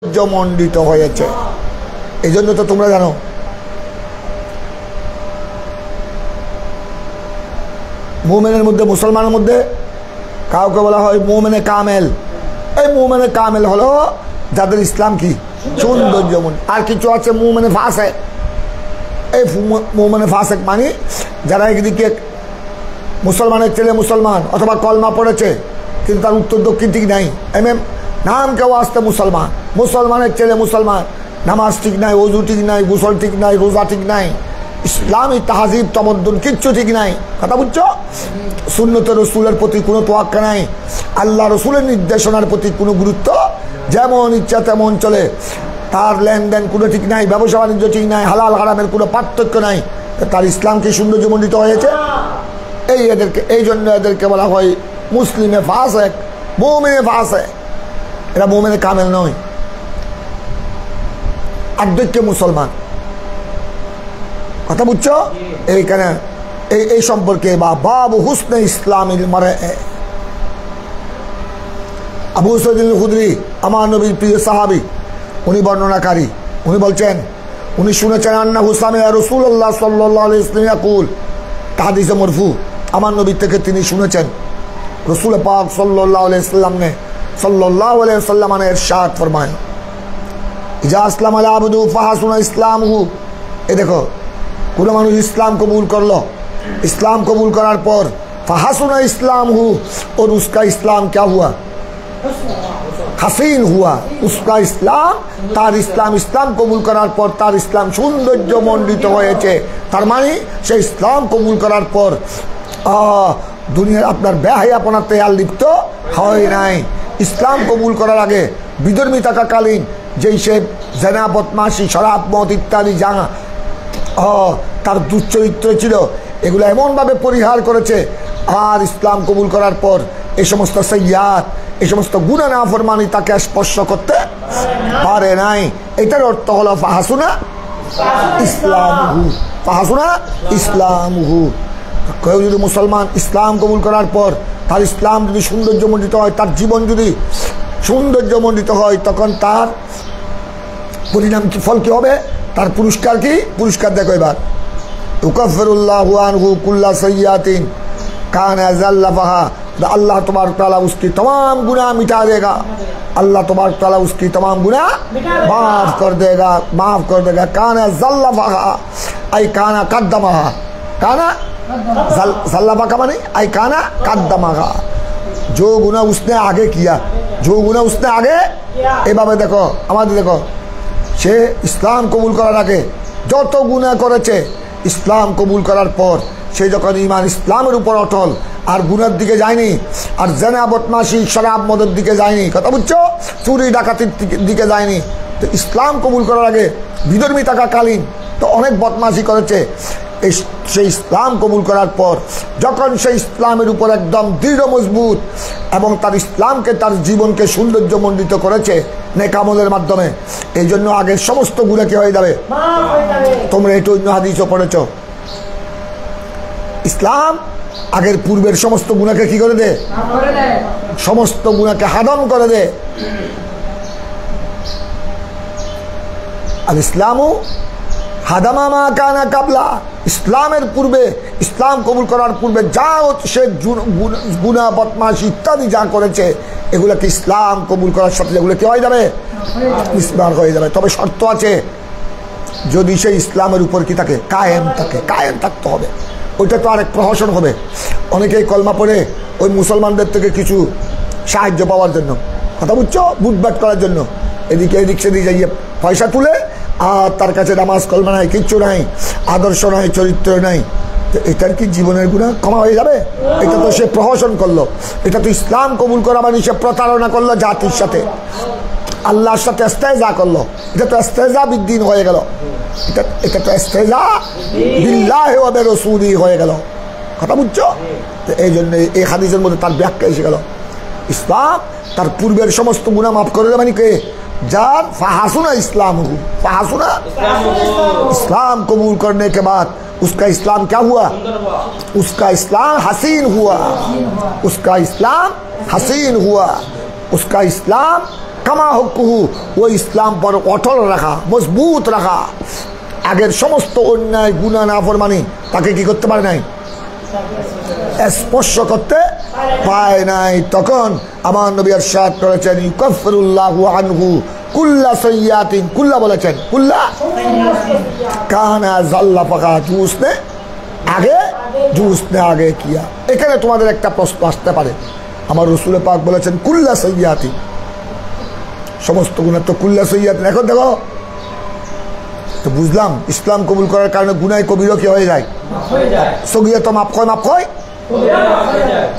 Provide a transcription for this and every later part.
মণ্ডিত হয়েছে। এই জন্য তো তোমরা জানো মুমিনের মধ্যে, মুসলমানের মধ্যে কাউকে বলা হয় মুমিনে কামেল। এই মুমিনে কামেল হলো যাদের ইসলাম কি সৌন্দর্যমণ্ডিত। আর কিছু আছে মুমিনে ফাসেক। এই মুমিনে ফাসেক মানে যারা একদিকে মুসলমানের ছেলে মুসলমান অথবা কলমা পড়েছে কিন্তু তার উত্তর দক্ষিণ ঠিক নাই, নাম কেউ আসতে মুসলমান, মুসলমানের ছেলে মুসলমান, নামাজ ঠিক নাই, ওযু ঠিক নাই, গোসল ঠিক নাই, রোজা ঠিক নাই, ইসলামী তাহজিব তমদ্দুন কিচ্ছু ঠিক নাই। কথা বুঝছো? সুন্নতে রসুলের প্রতি কোনো তোয়াক্কা নাই, আল্লাহ রসুলের নির্দেশনার প্রতি কোনো গুরুত্ব, যেমন ইচ্ছা তেমন চলে, তার লেনদেন কোনো ঠিক নাই, ব্যবসা বাণিজ্য ঠিক নাই, হালাল হারামের কোনো পার্থক্য নাই, তার ইসলাম কি সৌন্দর্যমণ্ডিত হয়েছে? এই জন্য এদেরকে বলা হয় মুসলিমে ফাসেক, মুমিনে ফাসেক। এরা মুমিনে কামেল নয়, আদ্বৈত মুসলমান। কথা বুঝছো? এইখানে এই সম্পর্কে বাবু হুসনে ইসলামিল মারে আবু সাঈদ আল খুদরি আমার নবীর প্রিয় সাহাবী, উনি বর্ণনাকারী। উনি বলছেন, উনি শুনেছেন আন্নাহু সামিআ রাসূলুল্লাহ সাল্লাল্লাহু আলাইহি ওয়াসাল্লাম ইয়াকুল, হাদিসে মারফু, আমার নবী থেকে তিনি শুনেছেন রাসূল পাক সাল্লাল্লাহু আলাইহি ওয়াসাল্লাম ने इरशाद फरमाया, इजा अस्लम अल अब्दु फहसुना इस्लामुहु। ए देखो, কোনো মানুষ इस्लाम कबूल कर लो, इस्लाम कबूल करार पर फहसुना इस्लामुहु, और उसका इस्लाम क्या हुआ? हसीन हुआ। उसका इस्लाम, तार इस्लाम, इस्लाम कबूल करार पर तार इस्लाम सौंदर्যমণ্ডিত হয়েছে। তার মানে সে ইসলাম কবুল করার পর দুনিয়ার আপনার বেহায়াপনাতে আর লিপ্ত হয় নাই। ইসলাম কবুল করার আগে বিধর্মী থাকাকালীন যেই সে জেনা, বদমাশি, শরাব, মদ ইত্যাদি যা তার দুশ্চরিত্র ছিল, এগুলো এমনভাবে পরিহার করেছে। আর ইসলাম কবুল করার পর এই সমস্ত সাইয়্যাত, এই সমস্ত গুনাহ নাফরমানি তাকে স্পর্শ করতে পারে নাই। এটার অর্থ হলো ফাহাসুনা ইসলামহু, ফাহাসুনা ইসলামহু। কেউ যদি মুসলমান ইসলাম কবুল করার পর তার ইসলাম যদি সৌন্দর্যমণ্ডিত হয়, তার জীবন যদি সৌন্দর্যমণ্ডিত হয়, তখন তার পরিণাম কি, ফল কি হবে? তার পুরস্কার কি? পুরস্কার দেখো এবার, युकफ्फिरुल्लाहु अन्हु कुल्ला सय्यातिन काना ज़ल्लफ़हा, अल्लाह तबारक तआला उसकी तमाम गुनाह मिटा देगा। अल्लाह तबारक तआला उसकी तमाम गुनाह माफ़ कर देगा, माफ़ कर देगा। काना ज़ल्लफ़हा आई काना कद्दमहा, काना ज़ल्लफ़ा का माने आई काना कद्दमहा, जो गुनाह उसने आगे किया, जो गुनाह उसने आगे। এভাবে দেখো, আমাদের দেখো, সে ইসলাম কবুল করার আগে যত গুনাহ করেছে, ইসলাম কবুল করার পর সে যখন ঈমান ইসলামের উপর অটল, আর গুনার দিকে যায়নি, আর জেনা, বদমাশি, শরাব, মদের দিকে যায়নি। কথা বুঝছো? চুরি ডাকাতির দিকে যায়নি। তো ইসলাম কবুল করার আগে বিধর্মী থাকাকালীন তো অনেক বদমাশি করেছে। সেই ইসলাম কবুল করার পর যখন সেই ইসলামের উপর একদম দৃঢ় মজবুত এবং তার ইসলামকে, তার জীবনকে সৌন্দর্যমণ্ডিত করেছে নেক আমলের মাধ্যমে, এই জন্য আগের সমস্ত গুনাহ কি হয়ে যাবে? তোমরা একটু অন্য হাদিসও পড়েছ, ইসলাম আগের পূর্বের সমস্ত গুনাহকে কি করে দে? সমস্ত গুনাহকে হাদম করে দে। আল ইসলামু হাদামা মা কানা কাবলা, ইসলামের পূর্বে, ইসলাম কবুল করার পূর্বে যা সে গুনাহ, বদমাশি ইত্যাদি যা করেছে, এগুলোকে ইসলাম কবুল করার সাথে এগুলো কি হয়ে যাবে? ইসলাম হয়ে যাবে। তবে শর্ত আছে, যদি সে ইসলামের উপর কি থাকে? কায়েম থাকে, কায়েম থাকতে হবে। ওইটা তো আরেক প্রহসন হবে। অনেকেই কলমা পড়ে ওই মুসলমানদের থেকে কিছু সাহায্য পাওয়ার জন্য, কথা বুঝছো, বুটবাট করার জন্য এদিকে এদিক সেদিকে যাইয়ে পয়সা তুলে, আর তার কাছে নামাজ কলমা নাই, কিচ্ছু নাই, আদর্শ নাই, চরিত্র নাই, তো এটার কি জীবনের গুনাহ ক্ষমা হয়ে যাবে? এটা তো সে প্রহসন করলো। এটা তো ইসলাম কবুল করা মানে সে প্রতারণা করলো জাতির সাথে, আল্লাহর সাথে ইস্তেহজা করলো। এটা তো ইস্তেহজা বিদ্দিন হয়ে গেল, এটা তো ইস্তেহজা বিল্লাহি ওয়া বিরাসূলি হয়ে গেল। কথা বুঝছো? তো এই জন্য এই হাদিসের মধ্যে তার ব্যাখ্যা এসে গেল, ইসলাম তার পূর্বের সমস্ত গুনাহ মাফ করে দেবে। মানে কে? যার ফাহাসুনা इस्लाम, फाहसुना इस्लाम कबूल करने के बाद उसका इस्लाम क्या हुआ? उसका इस्लाम हसीन हुआ, उसका इस्लाम हसीन हुआ, उसका इस्लाम কামা হুকুহু, ওই ইসলাম পর অটল রাখা, মজবুত রাখা। আগের সমস্ত অন্যায় গুনাহ নাফরমানি তাকে কি করতে পারে নাই, স্পর্শ করতে পায় নাই। তখন আমার নবী ইরশাদ করেছেন ইউকাফিরুল্লাহু আনহু কুল্লা সাইয়্যাতিন, কুল্লা বলেছেন, কুল্লা কানা জাল্লা ফাকা জুসনে আগে কিয়া। এখানে তোমাদের একটা প্রশ্ন আসতে পারে, আমার রাসূল পাক বলেছেন কুল্লা সাইয়্যাতিন, সমস্ত গুনাহ তো কুল্লা সাইয়্যাতিন। এখন দেখো তো বুঝলাম ইসলাম কবুল করার কারণে গুনাহ কবিরা কি হয়ে যায়, সগীরা তো মাফ হয়।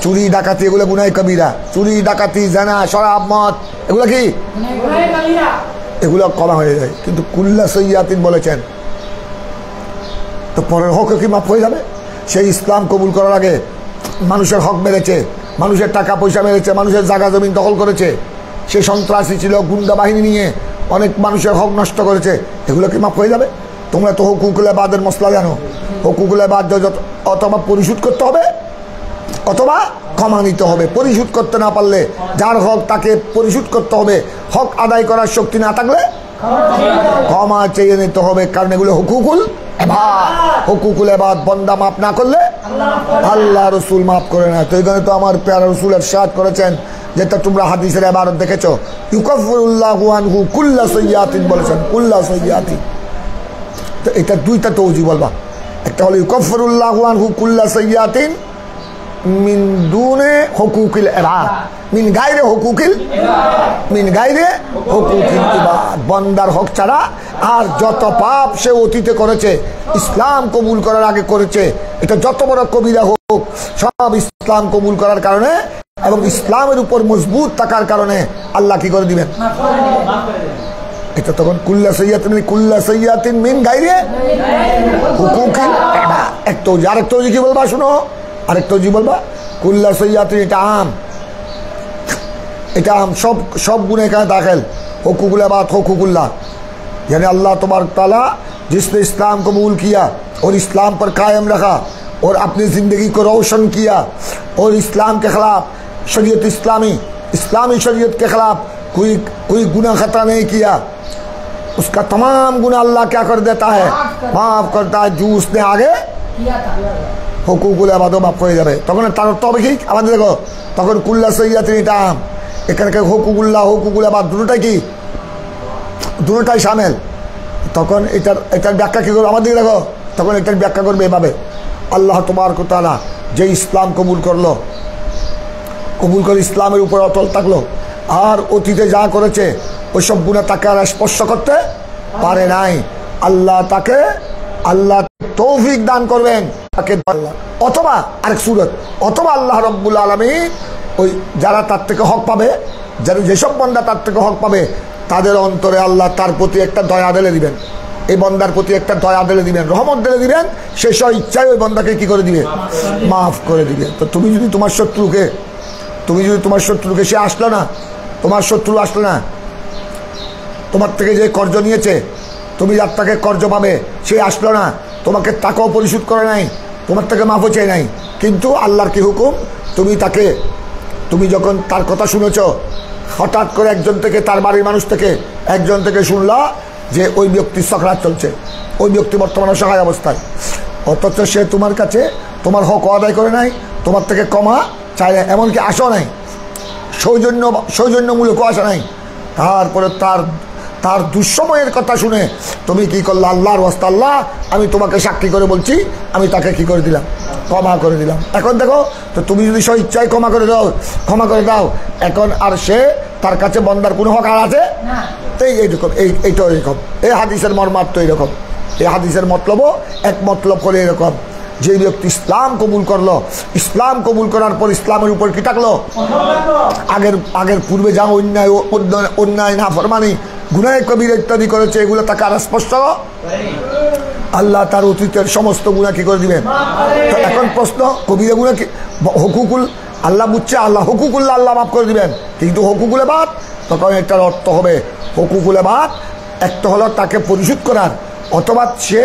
চুরি ডাকাতি এগুলো গুনাহ কবিরা, চুরি ডাকাতি জানা শরাব মদ এগুলো কি এগুলো কমা হয়ে যায়। কিন্তু কুল্লা সাইয়্যাতিন বলেছেন, তো পরের হক কি মাফ হয়ে যাবে? সেই ইসলাম কবুল করার আগে মানুষের হক মেরেছে, মানুষের টাকা পয়সা মেরেছে, মানুষের জায়গা জমিন দখল করেছে, সে সন্ত্রাসী ছিল, গুন্ডা বাহিনী নিয়ে অনেক মানুষের হক নষ্ট করেছে, এগুলো কি মাফ হয়ে যাবে? তোমরা তো হুকুকুল ইবাদের মসলা জানো, হুকুকুল ইবাদ অথবা পরিশোধ করতে হবে অথবা ক্ষমা নিতে হবে। পরিশোধ করতে না পারলে যার হক তাকে পরিশোধ করতে হবে, হক আদায় করার শক্তি না থাকলে ক্ষমা চেয়ে নিতে হবে, কারণ এগুলো হুকুকুল ইবাদ। হুকুকুল ইবাদ বান্দা মাফ না করলে আল্লাহ রাসূল মাফ করে না। তো এখানে তো আমার প্যারা রাসূল ইরশাদ করেছেন, যেটা তোমরা হাদিসের ইবারত দেখেছো, ইউকাফিরুল্লাহু আনহু কুল্লা সাইয়্যাতিন বলেছেন, কুল্লা সাইয়্যাতিন। তো এটা দুইটা তওজি বলবা, একটা হলো ইউকাফিরুল্লাহু আনহু কুল্লা সাইয়্যাতিন মিন দুনে হুকুকিল ইবাদ, মিন গায়রে হুকুকিল ইবাদ, বান্দার হক ছাড়া আর যত পাপ সে অতীতে করেছে, ইসলাম কবুল করার আগে করেছে, এটা যত বড় কবিরা হোক, সব ইসলাম কবুল করার কারণে এবং ইসলামের উপর মজবুত থাকার কারণে আল্লাহ কি করে দিবেন। এটা তখন কুল্লা সাইয়্যাতিন মিন গায়রে হুকুকিল ইবাদ। এক তওজি, আরেক তওজি কি বলবা শুনো, আরেক তওজি বলবা কুল্লা সাইয়্যাতিন, এটা আম सब गुने का दाखिल हुकूकुल इबाद हुकूकुल्लाह, यानी अल्लाह तबारक तआला जिसने इस्लाम कबूल किया और इस्लाम पर कायम रखा और अपनी ज़िंदगी को रोशन किया और इस्लाम के ख़िलाफ़ शरीयत इस्लामी शरीयत के ख़िलाफ़ कोई गुनाह खता नहीं किया, उसका तमाम गुनाह अल्लाह क्या कर देता है, माफ़ करता है। जो उसने आगे হুকুকুল ইবাদও মাফ হয়ে যাবে। তখন তার অর্থ হবে কি, আমাদের দেখো তখন কুল্লা সাইয়্যাতিন এটা আম, এখানকার হুকুকুল ইবাদ দুটোটাই কি, দুটোটাই শামিল। তখন এটার ব্যাখ্যা কী করবে, আমাদের দেখো তখন এটার ব্যাখ্যা করবে এভাবে, আল্লাহ তাবারক ওয়া তাআলা যে ইসলাম কবুল করে ইসলামের উপর অটল থাকলো, আর অতীতে যা করেছে ওইসব গুনাহ তাকে আর স্পর্শ করতে পারে নাই, আল্লাহ তৌফিক দান করবেন তাকে। অথবা আরেক সূরত, অথবা আল্লাহ রাব্বুল আলামিন ওই যারা তার থেকে হক পাবে, যেসব বান্দা তার থেকে হক পাবে, তাদের অন্তরে আল্লাহ তার প্রতি একটা দয়া ঢেলে দিবেন, এই বান্দার প্রতি একটা দয়া ঢেলে দিবেন, রহমত ঢেলে দিবেন, সে সব ইচ্ছায় ওই বান্দাকে কি করে দিবে, মাফ করে দিবে। তো তুমি যদি তোমার শত্রুকে সে আসলো না, তোমার শত্রু আসলো না, তোমার থেকে যে কর্জ নিয়েছে, তুমি যার তাকে কর্জ পাবে, সে আসলো না, তোমাকে টাকাও পরিশোধ করে নাই, তোমার থেকে মাফও চাই নাই, কিন্তু আল্লাহর কি হুকুম, তুমি যখন তার কথা শুনেছ, হঠাৎ করে একজন থেকে, তার বাড়ির মানুষ থেকে একজন থেকে শুনলা যে ওই ব্যক্তির সকরাত চলছে, ওই ব্যক্তি বর্তমানে অসহায় অবস্থায়, অথচ সে তোমার কাছে তোমার হক আদায় করে নাই, তোমার থেকে ক্ষমা চাই না, এমনকি আশাও নাই, সৌজন্যমূলকও আশা নাই, তারপরে তার দুঃসময়ের কথা শুনে তুমি কি করলে, আল্লাহর ওয়াস্তে আল্লাহ আমি তোমাকে সাক্ষী করে বলছি, আমি তাকে কি করে দিলাম, ক্ষমা করে দিলাম। এখন দেখো তো তুমি যদি স্ব ইচ্ছায় ক্ষমা করে দাও, এখন আর সে তার কাছে বন্দার কোনো হক আর আছে এইরকম, এইটা এরকম, এই হাদিসের মর্মার্থ এইরকম, এই হাদিসের মতলবও এক মতলব করে এরকম, যে ব্যক্তি ইসলাম কবুল করলো, ইসলাম কবুল করার পর ইসলামের উপর কি থাকলো, আগের পূর্বে যা অন্যায় নাফরমানি গুনাহ কবিরা ইত্যাদি করেছে, এগুলো তাকে আর স্পষ্ট, আল্লাহ তার অতীতের সমস্ত গুনাহ কি করে দিবেন। তো এখন প্রশ্ন, কবিরা গুনাহ কি হুকুকুল আল্লাহ বুঝছে, আল্লাহ হুকুকুল্লাহ আল্লাহ মাফ করে দিবেন, কিন্তু হুকুকুল ইবাদ, তখন এটার অর্থ হবে হুকুকুল ইবাদ একটা হলো তাকে পরিশোধ করার, অথবা সে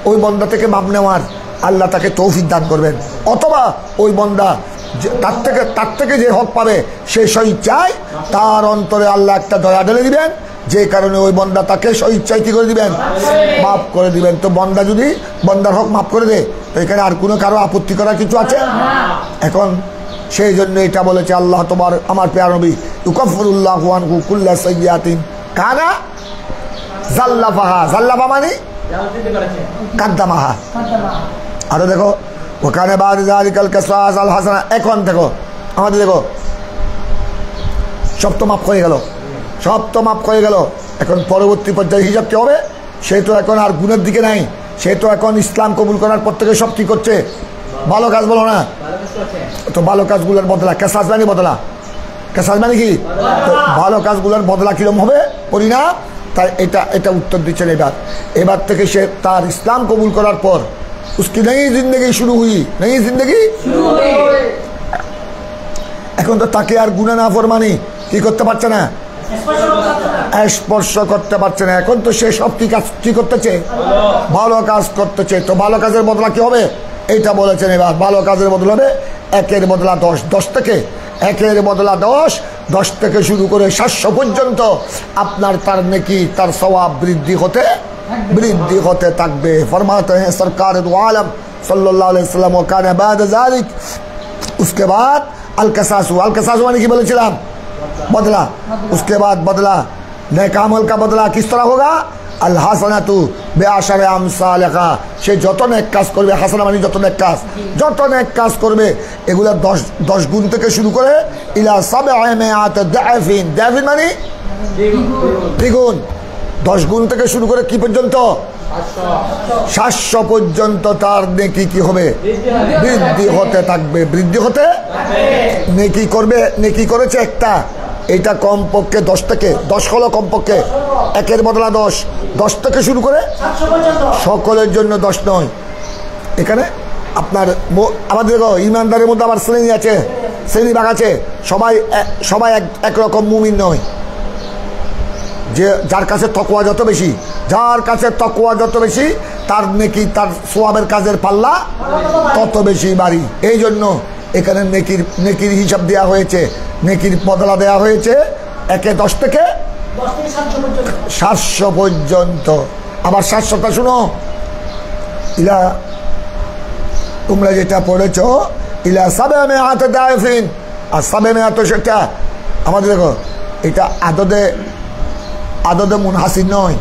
ওই বন্দা থেকে মাপ নেওয়ার, আল্লাহ তাকে তৌফিক দান করবেন, অথবা ওই বন্দা তার থেকে যে হক পাবে সে স্বইচ্ছায় তার অন্তরে আল্লাহ একটা দয়া ঢেলে দিবেন, যে কারণে ওই বন্দা তাকে স্বইচ্ছায় কি করে দিবেন, মাফ করে দিবেন। তো বন্দা যদি বন্দার হক মাফ করে দেয় তো এখানে আর কোনো কারো আপত্তি করার কিছু আছে? এখন সেই জন্য এটা বলেছে আল্লাহ তোমার আমার প্রিয় নবী, ইউকাফিরুল্লাহু আনহু কুল্লা সাইয়্যাতিন কানা জাল্লাফাহা, জাল্লাফা মানে কাদ্দামাহা। আরো দেখো ওখানে বাদ যালিকাল কিসাস আল হাসানা, এখন দেখো আমাদের দেখো সব তো মাফ হয়ে গেল, সব তো মাফ হয়ে গেল। এখন পরবর্তী পর্যায়ে হিসাব কি হবে? সে তো এখন আর গুণের দিকে নাই, সে তো এখন ইসলাম কবুল করার পর থেকে সব কি করছে, ভালো কাজ, বলো না? তো ভালো কাজগুলোর বদলা কেসাস মানে বদলা, কেসাস মানে কি? তো ভালো কাজগুলোর বদলা কিরম হবে পরিণাম? তাই এটা উত্তর দিচ্ছেন। এবার থেকে সে তার ইসলাম কবুল করার পর उसकी नई जिंदगी शुरू हुई, नई जिंदगी। এখন তো তাকে আর গুনাহ না ফরমানি কি করতে পারছে না, স্পর্শ করতে পারছে না। এখন তো সে সব কি করতেছে, ভালো কাজ করতেছে। তো ভালো কাজের বদলা কি হবে এইটা বলেছেন। এবার ভালো কাজের বদলা হবে একের বদলা 10, 10 থেকে একের বদলা 10, 10 থেকে শুরু করে 700 পর্যন্ত আপনার তার নেকি তার সওয়াব বৃদ্ধি হতে থাকবে। फरमाते हैं सरकार दो आलम सल्लल्लाहु अलैहि वसल्लम व कान बाद ज़ालिक, उसके बाद अल क़सासु, अल क़सासु माने की बोलेছিলাম बदला। उसके बाद बदला नेक আমল का बदला किस तरह होगा? अल हासनातु बेआशरि আমসালিহা, সে যত নেক কাজ করবে, হাসানা মানে যত নেক কাজ করবে এগুলা 10 গুণ থেকে শুরু করে ইলা সাবআমিআত দাফিন, দাফিন মানে দ্বিগুণ, 10 গুণ থেকে শুরু করে কি পর্যন্ত 700 পর্যন্ত তার নেকি কি হবে, বৃদ্ধি হতে থাকবে, বৃদ্ধি হতে নেকি করবে। নেকি করেছে একটা, এটা কমপক্ষে 10 থেকে 10 হলো কমপক্ষে, একের বদলা 10, 10 থেকে শুরু করে সকলের জন্য 10 নয়। এখানে আপনার আমাদের ইমানদারের মধ্যে আবার শ্রেণী আছে, শ্রেণী ভাগ আছে। সবাই একরকম মুমিন নয়। যে যার কাছে তাকওয়া যত বেশি, যার কাছে তাকওয়া যত বেশি তার নেকি তার সওয়াবের কাজের পাল্লা তত বেশি বাড়ি। এই জন্য এখানে নেকির হিসাব দেওয়া হয়েছে, নেকির বদলা দেওয়া হয়েছে একে 10 থেকে 700 পর্যন্ত। আবার 700টা শুনো, ইলা তোমরা যেটা পড়েছ ইলা সাবআমিআত দাফিন, আর সাবআমিআত সেটা আমাদের দেখো এটা আদদে মুনহাসির নয়,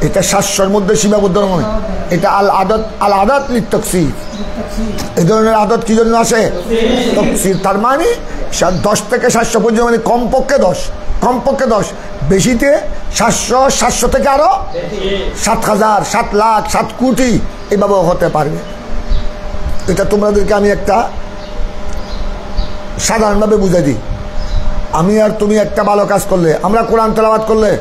এটা 700-র মধ্যে সীমাবদ্ধ নয়, এটা আল আদাত লিতাকসির। এই ধরনের আদত কি জন্য আসে? তাকসির। তার মানে 10 থেকে 700 পর্যন্ত, মানে কমপক্ষে 10, বেশিতে 700 থেকে আরো 7,000, 7 লাখ, 7 কোটি এভাবে হতে পারবে। এটা তোমাদেরকে আমি একটা সাধারণভাবে বুঝাই দিই। আমি আর তুমি একটা ভালো কাজ করলে, আমরা কোরআন তেলাওয়াত করলে,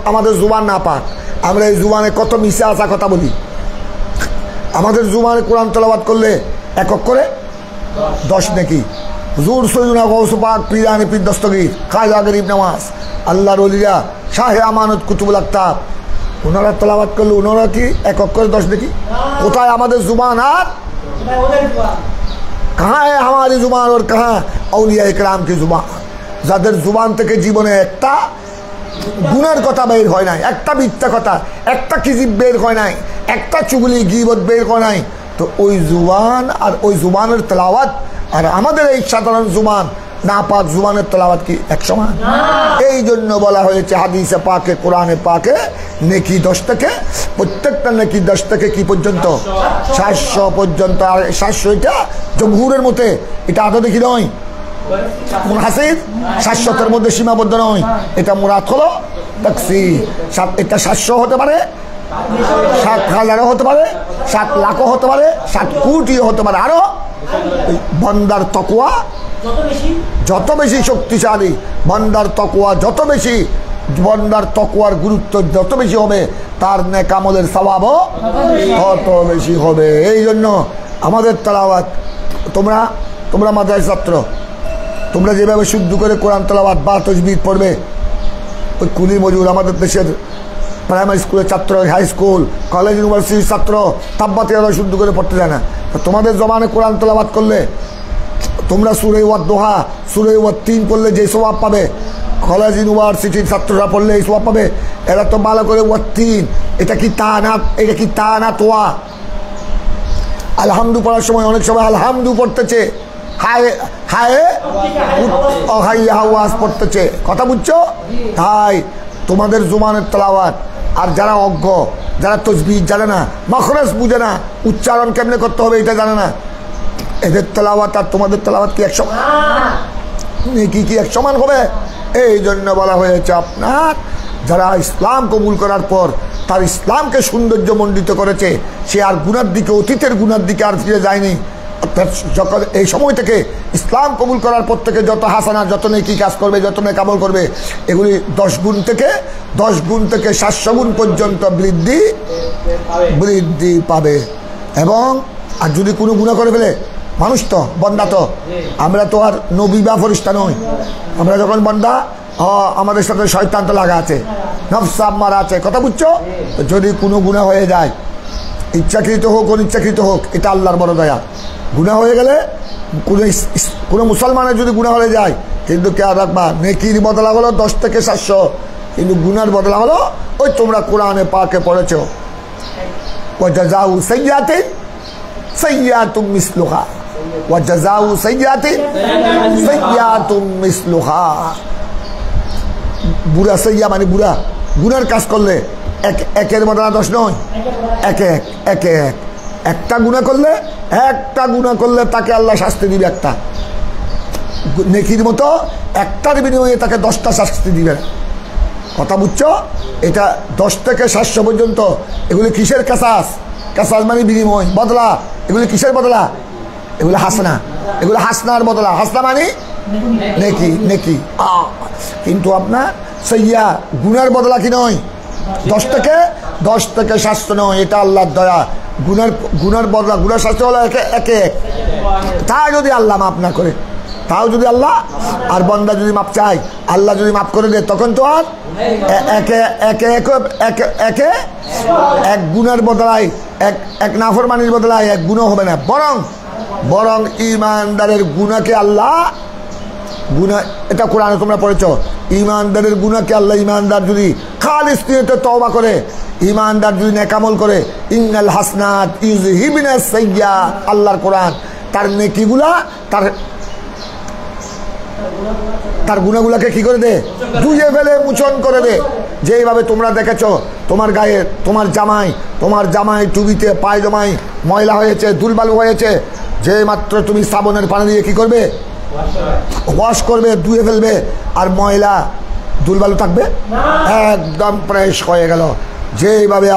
আমাদের জুবান না পাক, আমরা এই জুবানে কত মিশে আসা কথা বলি। আমাদের জুবানে কোরআন তেলাওয়াত করলে একক করে 10 নেকি। হুজুর সৈয়দনা গৌস পাক পীরানে পীর দস্তগীর খাজা গরিব নওয়াজ, আল্লাহর ওলিরা, শাহে আমানত কুতুবুল আকতাব, ওনারা তেলাওয়াত করলে ওনারা কি একক করে 10 নেকি? কোথায় আমাদের জুবান আর कहाँ है हमारी जुबान और कहाँ औलिया इकराम की जुबान? যাদের জুবান থেকে জীবনে একটা গুনার কথা বের হয় নাই, একটা মিথ্যা কথা, একটা কিজিব বের হয় নাই, একটা চুগলি গীবত বের হয় নাই, তো ওই জুবান আর ওই জুবানের তেলাওয়াত আর আমাদের এই সাধারণ জুবান নাপাক জুবানের তেলাওয়াত কি এক সমান? এই জন্য বলা হয়েছে হাদিসে পাকে কোরআনে পাকে নেকি 10 থেকে, প্রত্যেকটা নেকি 10 থেকে কি পর্যন্ত 700 পর্যন্ত। আর 700 এটা জমহুরের মতে এটা আদতে কি নয়, মুনহাসির 700-এর মধ্যে সীমাবদ্ধ নয়। এটা মুরাদ হলো তাকসীর। এটা 700 হতে পারে, 7,000 হতে পারে, 7 লাখও হতে পারে, 7 কোটিও হতে পারে। আরো বান্দার তাকওয়া যত বেশি শক্তিশালী, বান্দার তাকওয়া যত বেশি, বান্দার তাকওয়ার গুরুত্ব যত বেশি হবে, তার নেক আমলের সওয়াবও তত বেশি হবে। এই জন্য আমাদের তেলাওয়াত, তোমরা মাদ্রাসা ছাত্র, তোমরা যেভাবে শুদ্ধ করে কোরআন তেলাওয়াত বা তাজবিদ পড়বে, ওই কুলি মজুর আমাদের দেশের প্রাইমারি স্কুলের ছাত্র, হাই স্কুল, কলেজ, ইউনিভার্সিটির ছাত্র তাব্বাতিয়ারা শুদ্ধ করে পড়তে যায় না। তোমাদের জবানে কোরআন তেলাওয়াত করলে তোমরা সূরা ওয়াদ-দোহা, সূরা ওয়াদ-তিন পড়লে যে সওয়াব পাবে, কলেজ ইউনিভার্সিটির ছাত্ররা পড়লে এই সওয়াব পাবে। এরা তো ভালো করে ওয়াদ-তিন, এটা কি তা না, এটা কি তা না তোয়া। আলহামদু পড়ার সময় অনেক সময় আলহামদু পড়তেছে, হায় হায় আওয়াজ পড়তেছে, কথা বুঝছো? তাই তোমাদের জুমানের তেলাওয়াত, আর যারা অজ্ঞ, যারা তসবিহ জানে না, মাখরাজ বুঝে না, উচ্চারণ কেমনে করতে হবে এটা জানে না, এদের তেলাওয়াত আর তোমাদের তেলাওয়াত কি এক সমান? কি এক সমান হবে? এই জন্য বলা হয়েছে আপনার যারা ইসলাম কবুল করার পর তার ইসলামকে সৌন্দর্যমণ্ডিত করেছে, সে আর গুনার দিকে, অতীতের গুনার দিকে আর ফিরে যায়নি। অর্থাৎ যখন এই সময় থেকে ইসলাম কবুল করার পর থেকে যত হাসানা, যত নেকি কাজ করবে, যত নেক আমল করবে, এগুলি 10 গুণ থেকে 700 গুণ পর্যন্ত বৃদ্ধি পাবে। এবং আর যদি কোনো গুনাহ করে ফেলে, মানুষ তো বন্দা, তো আমরা তো আর নবী বা ফেরেশতা নই। আমরা যখন বন্দা, আমাদের সাথে শয়তান তো লাগা আছে, নফস আম্মারা আছে, কথা বুঝছো? যদি কোনো গুনাহ হয়ে যায়, ইচ্ছাকৃত হোক অনিচ্ছাকৃত হোক, এটা আল্লাহর বড় দয়া। গুনাহ হয়ে গেলে কোনো মুসলমানের যদি গুনাহ হয়ে যায়, কিন্তু কে রাখবা, নেকির বদলা হলো 10 থেকে 700, কিন্তু গুনার বদলা হলো ওই তোমরা কোরআনে পাকে পড়েছো, ওয়াজাযাউ সাইয়্যাতিন সাইয়্যাতুম মিসলুহা, ওয়াজাযাউ সাইয়্যাতিন সাইয়্যাতুম মিসলুহা। বুড়া সাইয়্যা মানে বুড়া, গুনার কাজ করলে একের বদলা 10 নয়, একটা গুনাহ করলে তাকে আল্লাহ শাস্তি দিবে, একটা নেকির মতো একটার বিনিময়ে তাকে 10টা শাস্তি দিবে, কথা বুঝছো? এটা 10 থেকে 700 পর্যন্ত। এগুলি কিসের কাসাস? কাসাস মানে বিনিময়, বদলা। এগুলি কিসের বদলা? এগুলো হাসনা, এগুলো হাসনার বদলা। হাসনা মানে নেকি। কিন্তু আপনার সাইয়্যা গুনার বদলা কি নয়, 10 থেকে 700 নয়, এটা আল্লাহর দয়া। গুনার বদলা, গুনার শাস্তি হলো একে। তা যদি আল্লাহ মাফ না করে, তাও যদি আল্লাহ আর বান্দা যদি মাপ চায়, আল্লাহ যদি মাফ করে দেয়, তখন তো আর একে এক গুনার বদলায়, এক নাফরমানির বদলায় এক গুনাহ হবে না, বরং ইমানদারের গুনাহকে আল্লাহ, গুনাহ, এটা কোরআনে তোমরা পড়েছো, ইমানদারের গুনাহকে আল্লাহ, ইমানদার যদি খালিস নিয়তে তওবা করে, ইমানদার যদি নেক আমল করে, ইন্নাল হাসনাত ইউযহিবনাস সাইয়্যাত, আল্লাহর কোরআন, তার নেকিগুলা, তার গুনাহগুলাকে কি করে দে? ধুয়ে ফেলে, মোচন করে দে। যেইভাবে তোমরা দেখেছো তোমার গায়ে, তোমার জামাই টুবিতে পায়জামায় ময়লা হয়েছে, দুলবালু হয়েছে, যে মাত্র তুমি সাবনের পানি দিয়ে কি করবে? ওয়াশ করবে, ধুয়ে ফেলবে, আর ময়লা দুলবালু থাকবে, একদম ফ্রেশ হয়ে গেল। যেভাবে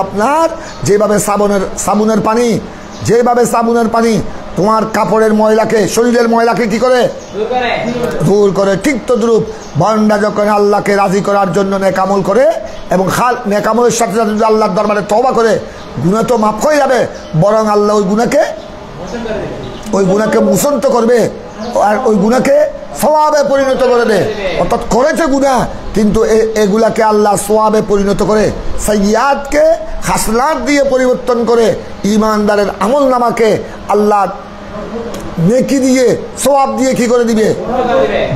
সাবুনের পানি তোমার কাপড়ের ময়লাকে, শরীরের ময়লাকে কি করে? দূর করে। ঠিক তো দ্রুপ বান্দা যখন আল্লাহকে রাজি করার জন্য নেক আমল করে, এবং নেক আমলের সাথে সাথে যদি আল্লাহর দরবারে তওবা করে, গুনাহ তো মাফ হয়ে যাবে, বরং আল্লাহ ওই গুনাহকে মোচন তো করবে, আর ওই গুনাহকে সওয়াবে পরিণত করে দে। অর্থাৎ করেছে গুনাহ, কিন্তু এগুলাকে আল্লাহ সওয়াবে পরিণত করে, সাইয়্যাতকে হাসনাত দিয়ে পরিবর্তন করে, ইমানদারের আমল নামাকে আল্লাহ নেকি দিয়ে, সওয়াব দিয়ে কি করে দিবে?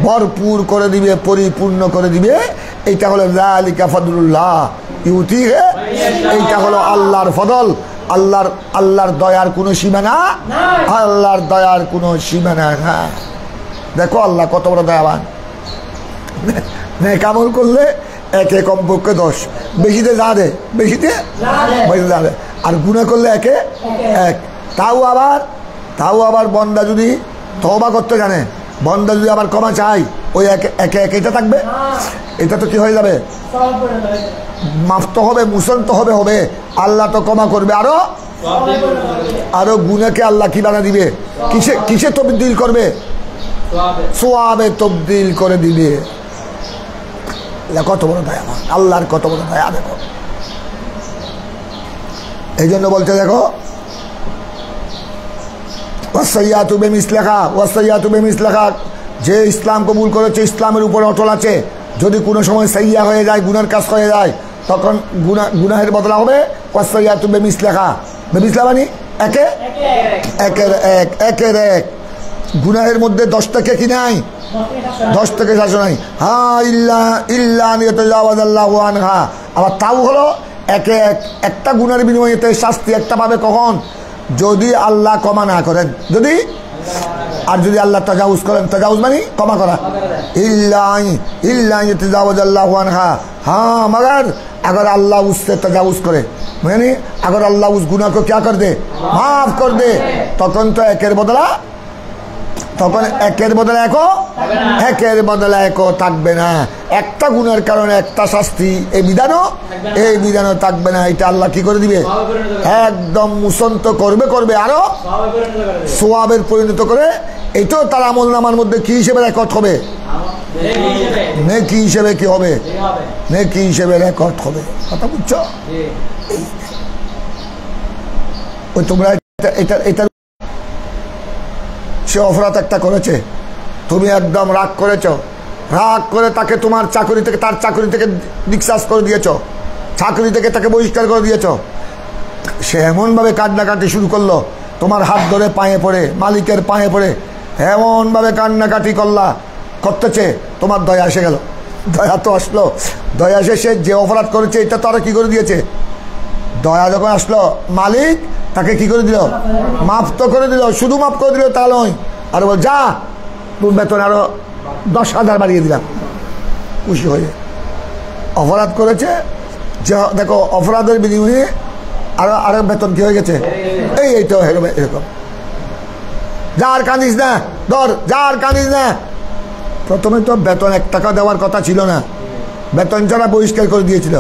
ভরপুর করে দিবে, পরিপূর্ণ করে দিবে। এইটা হলো যালিকা ফাদলুল্লাহ ইউতিহি, এইটা হলো আল্লাহর ফদল। আল্লাহর দয়ার কোনো সীমানা, আল্লাহর দয়ার কোনো সীমানা না। দেখো আল্লাহ কত বড় দয়াবান। নেক আমল করলে একে কমপক্ষে 10, বেশিতে যা দে, বেশিতে যা দে, আর গুনাহ করলে একে এক। তাও আবার বন্দা যদি তওবা করতে জানে, বন্দা যদি আবার ক্ষমা চায়, ওই একে এটা থাকবে, এটা তো কি হয়ে যাবে? মাফ তো হবে, মুসন তো হবে, আল্লাহ তো ক্ষমা করবে, আরো গুনাহকে আল্লাহ কি বানা দিবে? কিসে তবদিল করবে? সওয়াবে তবদিল করে দিবে। কত বড় দয়া, আল্লাহর কত বড় দয়া। দেখো, এই জন্য বলতে, দেখো ওয়াসাইয়াতু বিমিসলিহা, যে ইসলাম কবুল করেছে, ইসলামের উপর অটল আছে, যদি কোনো সময় সাইয়্যা হয়ে যায়, গুনার কাজ হয়ে যায়, তখন গুনাহের বদলা হবে ওয়াসাইয়াতু বিমিসলিহা। বিমিসলিহা মানে একের এক। গুনাহের মধ্যে 10 থেকে কি নাই, 10 থেকে শাসন নাই। হ্যাঁ, ইল্লা নিয়াতাজাওয়াজাল্লাহু আনহা। আবার তাও হলো একটা গুনার বিনিময়ে শাস্তি একটা পাবে কখন, যদি আল্লাহ ক্ষমা না করেন, যদি আল্লাহ তাজাউজ করেন। তাজাউজ মানে ক্ষমা করা। ইল্লা নিয়াতাজাওয়াজাল্লাহু আনহা। हाँ मगर अगर अल्लाह उससे तजावुज करे यानी अगर अल्लाह उस गुनाह को क्या कर दे, माफ कर दे, तखन तो एकेर बदला एकेर बदला एको থাকবে না। একটা গুনার কারণে একটা শাস্তি, এই বিধানও থাকবে না। এটা আল্লাহ কি করে দিবে, একদম মুসন্ত করবে আরো সওয়াবের পরিণত করে। এটাও তার আমলনামার মধ্যে কি হিসেবে রেকর্ড হবে, নেকি হিসেবে কি হবে, নেকি হিসেবে রেকর্ড হবে। কথা বুঝছো? ওই তোমরা এটা সে অপরাধ একটা করেছে, তুমি একদম রাগ করেছ, রাগ করে তাকে তোমার চাকরি থেকে, তার চাকরি থেকে ডিসচার্জ করে দিয়েছ, চাকরি থেকে তাকে বহিষ্কার করে দিয়েছ। সে এমনভাবে কান্নাকাটি শুরু করলো, তোমার হাত ধরে পায়ে পড়ে, মালিকের পায়ে পড়ে এমনভাবে কান্নাকাটি করতেছে, তোমার দয়া এসে গেল। দয়া তো আসলো, দয়া এসে সে যে অপরাধ করেছে এটা তো আরো কি করে দিয়েছে। দয়া যখন আসলো, মালিক তাকে কি করে দিল, মাফ তো করে দিল। শুধু মাফ করে দিল তা নয়, আর বল যা তোর বেতন আরো 10,000 বাড়িয়ে দিলাম। খুশি হয়ে অপরাধ করেছে, যে দেখো অপরাধের বিনিময়ে আরো বেতন কি হয়ে গেছে। এইটাও এরকম, যার কাঁদিস না ধর, যার কাঁদিস না। প্রথমে তো বেতন 1 টাকা দেওয়ার কথা ছিল না, বেতন ছাড়া বহিষ্কার করে দিয়েছিল।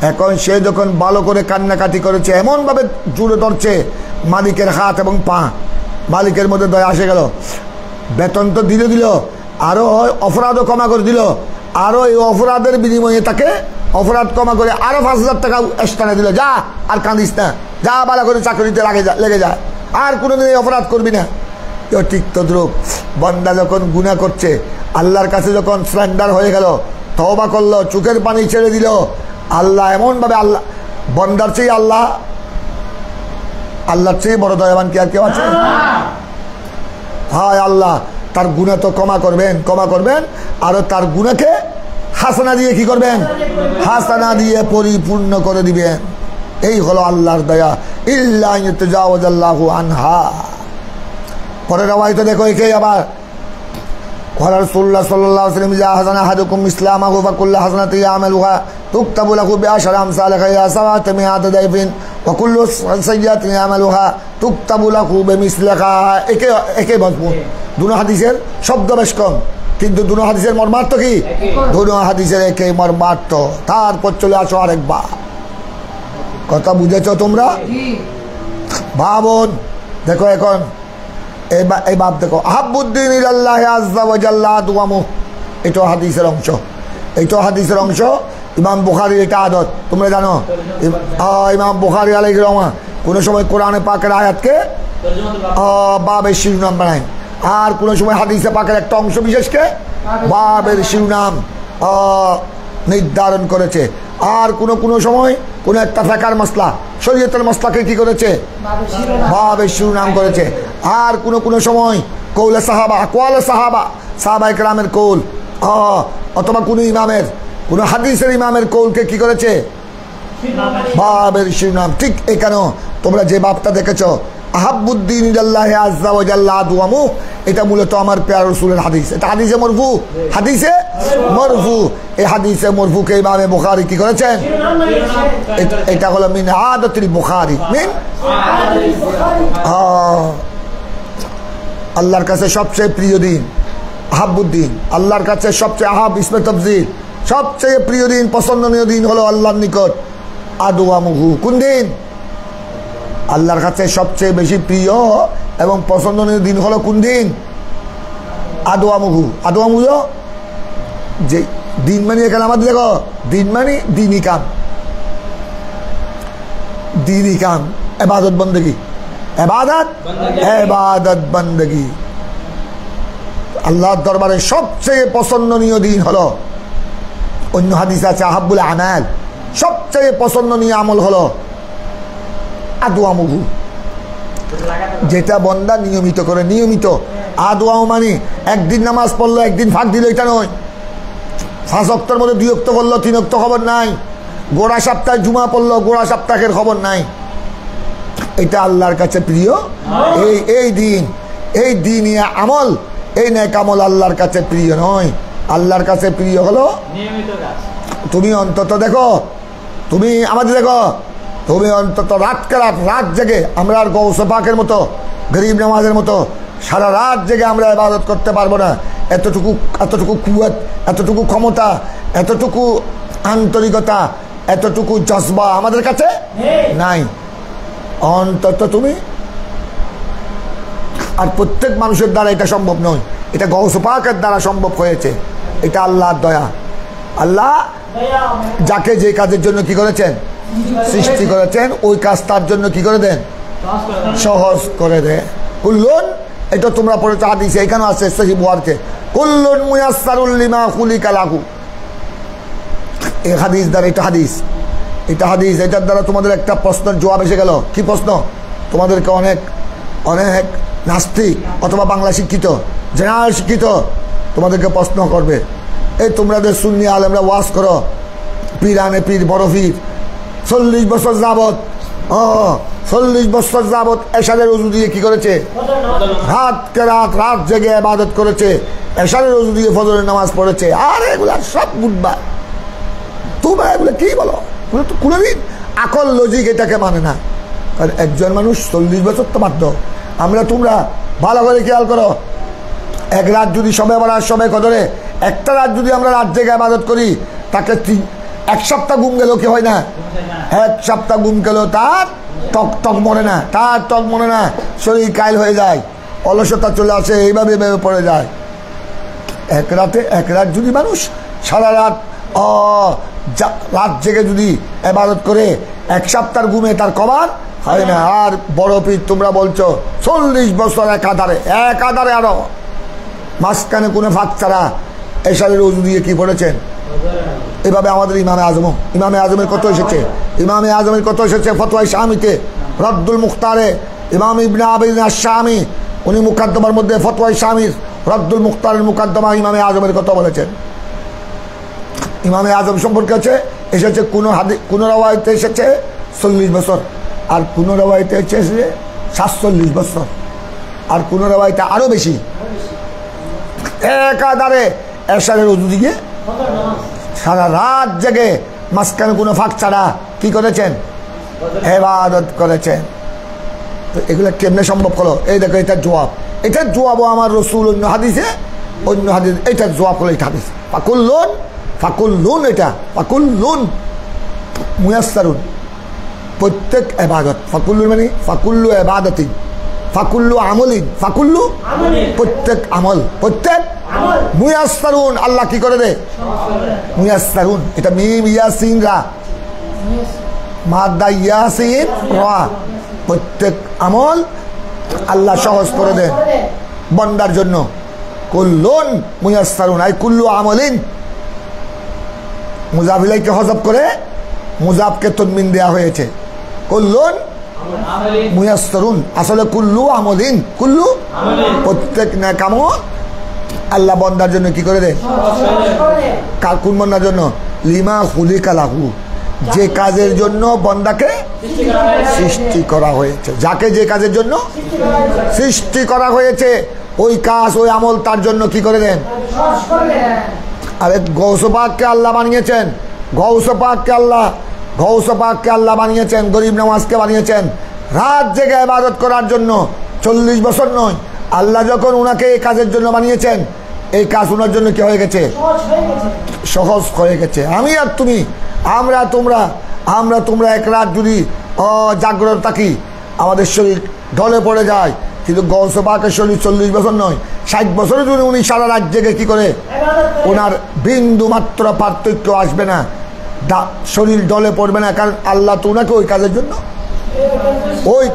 এখন সে যখন ভালো করে কান্নাকাটি করেছে, এমনভাবে জুড়ে ধরছে মালিকের হাত এবং পা, মালিকের মধ্যে দয়া আসে গেল। বেতন তো দিল, আরো অপরাধও ক্ষমা করে দিল, আরো এই অপরাধের বিনিময়ে তাকে অপরাধ ক্ষমা করে আরো 5,000 টাকা এক্সট্রা দিল। যা আর কাঁদিস না, যা ভালো করে চাকরিতে লেগে যা, আর কোনোদিন এই অপরাধ করবি না। ঠিক তদ্রূপ বান্দা যখন গুনাহ করছে, আল্লাহর কাছে যখন সারেন্ডার হয়ে গেল, তওবা করলো, চোখের পানি ছেড়ে দিল, আল্লাহ এমনভাবে, আল্লাহ বান্দার চেয়ে আল্লাহর চেয়ে বড় দয়াবান কি আর কেউ আছে? হায় আল্লাহ তার গুনাহ তো ক্ষমা করবেন, আরো তার গুনাহকে হাসানা দিয়ে কি করবেন, হাসানা দিয়ে পরিপূর্ণ করে দিবেন। এই হলো আল্লাহর দয়া। ইল্লা ইয়াতাজাওয়াজাল্লাহু আনহা। পরের রাওয়ায়াতে দেখো, একে আবার রাসূলুল্লাহ সাল্লাল্লাহু আলাইহি ওয়াসাল্লাম, ইযা হাসানা আহাদুকুম ইসলামাহু ফাকুল্লু হাসানাতিন ইয়ামালুহা তুকতাবু লাহু বিআশরি আমসালিহা ইলা সাওয়াতি মিআতি দাইফিন ওয়া কুল্লু সাইয়্যাতিন ইয়ামালুহা তুকতাবু লাহু বিমিসলিহা। একে মজমুন, দুটো হাদিসের শব্দ বেশ কম, কিন্তু দুটো হাদিসের মর্মার্থ কি, দুটো হাদিসের একে মর্মার্থ। তারপর চলে আসো আরেকবার। কথা বুঝেছ তোমরা? ভাবুন, দেখো এখন এই বাপ দেখো, আহাব্বুদ্দিন ইলাল্লাহি আযজা ওয়া জাল্লা দুয়ামু। এটা হাদিসের অংশ, ইমাম বুখারীর এটা আদত, তোমরা জানো। ইমাম বুখারী আলাইহির রহমা কোনো সময় কোরআনে পাকের আয়াতকে বাবের শিরোনাম বানায়, আর কোনো সময় হাদিসে পাকের একটা অংশ বিশেষকে বাবের শিরোনাম নির্ধারণ করেছে। আর কোনো সময় কোনো একটা ফিকহের মাসলা, শরীয়তের মাসলাকে কি করেছে, বাবের শিরোনাম করেছে। আর কোনো সময় কৌলে সাহাবা, আকওয়ালে সাহাবায়ে কেরামের কৌল, অথবা কোনো ইমামের, কোনো হাদিসের ইমামের কৌলকে কি করেছে, বাবের শিরোনাম। ঠিক এখানেও তোমরা যে বাবটা দেখেছো, আহাব্বুদ্দিন ইলাল্লাহি আযজা ওয়া জাল্লা দুয়ামু, এটা মূলত আমার প্রিয় রাসূলের হাদিস। এটা হাদিসে মরফু। এই হাদিসে মরফুকে ইমাম বুখারী কি করেছেন, এটা হলো মিন আদাতিল বুখারী, আল্লাহর কাছে সবচেয়ে প্রিয় দিন আহাব্বুদ্দিন, আল্লাহর কাছে সবচেয়ে আহাব ইসমে তাফজিল, সবচেয়ে প্রিয় দিন, পছন্দনীয় দিন হলো আল্লাহর নিকট আদওয়ামুহু। কোন দিন? আল্লাহর কাছে সবচেয়ে বেশি প্রিয় এবং পছন্দনীয় দিন হলো কোন দিন? আদওয়ামুহু। যে দিন মানে এখানে আমাদের দেখো, দিন মানে দিনই কাম, ইবাদত বন্দেগী, ইবাদত বন্দেগী। আল্লাহর দরবারে সবচেয়ে পছন্দনীয় দিন হলো, অন্য হাদিস আছে আহাব্বুল আমাল, সবচেয়ে পছন্দনীয় আমল হলো আদওয়ামুহু, যেটা বন্দা নিয়মিত করে, নিয়মিত আদওয়াও মানে একদিন নামাজ পড়লো একদিন ফাঁক দিল, এটা নয়। 5 ওয়াক্তের মধ্যে 2 ওয়াক্ত পড়লো 3 ওয়াক্ত খবর নাই, গোড়া সপ্তাহে জুমা পড়লো গোড়া সপ্তাহের খবর নাই। এটা আল্লাহর কাছে প্রিয় এই দিন আমল, এই নেক আমল আল্লাহর কাছে প্রিয় নয়। আল্লাহর কাছে প্রিয় হলো তুমি অন্তত দেখো, তুমি আমাদের দেখো, তুমি অন্তত রাত জেগে, আমরা আর গৌস পাকের মতো গরিব নামাজের মতো সারা রাত জেগে আমরা ইবাদত করতে পারবো না। এতটুকু কুয়াত, এতটুকু ক্ষমতা, এতটুকু আন্তরিকতা, এতটুকু জজবা আমাদের কাছে নাই। অন্তত তুমি আর প্রত্যেক মানুষের দ্বারা এটা সম্ভব নয়, এটা গৌস পাকের দ্বারা সম্ভব হয়েছে। এটা আল্লাহর দয়া। আল্লাহ যাকে যে কাজের জন্য কি করেছেন, সৃষ্টি করেছেন, ওই কাজ তার জন্য কি করে দেন, সহজ করে দেন। কুল্লুন, এটা তোমরা পড়েছো হাদিসে, এখানে আছে সহিহ বুখারীতে, কুল্লুন মুয়াসসারুল লিমা খুলিকা লাহু। এই হাদিস দ্বারা, এটা হাদিস, এটার দ্বারা তোমাদের একটা প্রশ্নের জবাব এসে গেল। কি প্রশ্ন? তোমাদেরকে অনেক নাস্তিক অথবা বাংলা শিক্ষিত, জেনারেল শিক্ষিত তোমাদেরকে প্রশ্ন করবে, এই তোমাদের সুন্নি আলেমরা ওয়াজ করো, পীর আনে পীর, বড় পীর 40 বছর যাবত 40 বছর যাবত এশারের ওযু দিয়ে কি করেছে, রাত জেগে ইবাদত করেছে, এশারের ওযু দিয়ে ফজরের নামাজ পড়েছে। আর এগুলা সব বুঝবা, তোমরা এগুলো কি বলো? কোনোদিন আকল লজিক এটাকে মানে না। কারণ একজন মানুষ 40 বছর তো বাধ্য। তোমরা ভালো করে খেয়াল করো, এক রাত যদি সবে বাড়ার সময় কদরে একটা রাত যদি আমরা রাত জেগে ইবাদত করি, তাকে 1 সপ্তাহ ঘুম গেল কি হয় না? 1 সপ্তাহ ঘুম গেল, তার টক মরে না, শরীর কাইল হয়ে যায়, অলসতা চলে আসে, এইভাবে পড়ে যায়। এক রাত যদি মানুষ সারা রাত জেগে যদি ইবাদত করে 1 সপ্তাহের ঘুমে তার কভার হয় না। আর বড় পীর তোমরা বলছো 40 বছর একাধারে আরো মাঝখানে কোনো ফাঁক ছাড়া এশারের ওযু দিয়ে কি পড়েছেন। এভাবে আমাদের ইমামে আজমের কত এসেছে ফতোয়ায়ে শামিতে, রদ্দুল মুখতারে, ইমাম ইবনে আবিদিন আশ-শামি উনি মুকাদ্দমার মধ্যে ফতোয়ায়ে শামির রদ্দুল মুখতারের মুকাদ্দমা ইমামে আজমের কত বলেছেন। ইমামে আজম সম্পর্কে এসেছে কোন রাওয়ায়াতে এসেছে 40 বছর, আর কোন রাওয়ায়াতে এসেছে 47 বছর, আর কোন রাওয়ায়াতে আরো বেশি। একাধারে এশারের ওযু দিয়ে সারা রাত জেগে মাঝখানে কোনো ফাঁক ছাড়া কি করেছেন, ইবাদত করেছেন। তো এগুলো কেমনে সম্ভব হলো? এই দেখো, এটার জবাবও আমার রাসূল অন্য হাদিস এটার জবাব হলো এটা হাদিস। ফাকুল্লুন, এটা ফাকুল্লুন মুয়াসসারুন, প্রত্যেক ইবাদত, ফাকুল্লুন মানে ফাকুল্লু ইবাদাতিন, ফাকুল্লু আমলিন, ফাকুল্লু প্রত্যেক আমল, প্রত্যেক মুয়াসসারুন আল্লাহ কি করে দে, মুয়াসসারুন। এটা মিম ইয়াসিন রা, মাদ্দা ইয়াসিন রা, প্রত্যেক আমল আল্লাহ সহজ করে দেন বান্দার জন্য। কুল্লুন মুয়াসসারুন আই কুল্লু আমলিন, মুজাফ ইলাইকে হযফ করে মুজাফকে তানমিন দেয়া হয়েছে। কুল্লুন মুয়াসসারুন, আসলে কুল্লু আমলিন, কুল্লু প্রত্যেক নেক আমল আল্লাহ বান্দার জন্য কি করে দেয়, কোন বান্দার জন্য, লিমা খুলিকা লাহু, যে কাজের জন্য বান্দাকে সৃষ্টি করা হয়েছে, যাকে যে কাজের জন্য সৃষ্টি করা হয়েছে ওই কাজ ওই আমল তার জন্য কি করে দেন। আরে গৌস পাককে আল্লাহ বানিয়েছেন, গৌস পাককে আল্লাহ বানিয়েছেন, গরিব নওয়াজকে বানিয়েছেন রাত জেগে ইবাদত করার জন্য। 40 বছর নয়, আল্লাহ যখন উনাকে এই কাজের জন্য বানিয়েছেন, এই কাজ উনার জন্য কি হয়ে গেছে, সহজ হয়ে গেছে। আমি আর তুমি, আমরা তোমরা এক রাত যদি জাগ্রত থাকি, আমাদের শরীর ঢলে পড়ে যায়। কিন্তু গৌস পাকের শরীর 40 বছর নয়, 60 বছরে যদি উনি সারা রাত জেগে কি করে, ওনার বিন্দু মাত্র পার্থক্য আসবে না, শরীর ঢলে পড়বে না। কারণ আল্লাহ তো উনাকে ওই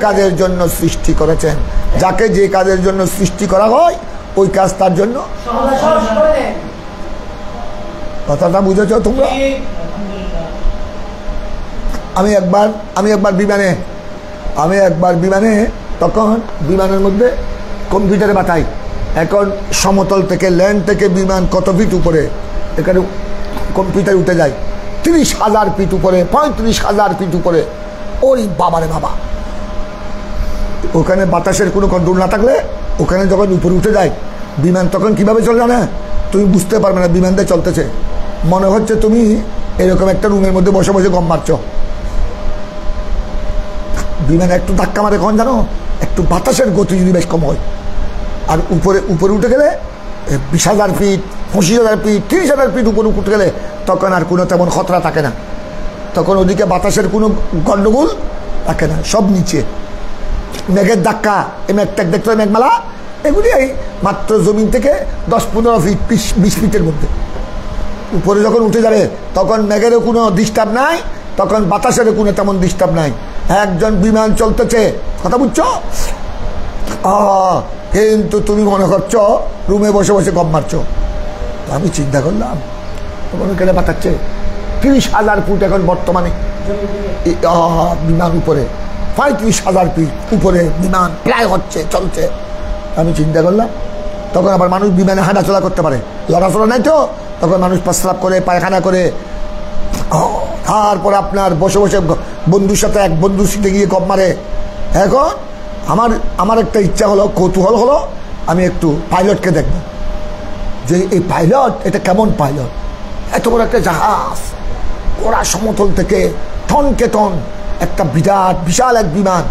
কাজের জন্য সৃষ্টি করেছেন। যাকে যে কাজের জন্য সৃষ্টি করা হয় ওই কাজ তার জন্য। কথাটা বুঝেছ তোমরা? আমি একবার বিমানে তখন বিমানের মধ্যে কম্পিউটারে বাতাই এখন সমতল থেকে ল্যান্ড থেকে বিমান কত ফিট উপরে, এখানে কম্পিউটার উঠে যায় 30,000 ফিট উপরে, 35,000 ফিট উপরে। ওই বাবারে বাবা, ওখানে বাতাসের কোনো কন্ট্রোল না থাকলে ওখানে যখন উপরে উঠে যায় বিমান, তখন কিভাবে চলে জানে তুমি বুঝতে পারবে না বিমানটা চলতেছে। মনে হচ্ছে তুমি এরকম একটা রুমের মধ্যে বসে বসে গম মারছ। বিমান একটু ধাক্কা মারে কখন জানো, একটু বাতাসের গতি যদি বেশ কম হয়। আর উপরে উপরে উঠে গেলে 20,000 ফিট, 25,000 ফিট, 30,000 ফিট উপরে উঠে গেলে তখন আর কোনো তেমন খতরা থাকে না, তখন ওদিকে বাতাসের কোনো গন্ডগোল থাকে না, সব নিচে। মেঘের ধাক্কা, এই মেঘটাক দেখতে হয় মেঘমালা, এগুলি এই মাত্র জমিন থেকে 10-15 ফিট, 20 ফিটের মধ্যে। উপরে যখন উঠে যাবে তখন মেঘেরও কোনো ডিস্টার্ব নাই, তখন বাতাসেরও কোনো তেমন ডিস্টার্ব নাই। একজন বিমান চলতেছে, কথা বুঝছো, কিন্তু তুমি মনে করছো রুমে বসে বসে গম মারছো। আমি চিন্তা করলাম তোমার কেটে পাঠাচ্ছে 30,000 ফুট এখন বর্তমানে বিমান উপরে, 35,000 ফিট উপরে বিমান প্রায় হচ্ছে, চলছে। আমি চিন্তা করলাম তখন আবার মানুষ বিমানে হাঁটাচলা করতে পারে, লড়াচড়া নাই তো, তখন মানুষ প্রস্রাব করে, পায়খানা করে, তারপর আপনার বসে বসে বন্ধুর সাথে এক বন্ধুর সিটে গিয়ে গম মারে। এখন আমার একটা ইচ্ছা হলো, কৌতূহল হলো, আমি একটু পাইলটকে দেখব যে এই পাইলট এটা কেমন পাইলট। এত বড় একটা জাহাজ, ওরা সমতল থেকে টনকে টন একটা বিরাট বিশাল এক বিমান।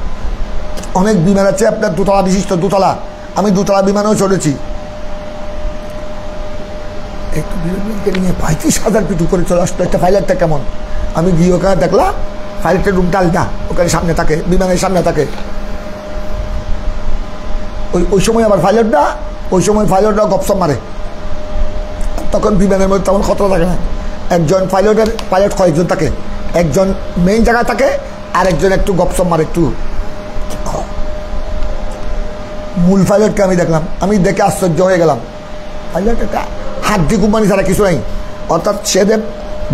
অনেক বিমান আছে আপনার দোতলা বিশিষ্ট, দোতলা, আমি দোতলা বিমানেও চলেছি। একটু বিমানকে নিয়ে 35,000 ফিট উপরে চলে আসতো একটা পাইলটটা কেমন। আমি গিয়ে ওখানে দেখলাম পাইলটের রুমটা আলটা, ওখানে সামনে থাকে, বিমানের সামনে থাকে। ওই সময় আবার পাইলটরা গপসপ মারে, তখন বিমানের মধ্যে তেমন খতরা থাকে না। একজন পাইলট কয়েকজন থাকে, একজন মেইন জায়গায় থাকে, আর একজন একটু গপসপ মারে একটু। মূল পাইলটকে আমি দেখলাম, আমি দেখে আশ্চর্য হয়ে গেলাম। পাইলট একটা হাড্ডি কোম্পানি ছাড়া কিছু নাই, অর্থাৎ সেদের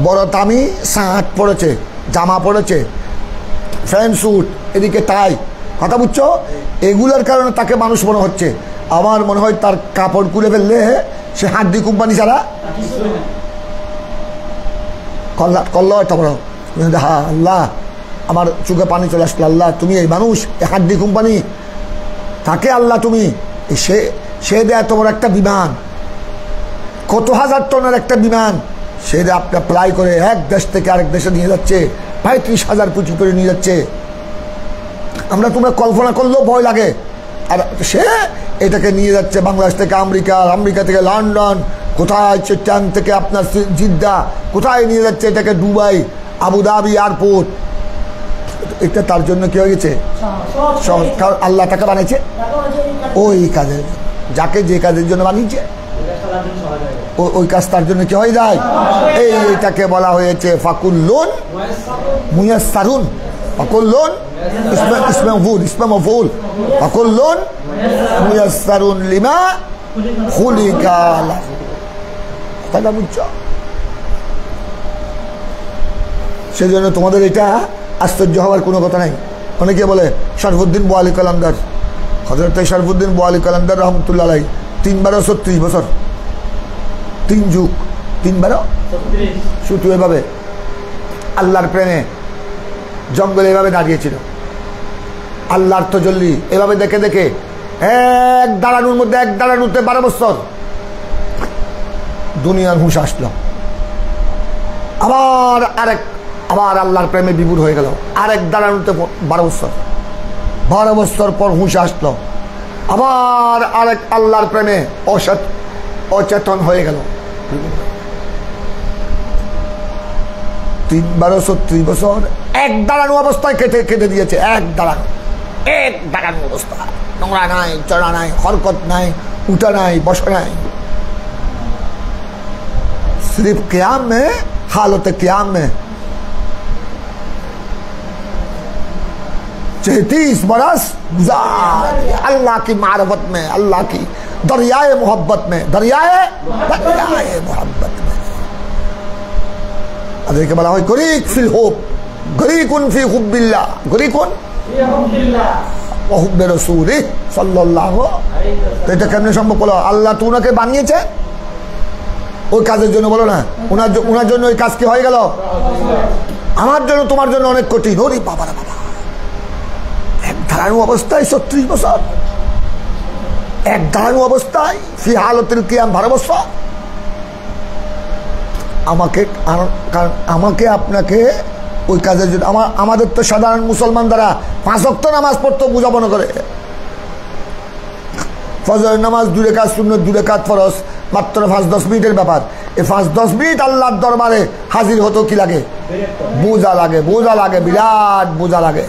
বড় দামি শার্ট পরেছে, জামা পরেছে, ফ্যান স্যুট, এদিকে টাই, কথা বুঝছো, এগুলোর কারণে তাকে মানুষ মনে হচ্ছে। আমার মনে হয় তার কাপড় খুলে ফেললে সে হাড্ডি কোম্পানি ছাড়া করল একটা বড়। হ্যাঁ আল্লাহ, আমার চোখে পানি চলে আসলো, আল্লাহ তুমি এই মানুষ, এই হাড্ডি কোম্পানি, তাকে আল্লাহ তুমি সে দেয় এত বড় একটা বিমান, কত হাজার টনের একটা বিমান, সে আপনার ফ্লাই করে এক দেশ থেকে আরেক দেশে নিয়ে যাচ্ছে, 35,000 ফুট করে নিয়ে যাচ্ছে। আমরা তোমরা কল্পনা করলেও ভয় লাগে। আর সে এটাকে নিয়ে যাচ্ছে বাংলাদেশ থেকে আমেরিকা, আমেরিকা থেকে লন্ডন, কোথায় চিটাগাং থেকে আপনার জিদ্দা, কোথায় নিয়ে যাচ্ছে এটাকে দুবাই, আবুধাবি এয়ারপোর্ট। এটা তার জন্য কি হয়ে গেছে, আল্লাহ টাকা বানাইছে ওই কাজের, যাকে যে কাজের জন্য বানিয়েছে ওই কাজ তার জন্য কি হয়ে যায়। এইটাকে বলা হয়েছে ফাকুল্লুন মুয়াসসারুন, ফাকুল্লুন ইসমে মফউল, ফাকুল্লুন মুয়াসসারুন লিমা খুলিকা লাহু। কথা বুঝছো? সেজন্য তোমাদের এটা আশ্চর্য হওয়ার কোনো কথা নাই। অনেকে বলে শরফুদ্দিন বোয়ালি কালান্দার, হযরত শরফুদ্দিন বোয়ালি কালান্দার রহমতুল্লাহ আলাইহি 3 36 বছর, 3 যুগ, 3 শুধু এভাবে আল্লাহর প্রেমে জঙ্গলে এভাবে দাঁড়িয়েছিল। আল্লাহর তজল্লি এভাবে দেখে দেখে এক দাঁড়ানোর মধ্যে, এক দাঁড়ানোতে 12 বছর দুনিয়ার হুঁশ আসলো। আবার আল্লাহর প্রেমে বিভোর হয়ে গেল, আরেক দাঁড়ানোতে 12 বছর পর হুঁশ আসলো। আবার আরেক আল্লাহর প্রেমে অচেতন হয়ে গেল। 36 বছর এক দাঁড়ানো অবস্থায় কেটে দিয়েছে। এক দাঁড়ানো অবস্থা, নোংরা নাই, চড়া নাই, হরকত নাই, উঠা নাই, বসা নাই, सिर्फ क़याम में, हालत क़याम में 33 बरस गुजार अल्लाह की मारफत में, अल्लाह की दरियाए मोहब्बत में, दरियाए मोहब्बत में। अदरके बला गरीक फिल हुब, गरीकुन फी हुब्बिल्लाह, गरीकुन ওয়া হুব্বি রাসূলিহি সাল্লাল্লাহু। তো এটা কেমনে সম্ভব হলো? আল্লাহ তো উনাকে বানিয়েছে ওই কাজের জন্য, বলো না? উনার জন্য ওই কাজ কি হয়ে গেল? আমার জন্য তোমার জন্য অনেক কঠিন। ওরে বাবা রে বাবা, এক দাঁড়ানো অবস্থায় 36 বছর, এক দাঁড়ানো অবস্থায় ফি হালাতুল কিয়াম 12 বছর। আমাকে আপনাকে ওই কাজের জন্য, আমাদের তো সাধারণ মুসলমান দ্বারা 5 ওয়াক্ত নামাজ পড়তে বুঝাপনা করে। ফজরের নামাজ 2 রাকাত সুন্নাত, 2 রাকাত ফরজ, মাত্র 5-10 মিনিটের ব্যাপার। এই 5-10 মিনিট আল্লাহর দরবারে হাজির হতো কি লাগে? বোঝা লাগে, বোঝা লাগে, বিরাট বোঝা লাগে।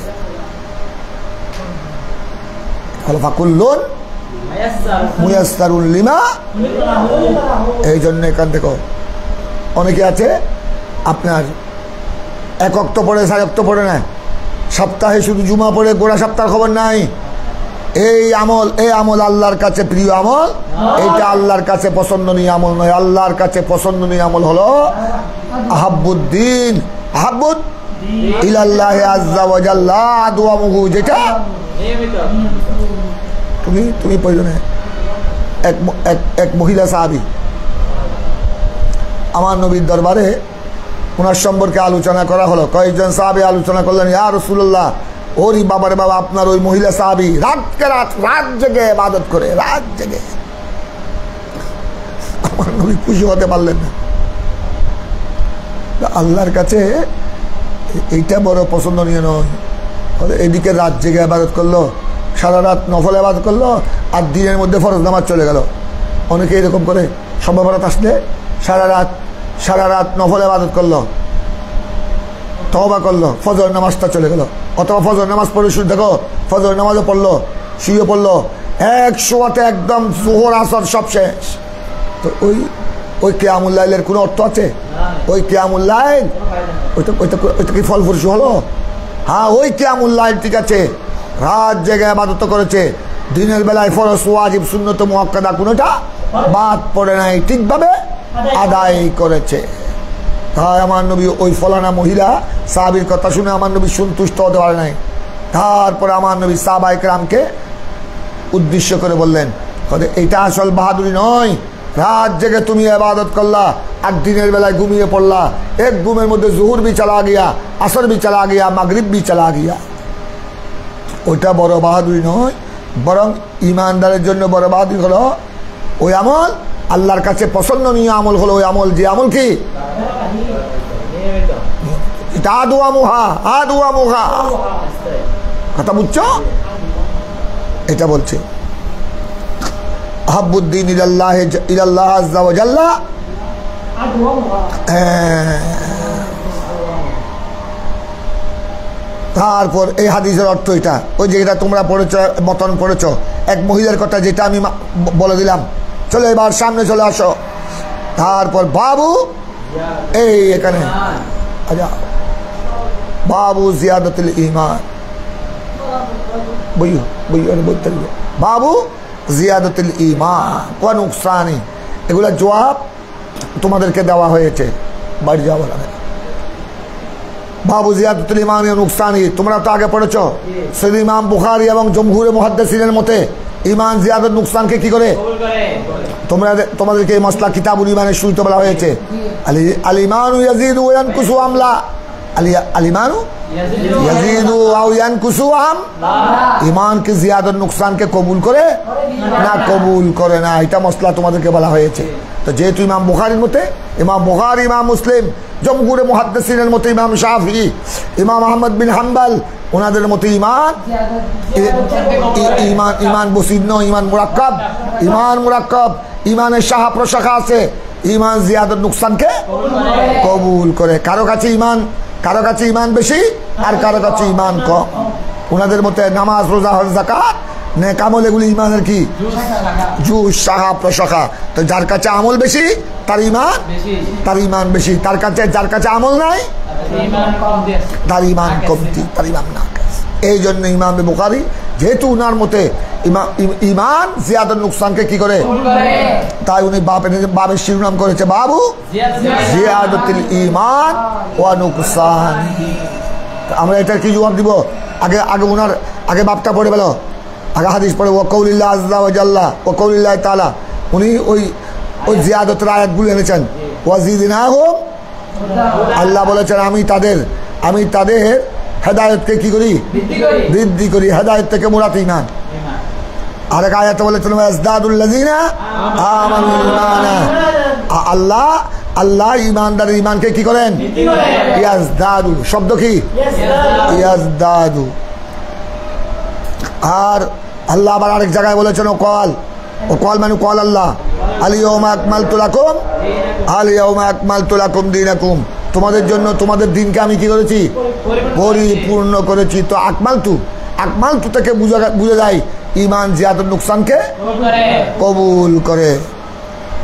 ফাকুল্লুন মুয়াসসারুন লিমা। এই জন্য এখান থেকে অনেকে আছে আপনার 1 ওয়াক্ত পড়ে 4 ওয়াক্ত পড়ে না, সপ্তাহে শুধু জুমা পড়ে, গোড়া সপ্তাহের খবর নাই। এই আমল আল্লাহর কাছে প্রিয় আমল, এটা আল্লাহর কাছে পছন্দনীয় আমল নয়। আল্লাহর কাছে পছন্দনীয় আমল হলো আহাব্বুদ্দিন, আহাব্বুদ ইলাল্লাহি আযজা ওয়া জাল্লা আদওয়ামুহু, যেটা তুমি প্রয়োজনে। এক মহিলা সাহাবী আমার নবীর দরবারে, ওনার সম্পর্কে আলোচনা করা হলো। কয়েকজন সাহাবী আলোচনা করলেন, ইয়া রাসূলুল্লাহ, ওরে বাবারে বাবা, আপনার ওই মহিলা সাহাবী রাত জেগে ইবাদত করে, রাত জেগে। আমার নবী খুশি হতে পারলেন না। আল্লাহর কাছে এইটা বড় পছন্দনীয় নয়। এদিকে রাত জেগে ইবাদত করলো, সারা রাত নফল ইবাদত করলো, আর দিনের মধ্যে ফরজ নামাজ চলে গেল। অনেকে এরকম করে শবে বরাত আসলে সারা রাত নফল ইবাদত করলো, তওবা করলো, ফজর নামাজটা চলে গেল। অথবা ফজর নামাজ পড়ে শুরু, দেখো ফজর নামাজও পড়লো, শুয়ে পড়লো, 100 একদম জোহর আসর সব শেষ। তো ওই কিয়ামুল লাইলের কোনো অর্থ আছে? ওই কিয়ামুল লাইল ওইটা কি ফল ফুরসু হলো? হ্যাঁ, ওই কিয়ামুল লাইল ঠিক আছে, রাত জেগে ইবাদত করেছে, দিনের বেলায় ফরজ ওয়াজিব সুন্নত মুআক্কাদা কোনোটা বাদ পড়ে নাই, ঠিকভাবে আদায় করেছে। তাই আমার নবী ওই ফলানা মহিলা সাহাবীর কথা শুনে আমার নবী সন্তুষ্ট হতে পারে নাই। তারপরে আমার নবী সাহাবায়ে কেরামকে উদ্দেশ্য করে বললেন, এটা আসল বাহাদুরি নয়। রাত জেগে তুমি ইবাদত করলা আর দিনের বেলায় ঘুমিয়ে পড়লা, এক ঘুমের মধ্যে জোহর भी चला गया, আসর भी चला गया, মাগরিব भी चला गया। ওইটা বড় বাহাদুরি নয়, বরং ইমানদারের জন্য বড় বাহাদুরি হলো ওই আমল, আল্লাহর কাছে পছন্দনীয় আমল হলো ওই আমল, যে আমল কি আদওয়ামুহা। কথা বুঝছো? এটা বলছে আহাব্বুদ্দিন ইলাল্লাহ আযজা ওয়া জাল্লা। তারপর এই হাদিসের অর্থ এটা, ওই যেটা তোমরা পড়েছো, মতন পড়েছো, এক মহিলার কথা যেটা আমি বলে দিলাম। চলো এবার সামনে চলে আসো। তারপর বাবু, এই এখানে আচ্ছা, বাবু জিয়াদাতুল ঈমান, বাবু জিয়াদাতুল ঈমান ওয়া নুকসানি, এগুলা জবাব তোমাদেরকে দেওয়া হয়েছে, বাড়ি যাওয়া লাগে। বাবু জিয়াদাতুল ঈমান ওয়া নুকসানি তোমরা তো আগে পড়েছো। সৈয়দ ইমাম বুখারী এবং জমহুরে মুহাদ্দিসিনের মতে ঈমান জিয়াদত নুকসানকে কি করে? তোমাদেরকে এই মাসলা কিতাবুল ঈমানের শুরুতে বলা হয়েছে, আল ঈমানু ইয়াজিদু ওয়া ইয়ানকুসু আমলা, আল ঈমানু ইয়াজিদু আও ইয়ানকুসু আম, ঈমান কি জিয়াদত নুকসানকে কবুল করে না কবুল করে না, এটা মাসলা তোমাদেরকে বলা হয়েছে। তো যেহেতু ইমাম বুখারীর মতে, ইমাম বুখারী, ইমাম মুসলিম, জমহুরে মুহাদ্দিসিনের মতে ইমাম শাফিঈ, ইমাম আহমদ বিন হাম্বল, ওনাদের মতে ঈমান বসিত নয়, ঈমান মুরাক্কাব। ঈমানের শাখা প্রশাখা আছে, ঈমান জিয়াদত নুকসানকে কবুল করে। কারো কাছে ঈমান বেশি আর কারো কাছে ঈমান কম। ওনাদের মতে নামাজ, রোজা, হজ, যাকাত, নেক আমল এগুলি ঈমানের কি জুস, শাখা প্রশাখা। তো যার কাছে আমল বেশি তার ঈমান বেশি, যার কাছে আমল নাই তার ঈমান কমতি, তার ঈমান না। এই জন্য ইমাম বুখারী যেহেতু উনার মতে ঈমান জিয়াদত নুকসানকে কি করে, তাই উনি বাবের শিরোনাম করেছে বাবু জিয়াদতুল ঈমান ওয়া নুকসান। আমরা এটার কি জবাব দিব? আগে আগে ওনার আগে বাপটা পড়ে গেল, আগে হাদিস পড়ে ওয়াকাউলিল্লাহ আযজা ওয়া জাল্লা ওয়াকাউলিল্লাহ তাআলা। উনি ওই ওই জিয়াদতের আয়াতগুলো এনেছেন। ওয়াজিদনাহুম, আল্লাহ বলেছেন আমি তাদের হেদায়েতকে কি করি? বৃদ্ধি করি। হেদায়েত থেকে মুরাদ ঈমান। আরেক আয়াতে বলেছেন ওয়াজদাদুল্লাযিনা আমানু ঈমানা, আল্লাহ ঈমানদারের ঈমানকে কি করেন? ইয়াজদাদু। শব্দ কি? ইয়াজদাদু। আর আল্লাহ আবার আরেক জায়গায় বলেছেন ওয়াকাল মানে ক্বাল আল্লাহ আল-ইয়াওমা আকমালতু লাকুম দীনাকুম, তোমাদের জন্য তোমাদের দিনকে আমি কি করেছি? পরিপূর্ণ করেছি। তো আকমালতু থেকে বুঝা যায় ঈমান জিয়াদত নুকসানকে কবুল করে।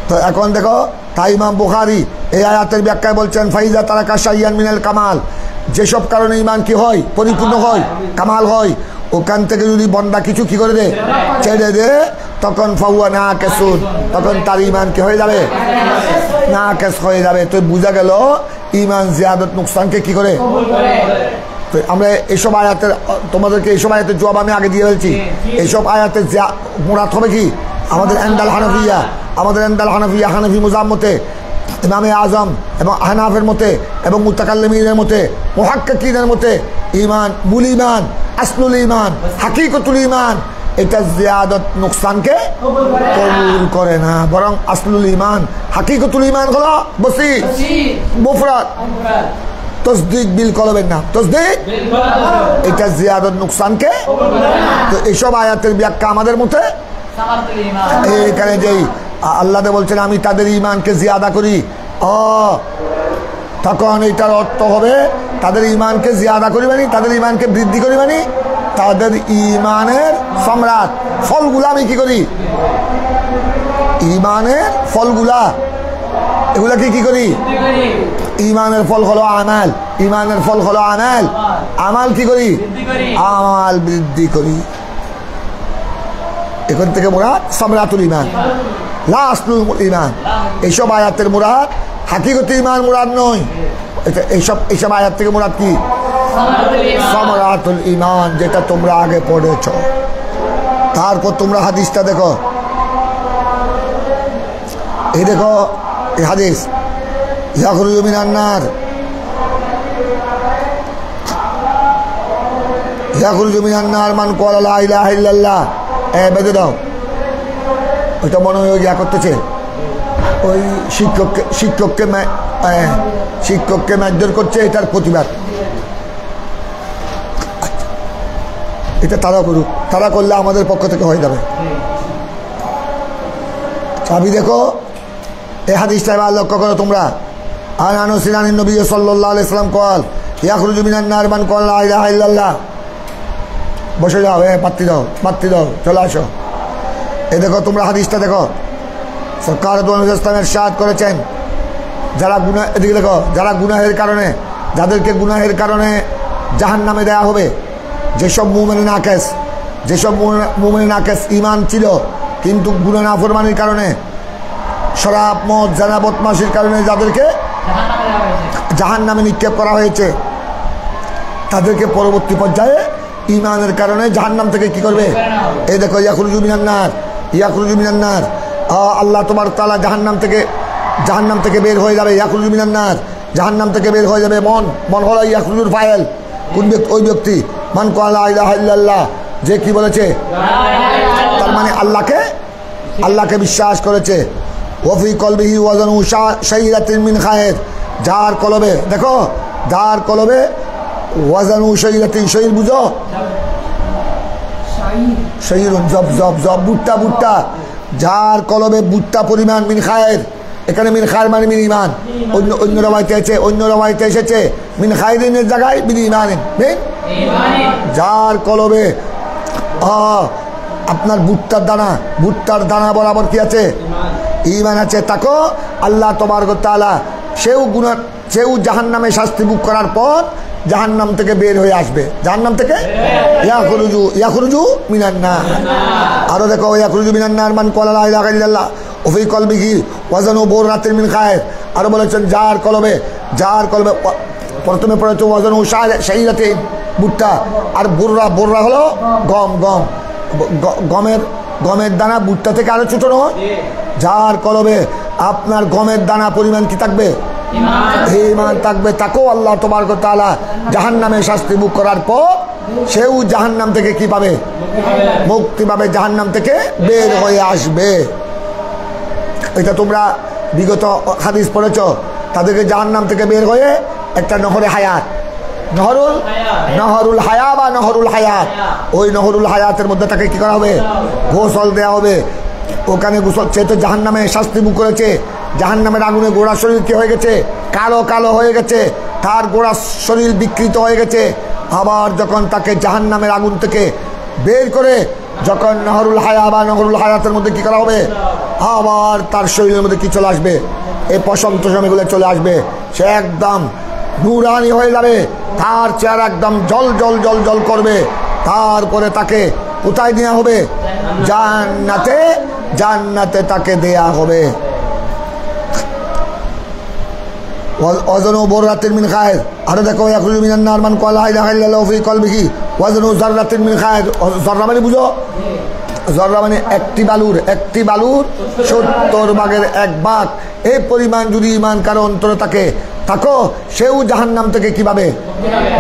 তো এখন দেখো, তাই ইমাম বুখারী এই আয়াতের ব্যাখ্যায় বলছেন ফাইজা তারাকা শাইয়ান মিনাল কামাল, যেসব কারণে ঈমান কি হয়? পরিপূর্ণ হয়, কামাল হয়, ওখান থেকে যদি বন্দা কিছু কি করে দে? ছেড়ে দে, তখন ফাহুয়া নাকিসুন, তখন তার ঈমান কি হয়ে যাবে? নাকিস হয়ে যাবে। তো বোঝা গেল ঈমান জিয়াদত নুকসানকে কি করে? তো আমরা এইসব আয়াতের তোমাদেরকে এইসব আয়াতের জবাব আমি আগে দিয়ে ফেলছি। এইসব আয়াতের মুরাদ হবে কি? আমাদের এন্দাল হানাফিয়া হানাফি মুজাম মতে, ইমামে আজম এবং হানাফের মতে এবং মুতাকাল্লিমিনের মতে, মুহাক্কিকিনের মতে ঈমান, মূল ঈমান, আসলুল ঈমান, হাকিকতুল ঈমান, এটা জিয়াদত নুকসানকে কবুল করে না। বরং আসলুল ঈমান, হাকিকতুল ঈমান হলো বসিত মুফরাদ, তসদিক বিল কলবের নাম, তসদিক, এটা জিয়াদত নুকসানকে। তো এইসব আয়াতের ব্যাখ্যা আমাদের মতে এইখানে যেই আল্লাহ বলছেন আমি তাদের ঈমানকে জিয়াদা করি, তখন এটার অর্থ হবে তাদের ঈমানকে জিয়াদা করি মানে তাদের ঈমানকে বৃদ্ধি করি মানে তাদের ঈমানের সম্রাট ফলগুলা আমি কি করি? ঈমানের ফলগুলা এগুলাকে কি করি? ঈমানের ফল হলো আমাল, ঈমানের ফল হলো আমাল, আমাল কি করি? আমাল বৃদ্ধি করি। এখান থেকে মুরাদ সামরাতুল ঈমান, লা আসলুল ঈমান। এইসব আয়াতের মুরাদ হাকিকত ঈমান মুরাদ নয়। এইসব আয়াত থেকে মুরাদ কি? সামরাতুল ঈমান, যেটা তোমরা আগে পড়েছ। তারপর তোমরা হাদিসটা দেখো, এই দেখো এই হাদিস, ইয়াখরুজু মিনান নার, ইয়াখরুজু মিনান নার মান ক্বালা লা ইলাহা ইল্লাল্লাহ। বেঁধে দাও। ওইটা মনে হয় ইয়া করতেছে, ওই শিক্ষককে মারধর করছে, এটার প্রতিবাদ। এটা তারা করুক, তারা করলে আমাদের পক্ষ থেকে হয়ে যাবে। চাবি দেখো এই হাদিসটা এবার লক্ষ্য করো তোমরা। আন আনাস আন নবী সাল্লাল্লাহু আলাইহি ওয়াসাল্লাম قال ইয়াখরুজু মিনান নার মান ক্বালা লা ইলাহা ইল্লাল্লাহ। বসে যাও, পাত্তি দাও, চলে আসো। এই দেখো তোমরা হাদিসটা দেখো, সরকার ইসলামের ইরশাদ করেছেন যারা গুনাহ, এদিকে দেখো, যারা গুনাহের কারণে, যাদেরকে গুনাহের কারণে জাহান্নামে দেয়া হবে, যেসব মুমিন নাকেস ঈমান ছিল কিন্তু গুনাহ নাফরমানির কারণে, শরাব মদ জানা বদমাশির কারণে যাদেরকে জাহান্নামে নিক্ষেপ করা হয়েছে, তাদেরকে পরবর্তী পর্যায়ে ঈমানের কারণে জাহান্নাম থেকে কি করবে? এই দেখো ইয়াখরুজু মিনান নার, আল্লাহ তোমার তাআলা জাহান্নাম থেকে বের হয়ে যাবে। ইয়াখরুজু মিনান নার, জাহান্নাম থেকে বের হয়ে যাবে। মন হলো ইয়াখরুজুর ফাইল, কোন ব্যক্তি? ওই ব্যক্তি মান ক্বালা লা ইলাহা ইল্লাল্লাহ, যে কি বলেছে? তার মানে আল্লাহকে বিশ্বাস করেছে। ওয়াফি কলবিহি ওয়াজানু শাইরাতিন মিন খায়র, যার কলবে, দেখো যার কলবে ওয়াজানু শাইরাতিন, শাইর বুঝো? শাইরুন জব বুট্টা, যার কলবে বুট্টা পরিমাণ মিন খায়র, এখানে মিন খায়র মানে মিন ঈমান। অন্য রওয়ায়াতে এসেছে মিন খায়রিনের জায়গায় মিন ঈমানিন, যার কলবে আপনার ভুট্টার দানা বরাবর কি আছে? ঈমান আছে। তাকো আল্লাহ তাবারক ওয়া তাআলা সেও জাহান্নামে শাস্তি ভোগ করার পর জাহান্নাম থেকে বের হয়ে আসবে, জাহান্নাম থেকে ইয়াখরুজু মিনান নার। আরো দেখো ইয়াখরুজু মিনান নার মান ক্বালা লা ইলাহা ইল্লাল্লাহ ওয়া ফি কলবিহি ওয়াজানু বুররাতিন মিন খায়র। আরো বলেছেন যার কলবে প্রথমে পড়েছে ওয়াজনু শাইরাতে ভুট্টা, আর বুররা, বুররা হলো গম, গম গমের দানা ভুট্টা থেকে আরো ছোট নয়। যার কলবে আপনার গমের দানা পরিমাণ কি থাকবে? ঈমান থাকবে, তাকেও আল্লাহ তাবারক ওয়া তাআলা জাহান্নামে শাস্তি ভোগ করার পর সেও জাহান্নাম থেকে কি পাবে? মুক্তি পাবে, জাহান্নাম থেকে বের হয়ে আসবে। এটা তোমরা বিগত হাদিস পড়েছ, তাদেরকে জাহান্নাম থেকে বের হয়ে একটা নহরে হায়াত, নহরুল হায়া বা নহরুল হায়াত, ওই নহরুল হায়াতের মধ্যে তাকে কি করা হবে? গোসল দেওয়া হবে। ওখানে গোসল, সে তো জাহান্নামে শাস্তি ভোগ করেছে, জাহান্নামের আগুনে গোড়া শরীর কি হয়ে গেছে? কালো কালো হয়ে গেছে, তার গোড়া শরীর বিকৃত হয়ে গেছে। আবার যখন তাকে জাহান্নামের আগুন থেকে বের করে যখন নহরুল হায়া বা নহরুল হায়াতের মধ্যে কি করা হবে? আবার তার শরীরের মধ্যে কি চলে আসবে? এই পশম টসম এগুলো চলে আসবে, সে একদম নূরানি হয়ে যাবে, তার চেহারা একদম জল জল জল জল করবে। তারপরে তাকে কোথায় দেওয়া হবে? জান্নাতে, জান্নাতে তাকে দেয়া হবে। ওয়াজনু বুররাতিন মিন খায়র, আর দেখো ইয়াখরুজু মিনান নার মান ক্বালা লা ইলাহা ইল্লাল্লাহু ফি কলবিহি ওয়াজনু যাররাতিন মিন খায়র। যাররা মানে বুঝো, যাররা মানে একটি বালুর 70 ভাগের 1 ভাগ, এই পরিমাণ যদি ঈমান কারো অন্তরে থাকে, সেও জাহান্নাম থেকে কিভাবে?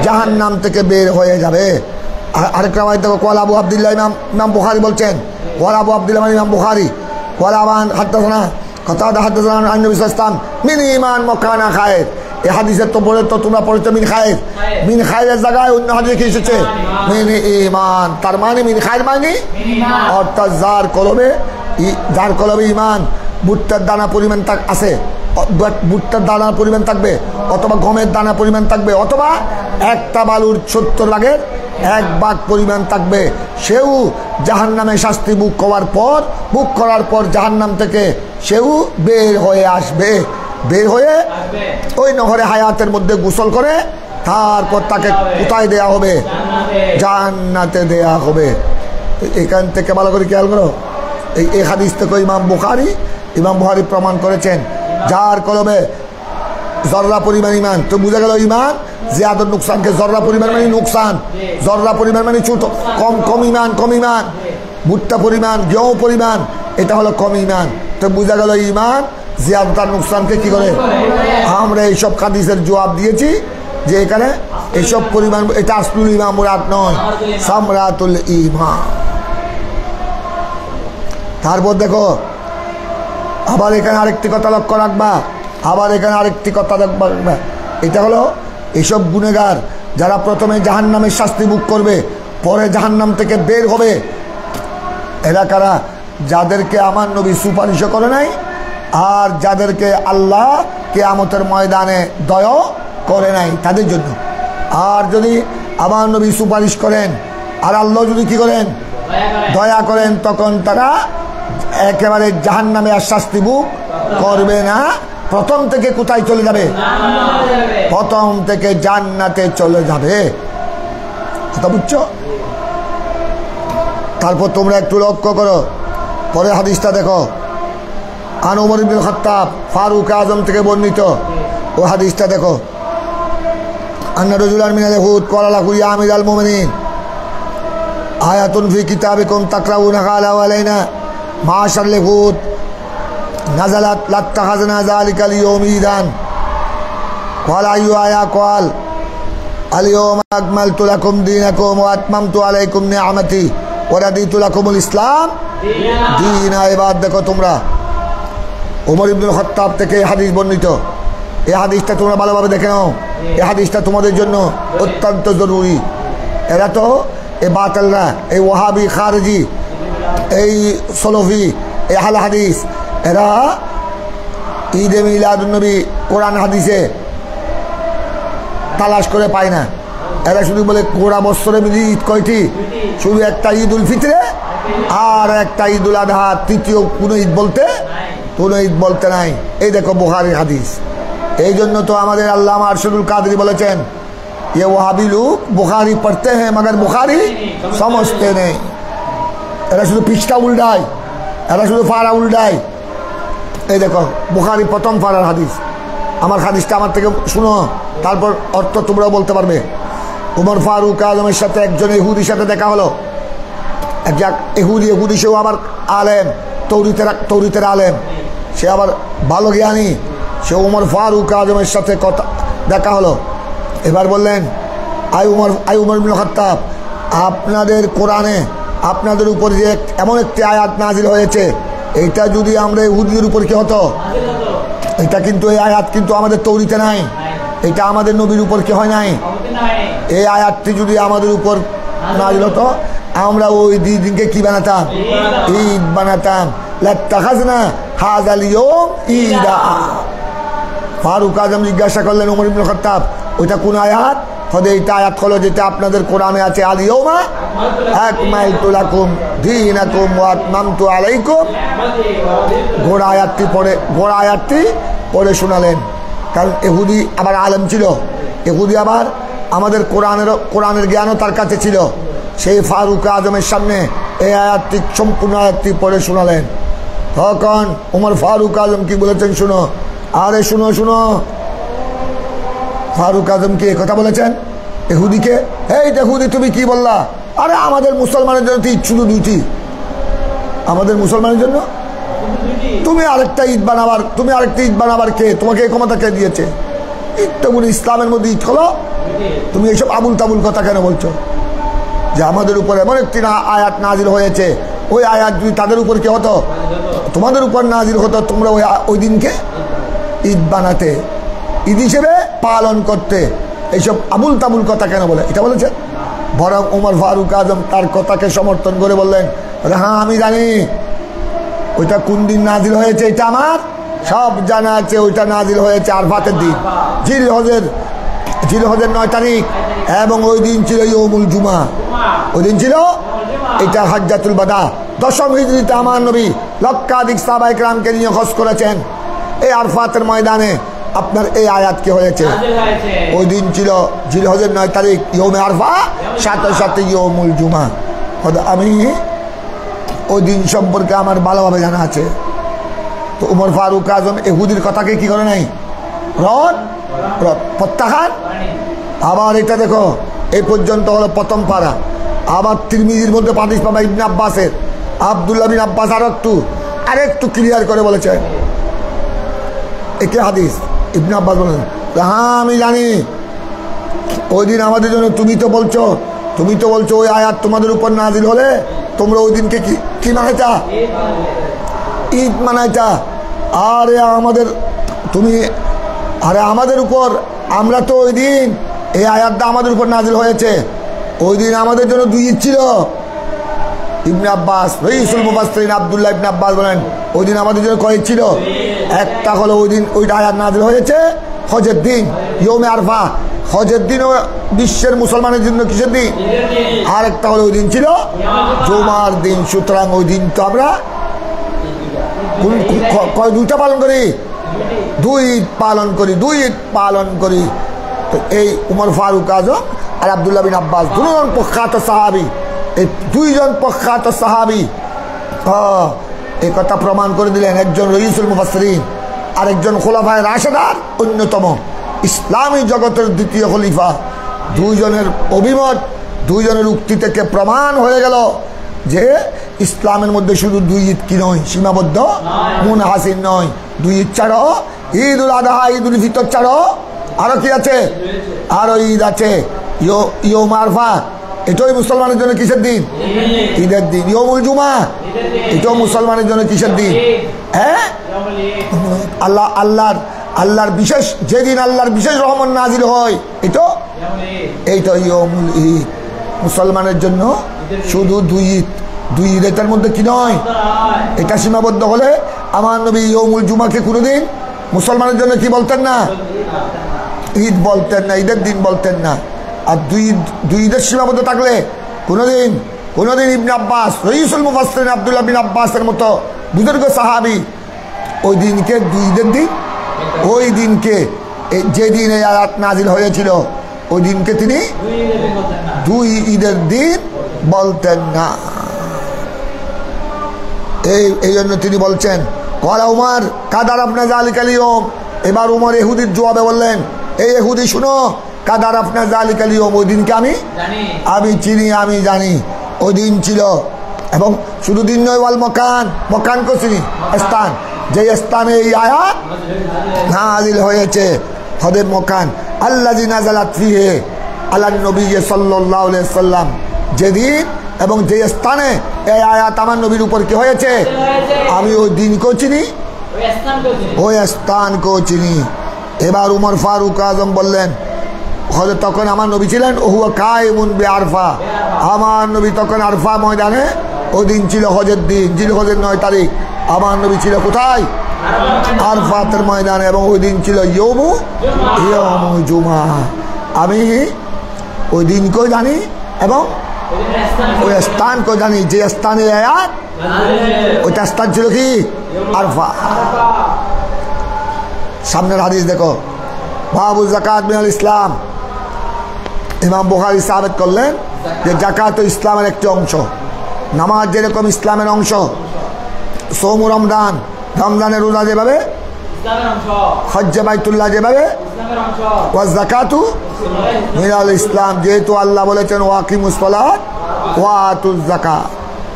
জাহান্নাম থেকে বের হয়ে যাবে। আরেকটা রাওয়ায়াত দেখো, ক্বালা আবু আব্দুল্লাহ, ইমাম বুখারী বলছেন, ক্বালা আবু আব্দুল্লাহ মানে ইমাম বুখারী, ক্বালা আবান হাদাসানা কাতাদা হাদাসানা আন নবী সাল্লাল্লাহু আলাইহি ওয়াসাল্লাম মিন ঈমান মাকানা খায়র। এই হাদিসের তো পড়ে তো তোমরা পড়েছো মিন খায়র, মিন খায়রের জায়গায় অন্য হাদিসে কি এসেছে? মিন ঈমান। তার মানে মিন খায়র মানে অর্থাৎ যার কলবে ঈমান, ভুট্টার দানা পরিমাণ আছে, ভুট্টার দানার পরিমাণ থাকবে, অথবা গমের দানা পরিমাণ থাকবে, অথবা একটা বালুর 70 ভাগের 1 ভাগ পরিমাণ থাকবে, সেও জাহান্নামে শাস্তি ভোগ করার পর জাহান্নাম থেকে সেও বের হয়ে আসবে। বের হয়ে ওই নহরে হায়াতের মধ্যে গোসল করে তারপর তাকে কোথায় দেয়া হবে? জান্নাতে দেয়া হবে। এখান থেকে ভালো করে খেয়াল করো, এই হাদিস থেকে ইমাম বুখারী প্রমাণ করেছেন, যার কলবে জর্রা পরিমাণ ঈমান, তো বুঝা গেল ঈমান জিয়াদত নুকসানকে, জর্রা পরিমাণ মানে নুকসান, জর্রা পরিমাণ মানে ছোট, কম ঈমান, ভুট্টা পরিমাণ, গেঁহু পরিমাণ, এটা হলো কম ঈমান। তো বুঝা গেল ঈমান জিয়াদত আর নুকসানকে কি করে? আমরা এইসব হাদিসের জবাব দিয়েছি যে এখানে এইসব পরিমাণ, এটা আসলুল ঈমান মুরাদ নয়, সামরাতুল ঈমান। তারপর দেখো আবার এখানে আরেকটি কথা লক্ষ্য রাখবা, এটা হলো এইসব গুনেগার যারা প্রথমে জাহান্নামের শাস্তি ভোগ করবে, পরে জাহান্নাম থেকে বের হবে, এরা কারা? যাদেরকে আমার নবী সুপারিশ করে নাই, আর যাদেরকে আল্লাহ কিয়ামতের ময়দানে দয়া করে নাই, তাদের জন্য। আর যদি আমার নবী সুপারিশ করেন আর আল্লাহ যদি কি করেন? দয়া করেন, তখন তারা একেবারে জাহান্নামে আর শাস্তি ভোগ করবে না, প্রথম থেকে কোথায় চলে যাবে? প্রথম থেকে জান্নাতে চলে যাবে। কথা বুঝছো? তারপর তোমরা একটু লক্ষ্য করো, পরে হাদিসটা দেখো, আন ওমর ইবনে খাত্তাব, ফারুক আজম থেকে বর্ণিত ও হাদিসটা দেখো, আন্না রাজুলান মিনাল ইয়াহুদ ক্বালা লাহু ইয়া আমিরাল মুমিনিন আয়াতুন ফি কিতাবিকুম তাকরাউনাহা আলাইনা মাশাল ইয়াহুদ নাজালাত লাত্তাখাযনা যালিকাল ইয়াউম ঈদান ক্বালা আইয়ু আয়া ক্বাল আল ইয়াউমা আকমালতু লাকুম দীনাকুম ওয়া আতমামতু আলাইকুম নি'মাতি ওয়া রাদিতু লাকুমুল ইসলাম দীনা। এবার দেখো তোমরা, ওমর ইবনুল খাত্তাব থেকে হাদিস বর্ণিত, এই হাদিসটা তোমরা ভালোভাবে দেখে নাও, এই হাদিসটা তোমাদের জন্য অত্যন্ত জরুরি। এরা তো এই বাতিলরা, এই ওয়াহাবি, খারেজি, এই সলফি, এই আহলে হাদিস, এরা ঈদে মিলাদুন্নবী কোরআন হাদিসে তালাশ করে পায় না। এরা শুধু বলে গোড়া বৎসরে মিলি ঈদ কয়টি? শুধু একটা ঈদ উল ফিতরে আর একটা ঈদ উল আদহা, তৃতীয় কোনো ঈদ বলতে নাই। এই দেখো বুখারীর হাদিস। এই জন্য তো আমাদের আল্লামা আরশাদুল কাদরি বলেছেন, ये वहाबी लोग बुखारी पढ़ते हैं मगर बुखारी समझते नहीं। এরা শুধু পৃষ্ঠা উল্টায়, এরা শুধু ফাড়া উল্টায়। এই দেখো বুখারী প্রথম ফাড়ার হাদিস, আমার হাদিসটা আমার থেকে শুনো, তারপর অর্থ তোমরা বলতে পারবে। উমর ফারুক আজমের সাথে একজন ইহুদির সাথে দেখা হলো। এক ইহুদি সেও আবার আলেম, তৌরিতের আলেম, সে আবার ভালো জ্ঞানী। সে উমর ফারুক আজমের সাথে কথা দেখা হলো। এবার বললেন, আই উমর ইবনে খাত্তাব, আপনাদের কোরআনে আপনাদের উপর যে এমন একটি আয়াত নাজিল হয়েছে, এইটা যদি আমরা ইহুদিদের উপর কি হতো, এটা কিন্তু এই আয়াত কিন্তু আমাদের তৌরিতে নাই, এটা আমাদের নবীর উপর কি হয় নাই। এই আয়াতটি যদি আমাদের উপর নাজিল হতো, আমরা ওই দিনকে কি বানাতাম, ঈদ বানাতাম। লাত্তাখাযনা হাযাল ইয়াওম ঈদা। ফারুক আজম জিজ্ঞাসা করলেন উমর ইবনে খাত্তাব, ওইটা কোন আয়াত? হয়তো এইটা আয়াত হলো যেটা আপনাদের কোরআনে আছে, আল ইয়াওমা আকমালতু লাকুম দীনাকুম ওয়া আতমামতু আলাইকুম। গোড়া আয়াতটি পড়ে শোনালেন। কারণ ইহুদি আবার আলেম ছিল, ইহুদি আবার আমাদের কোরআনের জ্ঞানও তার কাছে ছিল। সেই ফারুক আজমের সামনে এই আয়াতটি, সম্পূর্ণ আয়াতটি পড়ে শোনালেন। তখন উমর ফারুক আজম কি বলেছেন শুনো। আরে শুনো শুনো, ফারুক আজম কি কথা বলেছেন ইহুদিকে, এই ইহুদি তুমি কি বললা? আরে আমাদের মুসলমানের জন্য শুধু দুইটি, আমাদের মুসলমানের জন্য তুমি আরেকটা ঈদ বানাবার কে তোমাকে এই ক্ষমতা কে দিয়েছে? ঈদ তো বলি ইসলামের মধ্যে ঈদ হলো, তুমি এইসব আবুল তাবুল কথা কেন বলছো? যে আমাদের উপর এমন একটি আয়াত নাজিল হয়েছে, ওই আয়াত যদি তাদের উপর কি হতো, তোমাদের উপর নাজিল হতো, তোমরা ওই দিনকে ঈদ বানাতে, ঈদ হিসেবে পালন করতে। এইসব আবুল তাবুল কথা কেন বলে? এটা বলেছে। বরং উমর ফারুক আজম তার কথাকে সমর্থন করে বললেন, হ্যাঁ আমি জানি ওইটা কোন দিন নাজিল হয়েছে, এটা আমার সব জানা আছে। ওইটা নাজিল হয়েছে আরফাতের দিন, জিলহজের 9 তারিখ, এবং ওই দিন ছিল ইয়ৌমুল জুমা। ওই দিন ছিল এটা হাজ্জাতুল বাদা। 10ম হিজরিতে আমার নবী লক্ষাধিক সাহাবায়ে কেরামকে নিয়ে হজ করেছেন। এই আরফাতের ময়দানে আপনার এই আয়াত কি হয়েছে? ওই দিন ছিল জিলহজের 9 তারিখ, ইয়ৌমে আরফা, সাথে সাথে ইয়ৌমুল জুমা। আমি ওই দিন সম্পর্কে আমার ভালোভাবে জানা আছে। তো উমর ফারুক আজম ইহুদির কথাকে কি করে নাই, রদ প্রত্যাহার। আবার এটা দেখো, এই পর্যন্ত হলো প্রথম পারা। আবার তিরমিজির মধ্যে হাদিস পাবা ইবনে আব্বাসের, আব্দুল্লাহ বিন আব্বাস আরেকটু ক্লিয়ার করে বলেছেন। একে হাদিস ইবনে আব্বাস বলেন, হ্যাঁ আমি জানি ওই দিন আমাদের জন্য, তুমি তো বলছো ওই আয়াত তোমাদের উপর নাজিল হলে তোমরা ওই দিনকে কি মানাইতা, ঈদ মানাইতা। আরে আমাদের উপর, আমরা তো ওই দিন এই আয়াতটা আমাদের উপর নাজিল হয়েছে, ওই দিন আমাদের জন্য 2 ঈদ ছিল। ইবনে আব্বাস রাইসুল মুফাসসিরিন আব্দুল্লাহ ইবনে আব্বাস বলেন, ওই দিন আমাদের জন্য কয় ছিল? একটা হলো ওই দিন ওইটা আয়াত নাজিল হয়েছে হজের দিন, ইয়ৌমে আরফা। হজের দিনও বিশ্বের মুসলমানের জন্য কিসের দিন? আর একটা হলো ওই দিন ছিল জুমার দিন। সুতরাং ওই দিন তো আমরা দুইটা পালন করি, 2 ঈদ পালন করি। তো এই উমর ফারুক আজম আর আব্দুল্লাহ বিন আব্বাস দুজন প্রখ্যাত সাহাবী, এই 2 জন প্রখ্যাত সাহাবী এই কথা প্রমাণ করে দিলেন। একজন রাইসুল মুফাসসিরিন, আরেকজন খোলাফায়ে রাশেদার অন্যতম ইসলামী জগতের 2য় খলিফা। 2 জনের অভিমত, 2 জনের উক্তি থেকে প্রমাণ হয়ে গেল যে ইসলামের মধ্যে শুধু 2 ঈদ কি নয়, সীমাবদ্ধ মুনহাসির নয়। 2 ঈদ ছাড়াও ঈদুল আযহা, ঈদুল ফিতর ছাড়াও আরো কি আছে? আরো ঈদ আছে। ইয়ৌম আরফা, এটাই মুসলমানের জন্য কিসের দিন? ঈদের দিন। ইয়ৌমুল জুমা, এটাও মুসলমানের জন্য কিসের দিন? হ্যাঁ, আল্লাহর বিশেষ যেদিন আল্লাহর বিশেষ রহমত নাজিল হয়, এইটা ইয়ৌমুল ঈদ। মুসলমানের জন্য শুধু 2 ঈদ। 2 ঈদ এটার মধ্যে কি নয়, এটা সীমাবদ্ধ হলে আমার নবী ইয়ৌমুল জুমাকে কোনোদিন মুসলমানের জন্য কি বলতেন না? ঈদ বলতেন না, ঈদের দিন বলতেন না। আর 2 ঈদের সীমাবদ্ধ থাকলে কোনোদিন ইবনে আব্বাস রাইসুল মুফাসসিরিন আব্দুল্লাহ বিন আব্বাসের মতো বুজুর্গ সাহাবী ওই দিনকে 2 ঈদের দিন, ওই দিনকে যেদিন এই আয়াত নাজিল হয়েছিল ওই দিনকে তিনি 2 ঈদের দিন বলতেন না। এই জন্য তিনি বলছেন, কলা উমর কাদার আপনা জালিকাল ইয়ৌম। এবার উমর ইহুদির জবাবে বললেন, এই ইহুদি শুনো, কাদার আপনার জালিকালি ওই দিনকে আমি চিনি, আমি জানি। ওই দিন ছিল, এবং শুধু দিন নয়, ওয়াল মকান, মকানকে চিনি, স্থান, যে স্থানে এই আয়াত নাযিল হয়েছে, হদে মকান আল্লাযী নাযালাত ফিহি আলান নবী সাল্লাল্লাহু আলাইহি সাল্লাম, যেদিন এবং যে স্থানে এই আয়াত আমার নবীর উপর কি হয়েছে, আমি ওই দিনকেও চিনি, ওই স্থানকেও চিনি। এবার উমর ফারুক আজম বললেন, হযরত তখন আমার নবী ছিলেন ওহুয়া কায়েমুন বিআরফা, আমার নবী তখন আরফা ময়দানে, ওই দিন ছিল হজের দিন, জিলহজের 9 তারিখ, আমার নবী ছিল কোথায়, আরফাতের ময়দানে, এবং ওই দিন ছিল ইয়ৌমু জুমা। আমি ওই দিনকেও জানি এবং ওই স্থানকেও জানি, যে স্থানে আয়াত, ওইটা স্থান ছিল কি, আরফা। সামনের হাদিস দেখো, বাবু যাকাত মিনাল ইসলাম। ইমাম বুখারী সাবিত করলেন যে যাকাত ইসলামের একটি অংশ, নামাজ যেরকম ইসলামের অংশ, সৌমু রমজান, রমজানের রোজা যেভাবে, হজ্জে বাইতুল্লাহ যেভাবে, ওয়া যাকাতু মিনাল ইসলাম, যেহেতু আল্লাহ বলেছেন ওয়াকিমুস সালাত ওয়া আতুজ যাকাত,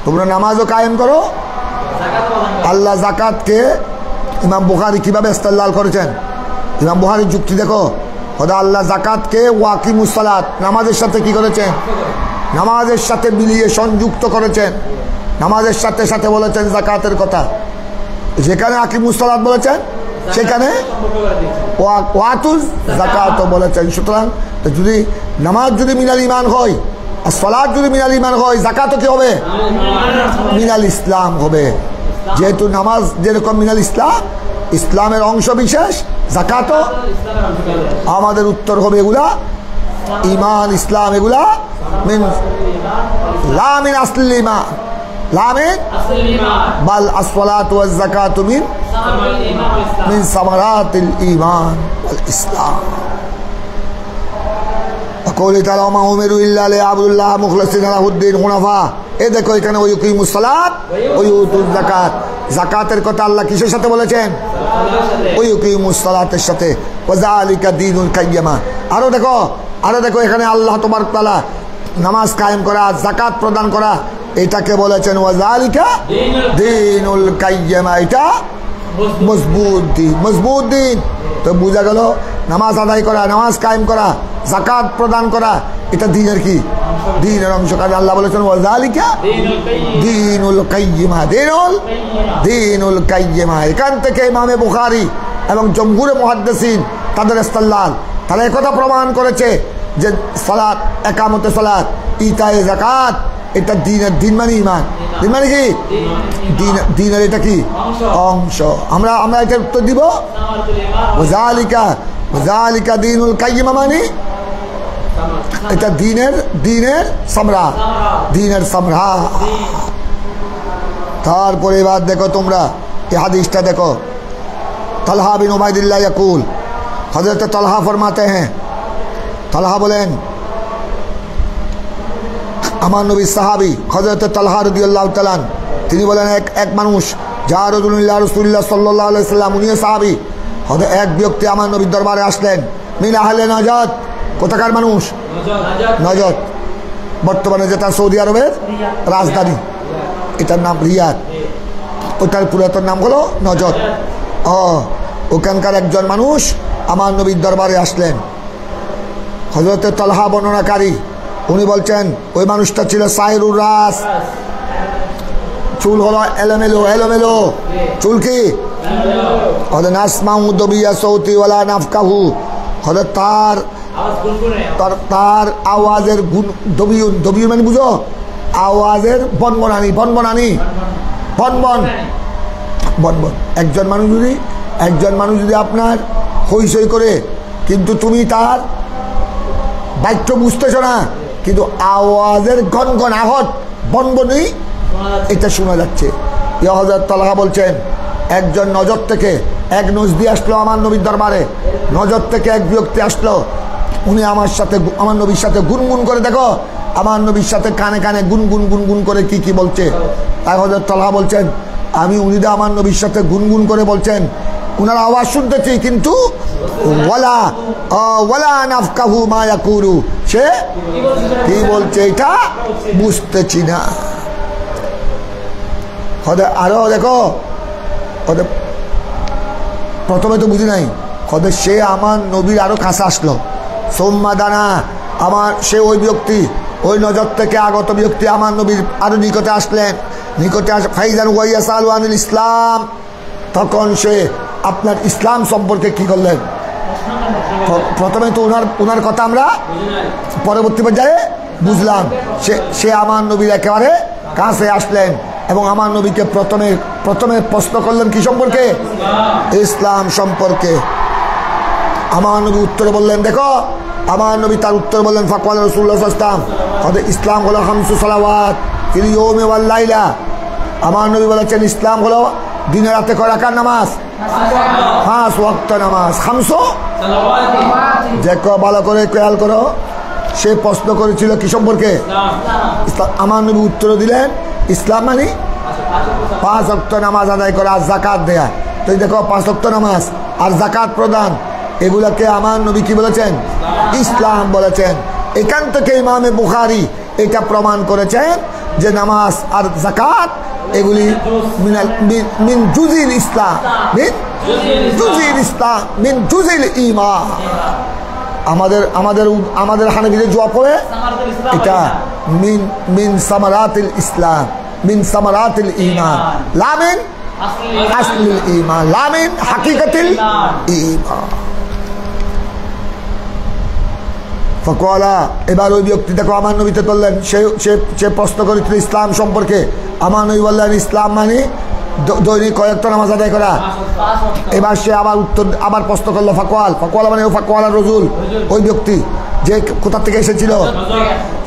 তোমরা নামাজও কায়েম করো। আল্লাহ যাকাতকে ইমাম বুখারী কিভাবে ইস্তেদলাল করেছেন, ইমাম বুখারীর যুক্তি দেখো, খোদা আল্লাহ যাকাতকে ওয়াকিমুস সালাত, নামাজের সাথে কি করেছেন, নামাজের সাথে মিলিয়ে সংযুক্ত করেছেন, নামাজের সাথে সাথে বলেছেন যাকাতের কথা, যেখানে আকিমুস সালাত বলেছেন সেখানে ওয়াতুজ যাকাতও বলেছেন। সুতরাং যদি নামাজ যদি মিনাল ঈমান হয়, আর সালাত যদি মিনাল ঈমান হয়, যাকাতও কি হবে, মিনাল ইসলাম হবে। যেহেতু নামাজ যেরকম মিনাল ইসলাম, ইসলামের অংশ বিশেষ, যাকাতও আমাদের উত্তর হবে এগুলা ঈমান, ইসলাম, এগুলা মিন লা মিন আসলিল ঈমান, লা মিন বাল আসসালাতু ওয়াজ যাকাতু মিন সামারাতিল ঈমান ওয়াল ইসলাম। কওলি তাআলা মা উমিরু ইল্লা লিয়াবুদুল্লাহ মুখলিসিনা লাহুদ্দিন হুনাফা। এই দেখো এখানে ওয়ায়ুকিমুস সালাত ওয়ায়ুতুজ যাকাত, যাকাতের কথা আল্লাহ কিসের সাথে বলেছেন, ওয়ায়ুকিমুস সালাতের সাথে, ওয়া যালিকা দীনুল কাইয়্যিমা। আরো দেখো এখানে আল্লাহ তাবারক তাআলা নামাজ কায়েম করা, যাকাত প্রদান করা, এটাকে বলেছেন ওয়া যালিকা দীনুল কাইয়্যিমা, এটা মজবুত দিন, মজবুত দিন। তো বোঝা গেল নামাজ আদায় করা, নামাজ কায়েম করা, যাকাত প্রদান করা, এটা দ্বীনের কি, দ্বীনের অংশ। কাজে আল্লাহ বলেছেন ওয়া যালিকা দীনুল কাইয়্যিমা, দীনুল কাইয়্যিমা। এখান থেকে ইমামে বুখারী এবং জমহুরে মুহাদ্দিসিন তাদের ইস্তেদলাল, তারা একথা প্রমাণ করেছে যে সালাত, একামতে সালাত, ইতায়ে যাকাত, এটা দ্বীনের, দ্বীন মানে ঈমান, দ্বীন মানে কি, দ্বীনের এটা কি অংশ। আমরা এটার উত্তর দিব ওয়া যালিকা দীনুল কাইয়্যিমা, মানে এটা দ্বীনের সামরা, দ্বীনের সামরা। তারপরে এবার দেখো তোমরা এই হাদিসটা দেখো, তালহা বিন উবাইদুল্লাহ ইয়াকুল, হযরত তালহা ফরমাতে हैं, তালহা বলেন, আমার নবী সাহাবী হযরত তালহা রাদিয়াল্লাহু তাআলা, তিনি বলেন এক মানুষ, যা রাসূলুল্লাহ সাল্লাল্লাহু আলাইহি সাল্লাম, উনিও সাহাবী, এক ব্যক্তি আমার নবীর দরবারে আসলেন, মিন আহলে নাজাত, কোথাকার মানুষ, নজদ, বর্তমানে যেটা সৌদি আরবের রাজধানী, এটার নাম রিয়াদ, ওটার পুরাতন নাম হলো নজদ। ওখানকার একজন মানুষ আমার নবীর দরবারে আসলেন। হযরত তালহা বর্ণনাকারী, উনি বলছেন ওই মানুষটা ছিল সাইরুর রাস, চুল হলো এলোমেলো, চুল কি নাসমাউ দবিয়া সৌতি ওয়ালা নাফকাহু, তার আওয়াজের দবিউন মানে বুঝো, আওয়াজের বনবনানি, একজন মানুষ যদি আপনার হইচই করে, কিন্তু তুমি তার বাক্য বুঝতেছো না, কিন্তু আওয়াজের গনগন আহত বনবনি এটা শোনা যাচ্ছে। হযরত তালহা বলছেন, একজন নজর থেকে এক নজদি আসলো আমার নবীর দরবারে, নজর থেকে এক ব্যক্তি আসলো, উনি আমার নবীর সাথে গুনগুন করে, দেখো আমার নবীর সাথে কানে কানে গুনগুন করে কি বলছে। তাই হযরত তালহা বলছেন, উনি আমার নবীর সাথে গুনগুন করে বলছেন, উনার আওয়াজ শুনতেছি কিন্তু ওয়ালা নাফকাহু মা ইয়াকুলু, সে কি বলছে এটা বুঝতেছি না। আরো দেখো ওদের প্রথমে তো বুঝি নাই, ওদের সে আমার নবীর আরো কাছে আসলো। সোম্মা দানা, আমার সে ওই ব্যক্তি, ওই নজর থেকে আগত ব্যক্তি আমার নবীর আরো নিকটে আসলেন। নিকটে ফাইজান ওয়াইয়াসালু আনিল ইসলাম, তখন সে আপনার ইসলাম সম্পর্কে কি করলেন। প্রথমে তো ওনার কথা আমরা পরবর্তী পর্যায়ে বুঝলাম। সে আমার নবীর একেবারে কাছে আসলেন এবং আমার নবীকে প্রথমে প্রশ্ন করলেন কি সম্পর্কে? ইসলাম সম্পর্কে। আমার নবী উত্তরে বললেন, দেখো আমার নবী তার উত্তর বললেন, ফাকাল রাসূলুল্লাহ সাল্লাল্লাহু আলাইহি ওয়াসাল্লাম, তাদের ইসলাম হলো খামসু সালাওয়াত ফিল ইয়াউমি ওয়াল লাইলা। আমার নবী বলেছেন ইসলাম হলো দিনে রাতে কয় রাকাত নামাজ, 5 ওয়াক্ত নামাজ, খামসু সালাওয়াত। দেখো ভালো করে খেয়াল করো, সে প্রশ্ন করেছিল কি সম্পর্কে? আমার নবী উত্তর দিলেন ইসলাম মানে 5 ওয়াক্ত নামাজ আদায় করা আর যাকাত দেয়া। তো দেখো 5 ওয়াক্ত নামাজ আর যাকাত প্রদান, এগুলাকে আমার নবী কি বলেছেন? ইসলাম বলেছেন। এখান থেকে ইমামে বুখারী এটা প্রমাণ করেছেন যে নামাজ আর যাকাত এগুলি মিন জুজিল ইসলাম, মিন জুজিল ইসলাম, মিন জুজিল ঈমান। আমাদের হানাফিদের জবাব পড়ে এটা মিন সামারাতিল ইসলাম, মিন সামারাতিল ঈমান, লা মিন আসলিল ঈমান, লা মিন হাকিকাতিল ঈমান। ফকওয়ালা, এবার ওই ব্যক্তি দেখো আমার নবীতে বললেন, সে প্রশ্ন করেছিল ইসলাম সম্পর্কে। আমার নবী বললেন ইসলাম মানে দৈনিক কয়েকটা নামাজ আদায় করা। এবার সে আবার প্রশ্ন করলো ফকওয়ালা মানে ফকওয়ালা রজুল, ওই ব্যক্তি যে কোথা থেকে এসেছিল।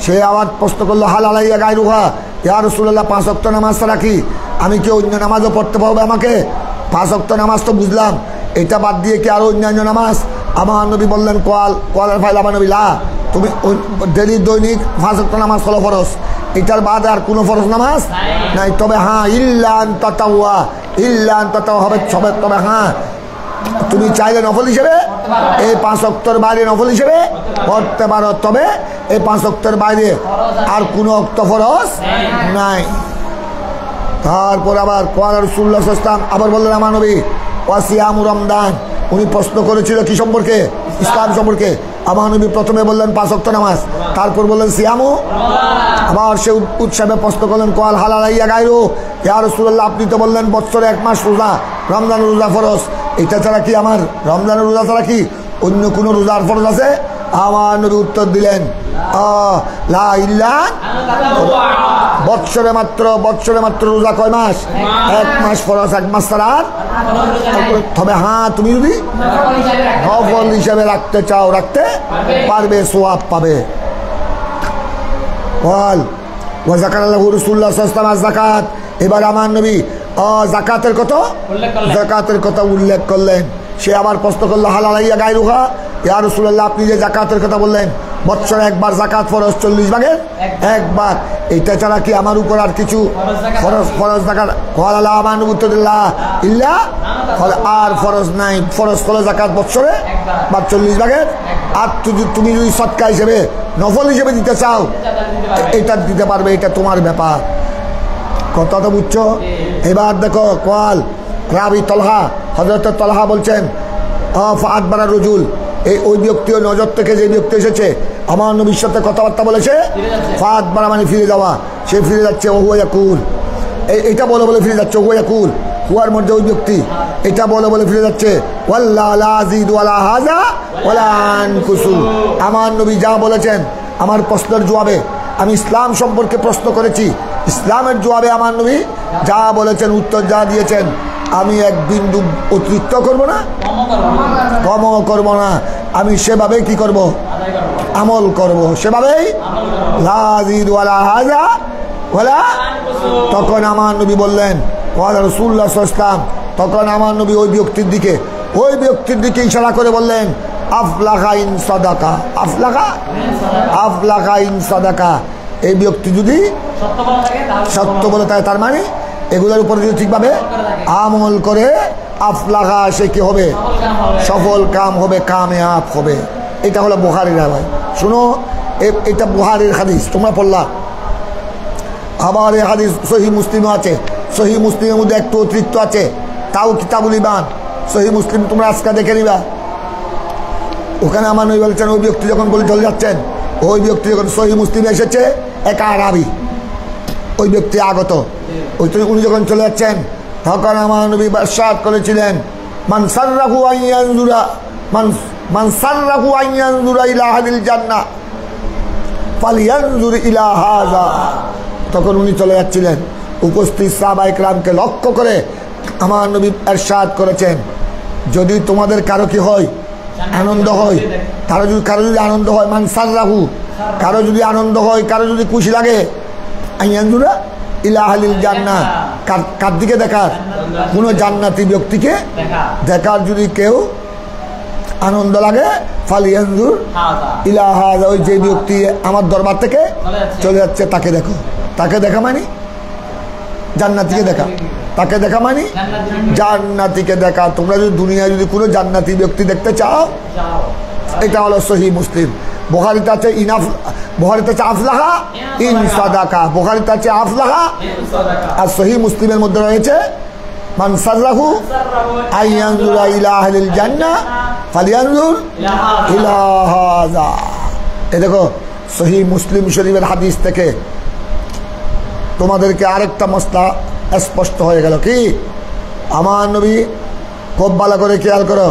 সে আবার প্রশ্ন করলো হাল আলাইয়া গায়রুহা, ইয়া রাসূলুল্লাহ 5 ওয়াক্ত নামাজ ছাড়া কি আমি কি অন্য নামাজও পড়তে পারবো? আমাকে 5 ওয়াক্ত নামাজ তো বুঝলাম, এটা বাদ দিয়ে কি আরো অন্যান্য নামাজ? আমার নবী বললেন কোয়ালের ফাইল আমার নবী লা, তুমি ডেলি দৈনিক 5 ওয়াক্ত নামাজ হলো ফরজ, এটার বাদে আর কোনো ফরজ নামাজ নাই। তবে হ্যাঁ ইল্লা আন তাতাওয়া, ইল্লা আন তাতাওয়া হবে সবে, তবে হ্যাঁ তুমি চাইলে নফল হিসেবে এই 5 ওয়াক্তের বাইরে নফল হিসেবে পড়তে পারো, তবে এই 5 ওয়াক্তের বাইরে আর কোনো ওয়াক্ত ফরজ নাই। তারপর আবার কোয়াল রাসূলুল্লাহ সাল্লাল্লাহু আলাইহি ওয়াসাল্লাম আবার বললেন আমার নবী ওয়াসিয়ামু রমজান, উনি প্রশ্ন করেছিল কি সম্পর্কে? ইসলাম সম্পর্কে। আমার নবী প্রথমে বললেন 5 ওয়াক্ত নামাজ, তারপর বললেন সিয়ামু। আবার সে উৎসবে প্রশ্ন করলেন কোয়াল হাল আলাইয়া গায়রু, ইয়া রাসূলুল্লাহ আপনি তো বললেন বছরে 1 মাস রোজা, রমজানের রোজা ফরজ, এটা ছাড়া কি আমার রমজানের রোজা ছাড়া কি অন্য কোনো রোজার ফরজ আছে? আমার নবী উত্তর দিলেন লা ইল্লা, বৎসরে মাত্র রোজা কয় মাস? 1 মাস ফরজ, 1 মাস ছাড়া। তবে হ্যাঁ তুমি যদি নফল হিসাবে রাখতে চাও রাখতে পারবে, সওয়াব পাবে। বল ওয়াজাকারাল্লাহু রাসূলুল্লাহ সাল্লাল্লাহু আলাইহি ওয়াসাল্লাম যাকাত। এবার আমার নবী যাকাতের কথা উল্লেখ করলেন। সে আবার প্রশ্ন করলো হাল আলাইয়া গায়রুহা, ইয়া রাসূলুল্লাহ আপনি যে যাকাতের কথা বললেন বছরে 1 বার যাকাত ফরজ, 40 ভাগের 1 বার, এটা ছাড়া কি আমার উপর আর কিছু ফরজ যাকাত? কোয়ালা আমার নবী উত্তর দিল্লাহ ইল্লা, আর ফরজ নাই, ফরজ হলো যাকাত বছরে বা 40 ভাগের। আর তুমি যদি সদকা হিসেবে নফল হিসেবে দিতে চাও এটা দিতে পারবে, এটা তোমার ব্যাপার। কথাটা বুঝছো? এবার দেখো কোয়াল রাবি তলহা, হযরত তলহা বলছেন ফাআত বারা রজুল, ওই ব্যক্তি ওই নজর থেকে যে ব্যক্তি এসেছে আমার নবীর সাথে কথাবার্তা বলেছে, ফাআত বারা মানে ফিরে যাওয়া, সে ফিরে যাচ্ছে। ওহুয়া ইয়াকুল, এটা বলে ফিরে যাচ্ছে। ওহুয়া ইয়াকুল, হুয়ার মধ্যে ওই ব্যক্তি এটা বলে ফিরে যাচ্ছে। ওয়াল্লাহু লা আযীদু আলা হাযা ওয়ালা আনকুসু, আমার নবী যা বলেছেন আমার প্রশ্নের জবাবে, আমি ইসলাম সম্পর্কে প্রশ্ন করেছি, ইসলামের জবাবে আমার নবী যা বলেছেন, উত্তর যা দিয়েছেন, আমি এক বিন্দু অতিরিক্ত করব না, কমও করব না, আমি সেভাবে কি করব? আমল করব, সেভাবেই লা আযীদু আলা হাযা ওয়ালা। তখন আমার নবী বললেন ওয়া রাসূলুল্লাহ সাল্লাল্লাহু আলাইহি ওয়াসাল্লাম, তখন আমার নবী ওই ব্যক্তির দিকে ইশারা করে বললেন আফলাহা ইন সাদাকা, আফলাহা ইন সাদাকা, এই ব্যক্তি যদি সত্য বলে থাকে, তার মানে এগুলোর উপরে যদি ঠিকভাবে আমল করে আফলাহা, সে কি হবে? সফল কাম হবে, কামিয়াব হবে। এটা হলো বুখারীর রায়। শুনো, এটা বুখারীর হাদিস, তোমরা পড়লা। আবার এই হাদিস সহিহ মুসলিমও আছে। সহিহ মুসলিমের মধ্যে একটু অতিরিক্ত আছে, তাও কিতাবুল ঈমান। সহিহ মুসলিম তোমরা আজকে দেখে নিবা। ওখানে আমার নবী বলছেন, ওই ব্যক্তি যখন বলে চলে যাচ্ছেন, ওই ব্যক্তি যখন সহিহ মুসলিমে এসেছে, এক আরাবী, ওই ব্যক্তি আগত, উনি যখন চলে যাচ্ছেন, তখন আমার নবী ইরশাদ করেছিলেন, মান সাররাহু আন ইয়ানজুরা ইলা আহলিল জান্নাহ ফালইয়ানজুর ইলা হাযা। তখন উনি চলে যাচ্ছিলেন, উপস্থিত সাহাবায়ে কেরামকে লক্ষ্য করে আমার নবী ইরশাদ করেছেন, যদি তোমাদের কারো কি হয়, আনন্দ হয়, কারো যদি আনন্দ হয়, মান সাররাহু, কারো যদি আনন্দ হয়, কারো যদি খুশি লাগে, আইয়ানজুরা ইলা আহলিল জান্নাহ, কার দিকে দেখার? কোনো জান্নাতি ব্যক্তিকে দেখার যদি কেউ আনন্দ লাগে, ফালিয়ানজুর ইলা হাযা, ওই যে ব্যক্তি আমার দরবার থেকে চলে যাচ্ছে তাকে দেখো। তাকে দেখা মানে জান্নাতিকে দেখা, তাকে দেখা মানে জান্নাতিকে দেখা। তোমরা যদি দুনিয়ায় যদি কোনো জান্নাতি ব্যক্তি দেখতে চাও, এটা হলো সহিহ মুসলিম। বুখারীতে আছে বুখারীতে আছে আফলাহা ইন সাদাকা, বুখারীতে আছে আফলাহা, আর সহিহ মুসলিমের মধ্যে রয়েছে মান সাররাহু আইয়ানজুরা ইলা আহলিল জান্নাহ ফালিয়ানজুর ইলা হাযা। এই দেখো সহিহ মুসলিম শরীফের হাদিস থেকে তোমাদেরকে আরেকটা মসলা স্পষ্ট হয়ে গেল। কি? আমার নবী, খুব ভালো করে খেয়াল করো,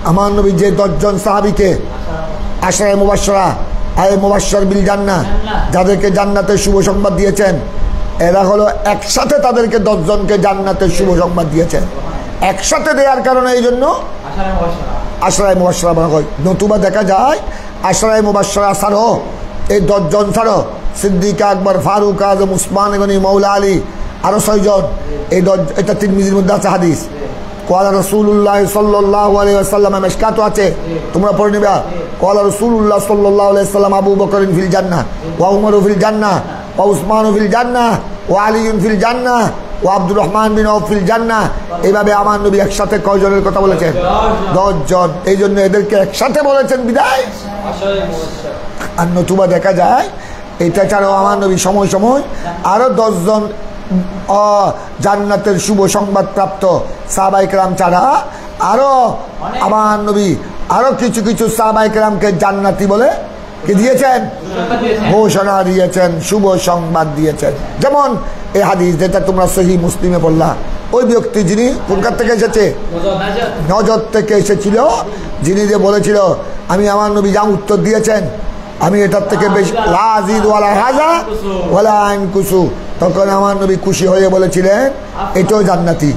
আমার নবী যে 10 জন সাহাবীকে আশরায়ে মুবাশশার বিল জান্নাহ, যাদেরকে জান্নাতের শুভ সংবাদ দিয়েছেন, এরা হলো একসাথে তাদেরকে 10 জনকে জান্নাতের শুভ সংবাদ দিয়েছেন। একসাথে দেওয়ার কারণে এই জন্য আশরায়ে মুবাশশারা বলা হয়। নতুবা দেখা যায় আশরায়ে মুবাশশারা ছাড়ো, এই 10 জন ছাড়ো, সিদ্দিক আকবর, ফারুক আজম, উসমান গনি, মৌলা আলী, আরো 6 জন। এটা তিরমিজির মধ্যে আছে হাদিস। ক্বালা রাসূলুল্লাহ সাল্লাল্লাহু আলাইহি ওয়াসাল্লাম, মিশকাত আছে, তোমরা পড়ে নিবা। ক্বালা রাসূলুল্লাহ সাল্লাল্লাহু আলাইহি ওয়াসাল্লাম, আবু বকর ফিল জান্নাহ ওয়া উমর ফিল জান্নাহ ওয়া উসমান ফিল জান্নাহ ওয়া আলী ফিল জান্নাহ ওয়া আব্দুর রহমান বিন আউফ ফিল জান্নাহ। এইভাবে আমার নবী একসাথে কয়জনের কথা বলেছেন? 10 জন। এই জন্য এদেরকে একসাথে বলেছেন বিদায়। আর নতুবা দেখা যায় এটা ছাড়াও আমার নবী সময় সময় আরো 10 জন জান্নাতের শুভ সংবাদ প্রাপ্ত সাহাবায়ে কেরাম ছাড়া আরো আমার নবী আরো কিছু কিছু সাহাবায়ে কেরামকে জান্নাতি বলে কি দিয়েছেন? ঘোষণা দিয়েছেন, শুভ সংবাদ দিয়েছেন। যেমন এই হাদিস যেটা তোমরা সহিহ মুসলিমে বললা, ওই ব্যক্তি যিনি কোনকার থেকে এসেছে? নজর থেকে এসেছিল, যিনি যে বলেছিল আমি আমার নবী যা উত্তর দিয়েছেন, আমি এটার থেকে বেশি লা আযীদু ওয়ালা হাযা ওয়ালা আনকুসু, তখন আমার নবী খুশি হয়ে বলেছিলেন এটাও জান্নাতি।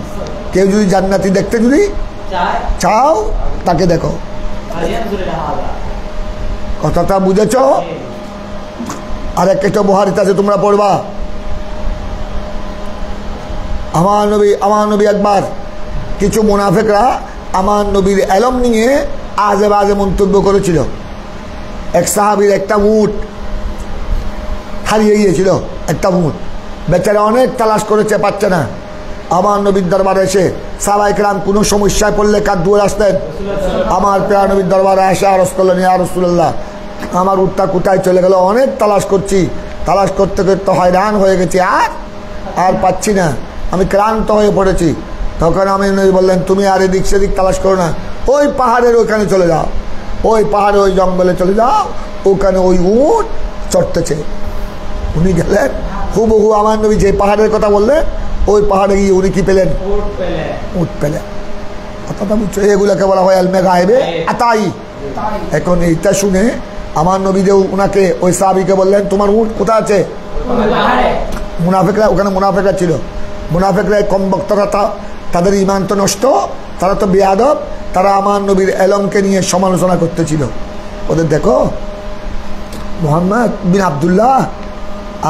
কেউ যদি জান্নাতি দেখতে যদি চাও, তাকে দেখো। কথাটা বুঝেছ? আর একটা বুখারীতে আছে, তোমরা পড়বা। আমার নবী একবার কিছু মুনাফিকরা আমার নবীর এলম নিয়ে আজে বাজে মন্তব্য করেছিল। এক সাহাবীর একটা উট হারিয়ে গিয়েছিল, একটা উট, বেচারা অনেক তালাশ করেছে, পাচ্ছে না। আমার নবীর দরবারে এসে সাহাবায়ে কেরাম কোনো সমস্যায় পড়লে কার দুয়ারে আসতেন? আমার প্রিয় নবীর দরবারে এসে আরজ করলেন, ইয়া রাসূলুল্লাহ, আমার উটটা কোথায় চলে গেল, অনেক তালাশ করছি, তালাশ করতে করতে হয়রান হয়ে গেছি, আর পাচ্ছি না, আমি ক্লান্ত হয়ে পড়েছি। তখন আমি নবী বললেন, তুমি আর এদিক সেদিক তালাশ করো না, ওই পাহাড়ের ওইখানে চলে যাও, ওই পাহাড়ে ওই জঙ্গলে চলে যাও, ওখানে ওই উট চড়তেছে। উনি গেলেন, হুবহু আমার নবী যে পাহাড়ের কথা বললেন, ওই পাহাড়ে গিয়ে উনি কি পেলেন? উট পেলেন। কথাটা বুঝছো? এগুলোকে বলা হয় আলমে গায়েবে আতাই। এখন এইটা শুনে আমার নবী যে উনাকে, ওই সাহাবীকে বললেন, তোমার উট কোথায় আছে? মুনাফিকরা, ওখানে মুনাফিকরা ছিল। মুনাফিকরা কম বক্তারা, তাদের ঈমান তো নষ্ট, তারা তো বেয়াদব, তারা আমার নবীর এলমকে নিয়ে সমালোচনা করতেছিল। ওদের দেখো, মুহাম্মদ বিন আব্দুল্লাহ,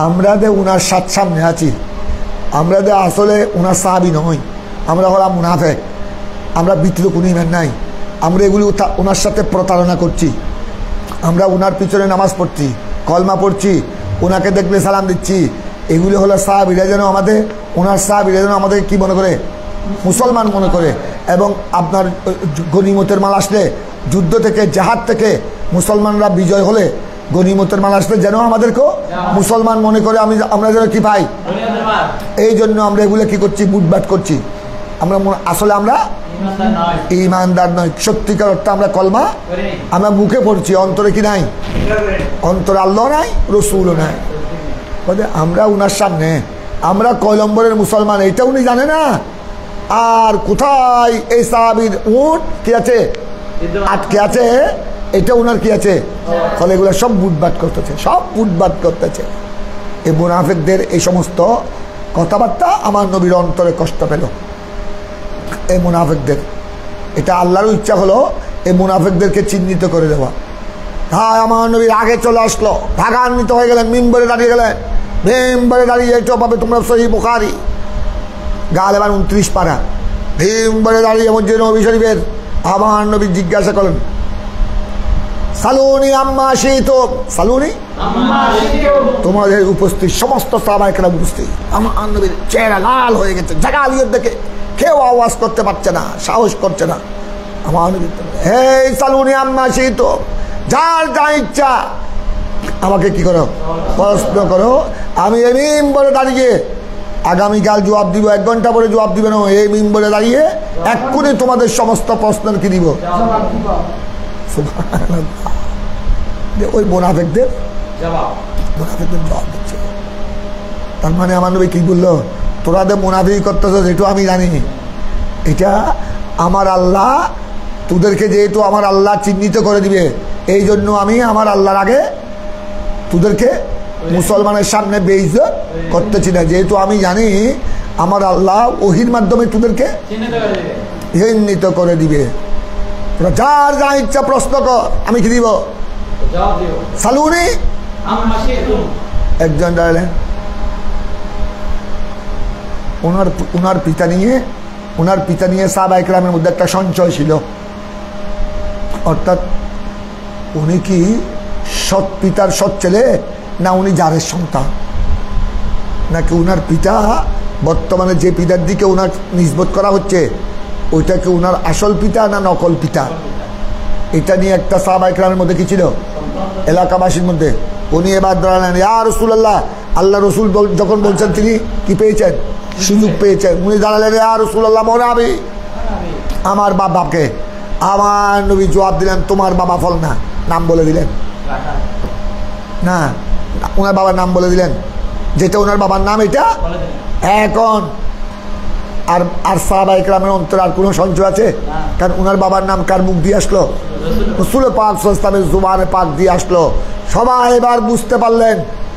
আমরা যে উনার সামনে আছি, আমরা যে আসলে উনার সাহাবী নই, আমরা হলাম মুনাফিক, আমরা ভিতরে কোনো ঈমান নাই, আমরা এগুলি ওনার সাথে প্রতারণা করছি, আমরা ওনার পিছনে নামাজ পড়ছি, কলমা পড়ছি, ওনাকে দেখলে সালাম দিচ্ছি, এগুলি হলো সাহাবীরা যেন আমাদের, ওনার সাহাবীরা যেন আমাদের কি মনে করে? মুসলমান মনে করে। এবং আপনার গনিমতের মাল আসলে, যুদ্ধ থেকে, জাহাদ থেকে মুসলমানরা বিজয় হলে গনিমতের মাল আসলে যেন আমাদেরকেও মুসলমান মনে করে, আমরা যেন কি পাই। এই জন্য আমরা এগুলো কি করছি, বুটবাট করছি। আমরা আসলে আমরা ইমানদার নয়, সত্যিকার অর্থে আমরা কলমা আমরা মুখে পড়ছি, অন্তরে কি নাই, অন্তরে আল্লাহ নাই, রসুলও নাই। আমরা উনার সামনে আমরা কয় নম্বরের মুসলমান এটা উনি জানে না। আর কোথায় এই সাহাবীর উট কি আছে, আটকে আছে, এটা উনার কি আছে। ফলে এগুলো সব বুটবাট করতেছে, সব বুটবাট করতেছে। এই মুনাফিকদের এই সমস্ত কথাবার্তা আমার নবীর অন্তরে কষ্ট পেল। এই মুনাফিকদের, এটা আল্লাহরও ইচ্ছা হলো এই মুনাফিকদেরকে চিহ্নিত করে দেওয়া। হ্যাঁ, আমার নবীর আগে চলে আসলো, ভাগান্বিত হয়ে গেলেন, মিম্বরে দাঁড়িয়ে গেলেন, মিম্বরে দাঁড়িয়ে এটাও পাবে তোমরা সহিহ বুখারী গালেবান 29 পারা। মিম্বরে দাঁড়িয়ে মসজিদ নবী শরীফের আমার নবী জিজ্ঞাসা করলেন, সালুনি আম্মা শিতুম, সালুনি তোমাদের উপস্থিত সমস্ত সাহাবায়ে কেরাম উপস্থিত। আমার নবীর চেহারা লাল হয়ে গেছে, জাগালিয়ত দেখে কেউ আওয়াজ করতে পারছে না, সাহস করছে না। আমার নবী, হে সালুনি আম্মা শিতুম, যার যা ইচ্ছা আমাকে কি করো, প্রশ্ন করো। আমি এই মিম্বরে দাঁড়িয়ে আগামীকাল জবাব দিব, 1 ঘন্টা পরে জবাব দিবে না। এই মিম্বরে দাঁড়িয়ে এক্ষুনি তোমাদের সমস্ত প্রশ্নের কি দিব, সুবহানাল্লাহ। ওই মুনাফিকদের জবাব দিচ্ছে। তার মানে আমার নবী কি বললো, তোরা যে মুনাফিক করতেছ এটা আমি জানি, এটা আমার আল্লাহ তোদেরকে যেহেতু আমার আল্লাহ চিহ্নিত করে দিবে, এই জন্য আমি আমার আল্লাহর আগে তোদেরকে মুসলমানের সামনে বেইজ্জত করতেছি না, যেহেতু আমি জানি আমার আল্লাহ ওহির মাধ্যমে তোদেরকে চিহ্নিত করে দিবে। তোরা যার যা ইচ্ছা প্রশ্ন কর, আমি কি দিব, সালুনি। একজন দাঁড়ালেন, ওনার পিতা নিয়ে সাহাবায়ে কেরামের মধ্যে একটা সঞ্চয় ছিল। অর্থাৎ উনি কি সৎ পিতার সৎ ছেলে, না উনি জারের সন্তান, নাকি উনার পিতা বর্তমানে যে পিতার দিকে উনার নিসবত করা হচ্ছে ওইটা কি উনার আসল পিতা না নকল পিতা। এটা নিয়ে একটা সাহাবায়ে কেরামের মধ্যে কি ছিল, এলাকাবাসীর মধ্যে। উনি এবার দাঁড়ালেন, ইয়া রাসূলুল্লাহ, আল্লাহ রসুল যখন বলছেন তিনি কি পেয়েছেন, সুযোগ পেয়েছেন। উনি দাঁড়ালেন, ইয়া রাসূলুল্লাহ, মরাবি আমার বাবাকে। আমার নবী জবাব দিলেন, তোমার বাবা ফল না, নাম বলে দিলেন না, ওনার বাবার নাম বলে দিলেন, যেটা ওনার বাবার নাম এটা এখন। আর সাহাবায়ে কেরামের অন্তরে আর কোনো সঞ্চয় আছে? কারণ ওনার বাবার নাম কার মুখ দিয়ে আসলো, রাসূল পাক সাল্লাল্লাহু আলাইহি ওয়াসাল্লামের জুবানে পাক দিয়ে আসলো। সবাই এবার বুঝতে পারলেন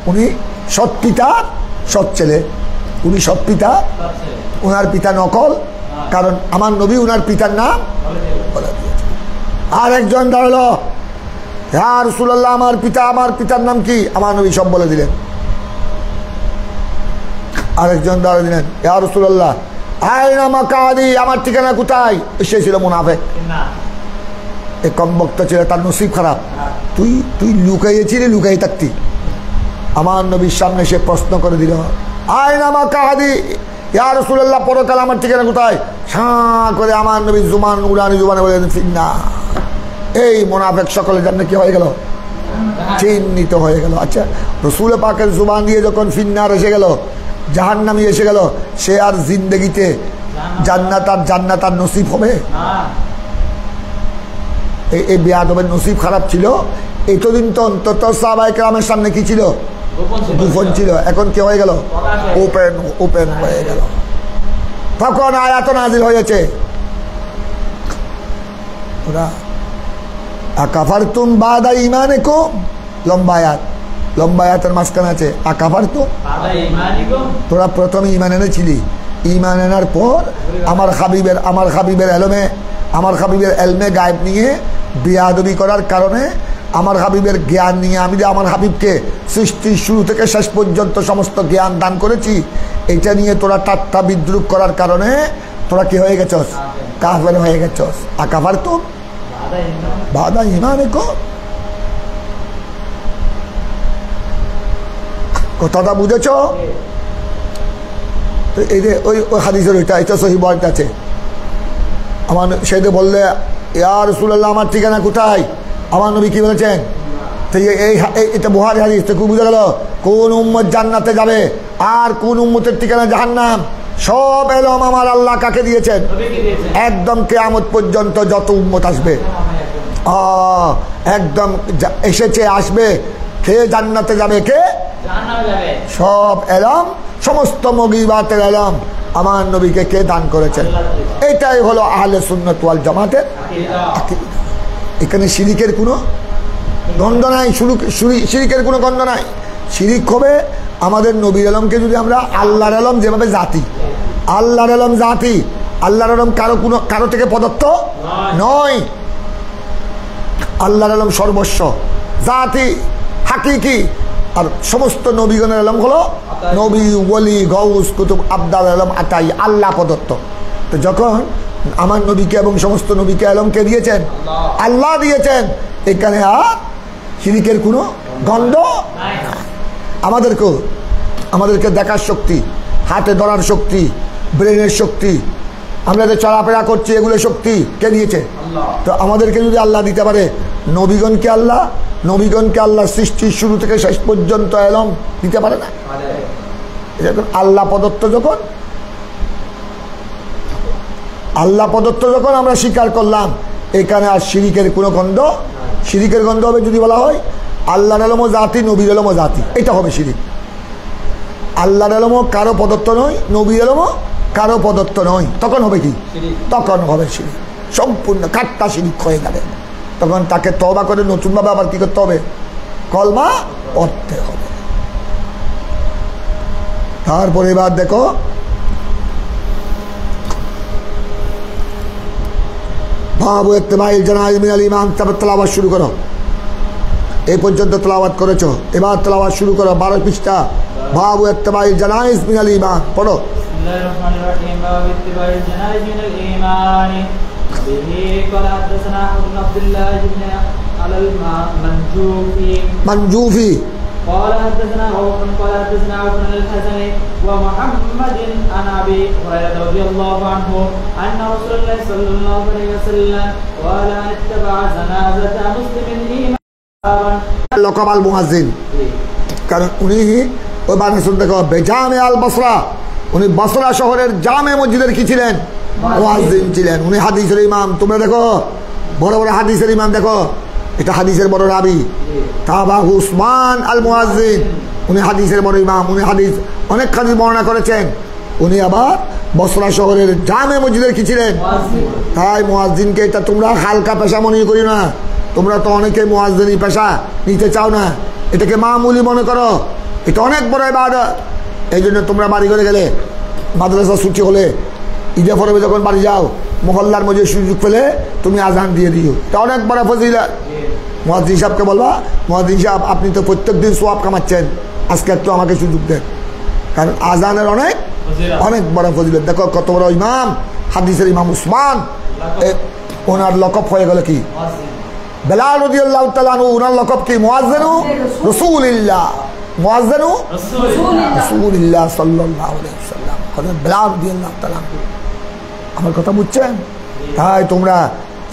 উনি সৎ পিতা সৎ ছেলে, উনি সৎ পিতা, ওনার পিতা নকল। কারণ আমার নবী ওনার পিতার নাম বলে দিয়েছে। আর একজন দাঁড়ালো, ইয়া রাসূলুল্লাহ, আমার পিতার নাম কি? আমার নবী সব বলে দিলেন। আরেকজন দাঁড়িয়ে দিলেন, ইয়া রাসূলুল্লাহ, আইনা মাকাদি, আমার ঠিকানা কোথায়? সে ছিল মুনাফিক, এই কম বক্তা ছিল, তার নসিব খারাপ। তুই লুকাইয়েছিলি, লুকাই থাকতি। আমার নবীর সামনে সে প্রশ্ন করে দিল, আইনা মাকাদি, ইয়া রাসূলুল্লাহ, পরকাল আমার ঠিকানা কোথায়? সাঁ করে আমার নবী উড়ানি জুবানে বলে ফিন্না। এই মুনাফিক সকলের জন্য কি হয়ে গেল, চিহ্নিত হয়ে গেল। আচ্ছা, রাসূল পাকের জুবান দিয়ে যখন ফিন্নার এসে গেল, জাহান্নামী এসে গেল, সে আর জিন্দেগিতে জান্নাত আর নসিব হবে? এই বেয়াদবের নসিব খারাপ ছিল। এতদিন তো অন্তত সাহাবায়ে কেরামের সামনে কি ছিল, গোপন ছিল। এখন কি হয়ে গেল, ওপেন হয়ে গেল। তখন আয়াত নাযিল হয়েছে, ওরা আকাফারতুম বাদা ঈমানিকুম, লম্বা আয়াতের মাঝখানে আছে আকাফারতুম, তোরা প্রথমে ঈমান এনেছিলি, ঈমান আনার পর আমার হাবিবের এলমে গায়েব নিয়ে বেয়াদবি করার কারণে, আমার হাবিবের জ্ঞান নিয়ে, আমি যে আমার হাবিবকে সৃষ্টির শুরু থেকে শেষ পর্যন্ত সমস্ত জ্ঞান দান করেছি, এটা নিয়ে তোরা ঠাট্টা বিদ্রুপ করার কারণে তোরা কি হয়ে গেছস, কাফের হয়ে গেছস। আকাফারতুম বাদা ঈমানিকুম, কথাটা বুঝেছ? তো এই যে ওই ওই হাদিসের ওইটা এটা সহি বলতে আছে। আমার সেটা বললে ইয়া রাসূলুল্লাহ আমার ঠিকানা কোথায়, আমার নবী কি বলেছেন? তো এই এটা বুখারী হাদিস। তো কি বুঝা গেল কোন উম্মত জান্নাতে যাবে আর কোন উম্মতের ঠিকানা জাহান্নাম? সব এলম আমার আল্লাহ কাকে দিয়েছেন? একদম কিয়ামত পর্যন্ত যত উম্মত আসবে একদম এসেছে আসবে, কে জান্নাতে যাবে কে জাহান্নামে যাবে, সব এলম সমস্ত মুগীবাতের এলম আমার নবীকে কে দান করেছেন। এটাই হলো আহলে সুন্নাত ওয়াল জামাতের আকীদা। এখানে শিরিকের কোনো গন্ধ নাই, শিরিকের কোনো গন্ধ নাই। শিরিক হবে আমাদের নবীর আলমকে যদি আমরা আল্লাহর আলম যেভাবে জাতি, আল্লাহর আলম জাতি, আল্লাহর আলম কারো থেকে প্রদত্ত নয়। আল্লাহর আলম সর্বস্ব জাতি হাকিকি, আর সমস্ত নবীগণের আলম হলো নবী ওলি গৌস কুতুব আবদাল আলম আতাই আল্লাহ প্রদত্ত। তো যখন আমার নবীকে এবং সমস্ত নবীকে আলমকে দিয়েছেন আল্লাহ দিয়েছেন, এখানে আর শিরিকের কোনো গন্ধ। আমাদেরকে দেখার শক্তি, হাতে ধরার শক্তি, ব্রেনের শক্তি, আমরা যে চলাফেরা করছি এগুলো শক্তি কে দিয়েছে? তো আমাদেরকে যদি আল্লাহ দিতে পারে, নবীগণকে আল্লাহ সৃষ্টির শুরু থেকে শেষ পর্যন্ত এলম দিতে পারে না? আল্লাহ প্রদত্ত যখন আমরা স্বীকার করলাম, এখানে আর শিরিকের কোনো গন্ধ। শিরিকের গন্ধ হবে যদি বলা হয় আল্লাহর আলম জাতি, নবীর আলম জাতি, এটা হবে শিরিক। আল্লাহর আলম কারো প্রদত্ত নয়, নবীর আলম কারো প্রদত্ত নয়, তখন হবে কি? তখন হবে শিরিক, সম্পূর্ণ কাট্টা শিরিক হয়ে যাবে। তখন তাকে তওবা করে নতুনভাবে আবার কি করতে হবে? কলমা পড়তে হবে। তারপরে এবার দেখো বাবু ইত্তিবাইল জানাইজ মিনাল ঈমান, তারপর তেলাওয়াত শুরু করো। এই পর্যন্ত তেলাওয়াত করেছো, এবার তেলাওয়াত শুরু করো 12 পৃষ্ঠা। বাবু ইত্তিবাইল জানাইজ মিনাল ঈমান পড়ো। বিসমিল্লাহির রহমানির রহিম। বাবু ইত্তিবাইল জানাইজ মিনাল ঈমান। বিহি قال حدثنا عبد الله بن منجوفي قال حدثنا عوف قال حدثنا عوف بن الحسن ومحمد عن ابي هريره رضي الله عنه ان رسول الله صلى الله عليه وسلم قال من اتبع جنازه مسلم ايمانا لقب المؤذن। কারণ উনি ওই বানাসুন দেখো বেজামে আল বসরা, উনি বসরা শহরের জামে মসজিদের কি ছিলেন? মুয়াজ্জিন ছিলেন। উনি হাদিসের ইমাম। তোমরা দেখো বড় বড় হাদিসের ইমাম, দেখো এটা হাদিসের বড় রাবি তাবা উসমান আল মুয়াজ্জিন, উনি হাদিসের বড় ইমাম। উনি হাদিস অনেক হাদিস বর্ণনা করেছেন। উনি আবার বসরা শহরের জামে মসজিদের কি ছিলেন? তাই মুয়াজ্জিনকে এটা তোমরা হালকা পেশা মনে করি না। তোমরা তো অনেকে মুয়াজ্জিনি পেশা নিতে চাও না, এটাকে মামুলি মনে করো। এটা অনেক বড় ইবাদত। এই জন্য তোমরা বাড়ি করে গেলে, মাদ্রাসা ছুটি হলে, ঈদে পরবে যখন বাড়ি যাও, মহল্লার মধ্যে সুযোগ পেলে তুমি আজান দিয়ে দিও, এটা অনেক বড় ফজিলত। মুয়াজ্জিন সাহেবকে বলবা, মুয়াজ্জিন সাহেব আপনি তো প্রত্যেক দিন সওয়াব কামাচ্ছেন, আজকে একটু আমাকে সুযোগ দেন। কারণ আজানের অনেক অনেক বড় ফজিলত। দেখো কত বড় ইমাম, হাদিসের ইমাম উসমান, ওনার লকব হয়ে গেল কি? বেলাল রাদিয়াল্লাহু তাআলা আনহু, ওনার লকব কি? মুয়াজ্জিনু রাসূলুল্লাহ, মুয়াজ্জিনু রাসূলুল্লাহ সাল্লাল্লাহু আলাইহি ওয়াসাল্লাম। হযরত বেলাল রাদিয়াল্লাহু তাআলা। আমার কথা বুঝছেন? তাই তোমরা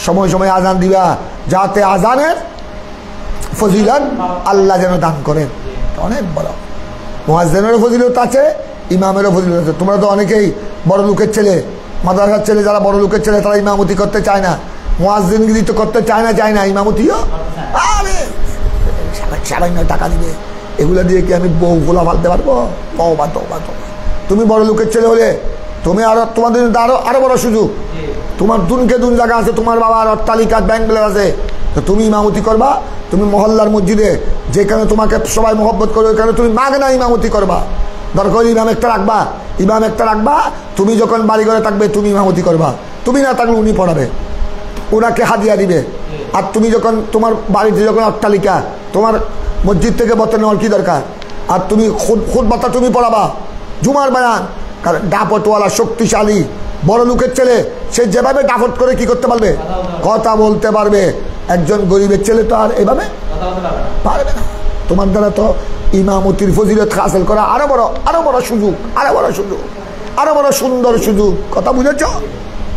সময় সময় আজান দিবা, যাতে আজানের ফজিলত আল্লাহ যেন দান করেন। অনেক বড় মুয়াজ্জিনেরও ফজিলত আছে, ইমামেরও ফজিলত আছে। তোমরা তো অনেকেই বড় লোকের ছেলে, মাদ্রাসার ছেলে, যারা বড় লোকের ছেলে তারা ইমামতি করতে চায় না, মুয়াজ্জিনগিরি তো করতে চায় না, ইমামতিও আরে সামান্য টাকা দিবে, এগুলো দিয়ে কি আমি বউ গোলা ফালতে পারবো? তওবা তওবা তওবা। তুমি বড় লোকের ছেলে হলে তুমি আরো, তোমাদের আরো বড় সুযোগ। তোমার দুনকে দুন জায়গা আছে, তোমার বাবার অট্টালিকা ব্যাংক ব্যালেন্স আছে, তো তুমি ইমামতি করবা। তুমি মহল্লার মসজিদে যেখানে তোমাকে সবাই মহব্বত করবে, ওইখানে তুমি মাগনা ইমামতি করবা। দরকার ইমাম একটা রাখবা। তুমি যখন বাড়ি ঘরে থাকবে তুমি ইমামতি করবা, তুমি না থাকলে উনি পড়াবে, ওনাকে হাদিয়া দিবে। আর তুমি যখন তোমার বাড়িতে যখন অট্টালিকা, তোমার মসজিদ থেকে বতে নেওয়ার কি দরকার? আর তুমি খুতবা তুমি পড়াবা, জুমার বায়ান। কারণ দাপটওয়ালা শক্তিশালী বড় লোকের ছেলে, সে যেভাবে দাপট করে কি করতে পারবে? কথা বলতে পারবে। একজন গরিবের ছেলে তো আর এভাবে পারবে না। তোমার দ্বারা তো ইমামতির ফজিলত হাসিল করা আরো বড় সুযোগ। আরো বড় সুন্দর সুযোগ। কথা বুঝেছ?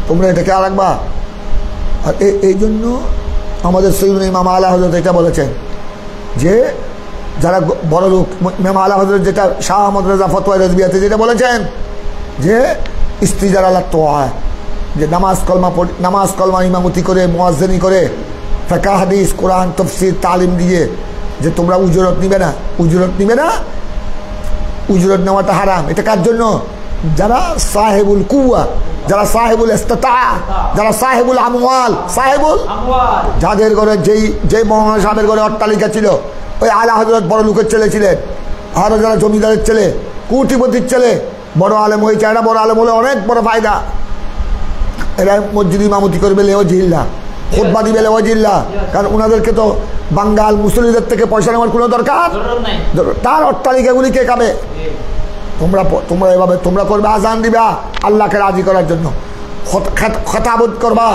তোমরা এটা খেয়াল রাখবা। আর এই জন্য আমাদের সৈয়দ ইমাম আলা হযরত এটা বলেছেন যে যারা বড় লোক, ইমাম আলা হযরত যেটা শাহ আহমদ রাজা ফতোয়া রাজবিয়াতে যেটা বলেছেন যে ইস্তিজার আলা তোয়া, যে নামাজ কলমা ইমামতি করে, মুয়াজ্জিনি করে, ফিকহ হাদিস কোরআন তাফসীর তালিম দিয়ে যে তোমরা উজরত নিবে না, উজরত নিবে না, উজরত নেওয়াটা হারাম। এটা কার জন্য? যারা সাহেবুল কুওয়া, যারা সাহেবুল ইস্তিতা, যারা সাহেবুল আমওয়াল, সাহেবুল যাদের ঘরে যেই মৌলানা সাহেবের ঘরে অট্টালিকা ছিল, ওই আলা হযরত বড় লোকের ছেলে ছিলেন, আরও যারা জমিদারের ছেলে, কোটিপতির ছেলে, বড় আলেম হয়েছে। এটা বড় আলেম হলে অনেক বড় ফায়দা। এরা মসজিদ ইমামতি করবে লেওয়াজিল্লাহ, খুতবা দিবে লেওয়াজিল্লাহ, কারণ ওনাদেরকে তো বাঙ্গাল মুসলিমদের থেকে পয়সা নেওয়ার কোনো দরকার, তার অট্টালিকাগুলি কে খাবে? তোমরা এভাবে তোমরা করবে, আজান দিবা আল্লাহকে রাজি করার জন্য, খতাবত করবা,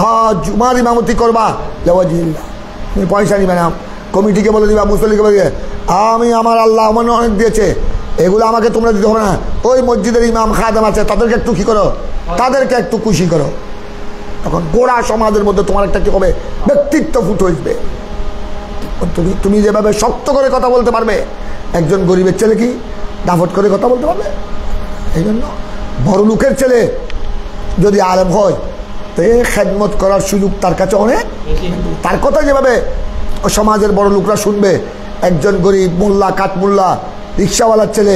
হ্যাঁ জুমার ইমামতি করবা লেওয়াজিল্লাহ। তুমি পয়সা নিবে না, কমিটিকে বলে দিবা, মুসল্লিকে বলে দিবে আমি আমার আল্লাহ আমার অনেক দিয়েছে, এগুলো আমাকে তোমরা দিতে হবে না। ওই মসজিদের ইমাম খাদেম আছে, তাদেরকে একটু কী করো, তাদেরকে একটু খুশি করো। তখন গোড়া সমাজের মধ্যে তোমার একটা কী হবে, ব্যক্তিত্ব ফুটে উঠবে। তুমি যেভাবে শক্ত করে কথা বলতে পারবে, একজন গরিবের ছেলে কি দাফট করে কথা বলতে পারবে? এই জন্য বড় লোকের ছেলে যদি আলেম হয় তো এই খেদমত করার সুযোগ তার কাছে অনেক। তার কথা যেভাবে সমাজের বড় লোকরা শুনবে, একজন গরিব মোল্লা, কাঠমোল্লা, রিক্সাওয়ালার ছেলে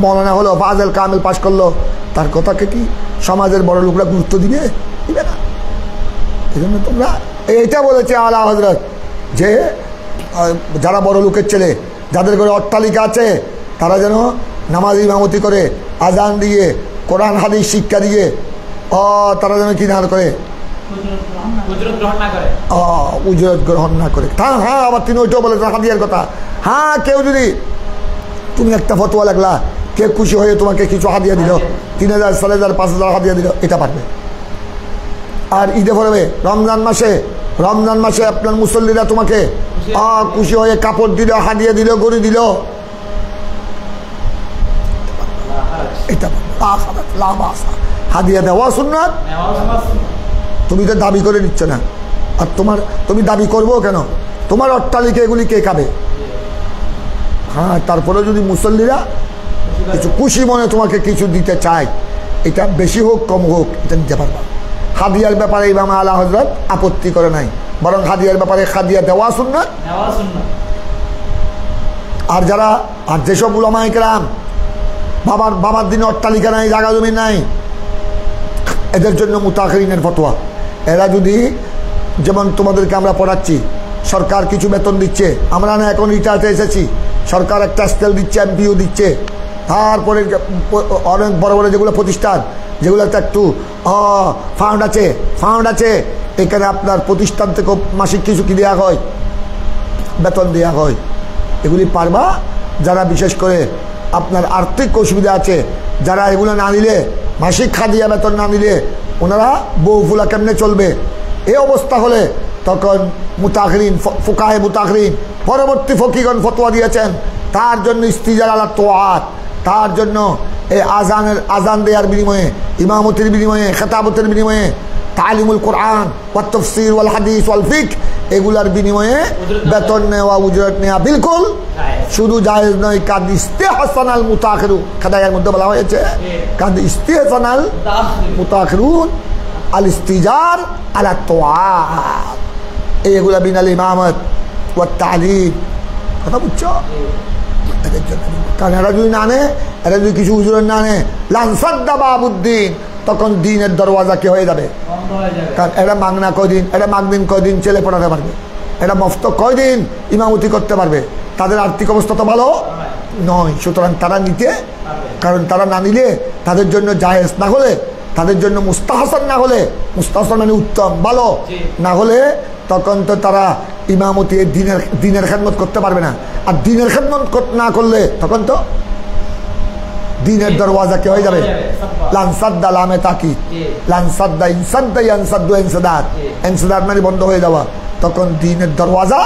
মৌলানা হলো, ফাজেল কামেল পাশ করলো, তার কথাকে কি সমাজের বড় লোকরা গুরুত্ব দিবে? দিবে না। এই জন্য তোমরা এইটা বলেছে আলা হযরত যে যারা বড় লোকের ছেলে, যাদের ঘরে অট্টালিকা আছে, তারা যেন নামাজ ইমামতি করে, আজান দিয়ে, কোরআন হাদিস শিক্ষা দিয়ে, তারা যেন কি না করে, উজরত গ্রহণ না করে। হ্যাঁ আবার তিনি ওইটাও বলেছেন হাদিয়ার কথা। হ্যাঁ কেউ যদি তুমি একটা ফতোয়া লাগলা, কে খুশি হয়ে তোমাকে কিছু হাদিয়া দিল, 3000 4000 5000 হাদিয়া দিল, এটা পারবে। আর ঈদে পড়বে, রমজান মাসে আপনার মুসল্লিরা তোমাকে খুশি হয়ে কাপড় দিল, হাদিয়া দিল, গড়ি দিল, এটা হাদিয়া দেওয়া সুন্নাত। তুমি তো দাবি করে নিচ্ছ না, আর তুমি দাবি করবো কেন? তোমার অট্টালিকা এগুলি কে খাবে? হ্যাঁ তারপরে যদি মুসল্লিরা কিছু খুশি মনে তোমাকে কিছু দিতে চায়, এটা বেশি হোক কম হোক, এটা নিতে পারবা। হাদিয়ার ব্যাপারে ইমাম আলা হযরত আপত্তি করে নাই, বরং হাদিয়ার ব্যাপারে হাদিয়া দেওয়া সুন্নাত। আর যেসব উলামায়ে কেরাম বাবার দিনে অট্টালিকা নাই, জায়গা জমি নাই, এদের জন্য মুতাখিরিনের ফতোয়া। এরা যদি, যেমন তোমাদেরকে আমরা পড়াচ্ছি, সরকার কিছু বেতন দিচ্ছে, আমরা না এখন রিটায়ার্ডে এসেছি, সরকার একটা স্কেল দিচ্ছে, এমপিও দিচ্ছে, তারপরে অনেক বড় বড় যেগুলো প্রতিষ্ঠান, যেগুলো একটু ফান্ড আছে, এখানে আপনার প্রতিষ্ঠান থেকে মাসিক কিছু কি দেওয়া হয়, বেতন দেওয়া হয়। এগুলি পারবা যারা বিশেষ করে আপনার আর্থিক অসুবিধা আছে, যারা এগুলো না নিলে, মাসিক খাদিয়া বেতন না নিলে ওনারা বউ ফুলা কেমনে চলবে, এই অবস্থা হলে তখন মুতাখিরিন, ফুকাহে মুতাখিরিন, পরবর্তী ফকিগণ ফতোয়া দিয়েছেন, তার জন্য ইস্তিজার আলা তোয়াত, তার জন্য এই আজান দেওয়ার বিনিময়ে, ইমামতির বিনিময়ে, খেতাবতের বিনিময়ে, তালিমুল কোরআন ওয়া তাফসীর ওয়াল হাদিস ওয়াল ফিকহ, এগুলার বিনিময়ে বেতন নেওয়া, উজরত নেওয়া বিলকুল শুধু জায়েজ নয়। কাদ ইস্তিহসানাল মুতাখিরু, খাদায়ের মধ্যে বলা হয়েছে কাদ ইস্তিহসানাল মুতাখিরুন আল ইস্তিজার আলা তোয়াত, এইগুলা বিনাল ইমামত ওয়া তালিম। কথা বুঝছো? এদের জন্য, কারণ এরা যদি না নেয়, এরা যদি কিছু উজরত না নেয়, লানসাদ্দা বাবুদ্দিন, তখন দিনের দরওয়াজা কে হয়ে যাবে? কারণ এরা মাগনা কয়দিন, এরা মাগদিন কয়দিন ছেলে পড়াতে পারবে, এরা মফত কয়দিন ইমামতি করতে পারবে, তাদের আর্থিক অবস্থা তো ভালো নয়। সুতরাং তারা নিতে, কারণ তারা না নিলে তাদের জন্য জায়েজ না হলে, তাদের জন্য মুস্তাহসান না হলে, মুস্তাহসান মানে উত্তম ভালো না হলে, তখন তো তারা ইমামতি দিনের খেদমত করতে পারবে না। আর দিনের খেদমত না করলে তখন তো দিনের দরওয়াজা কে হয়ে যাবে? লানসাদ্দা, লামে তাকিদ, লানসাদ্দা, ইনসাদ্দা ইয়ানসাদ্দু ইনসাদাত, ইনসাদাত মানে বন্ধ হয়ে যাওয়া, তখন দিনের দরওয়াজা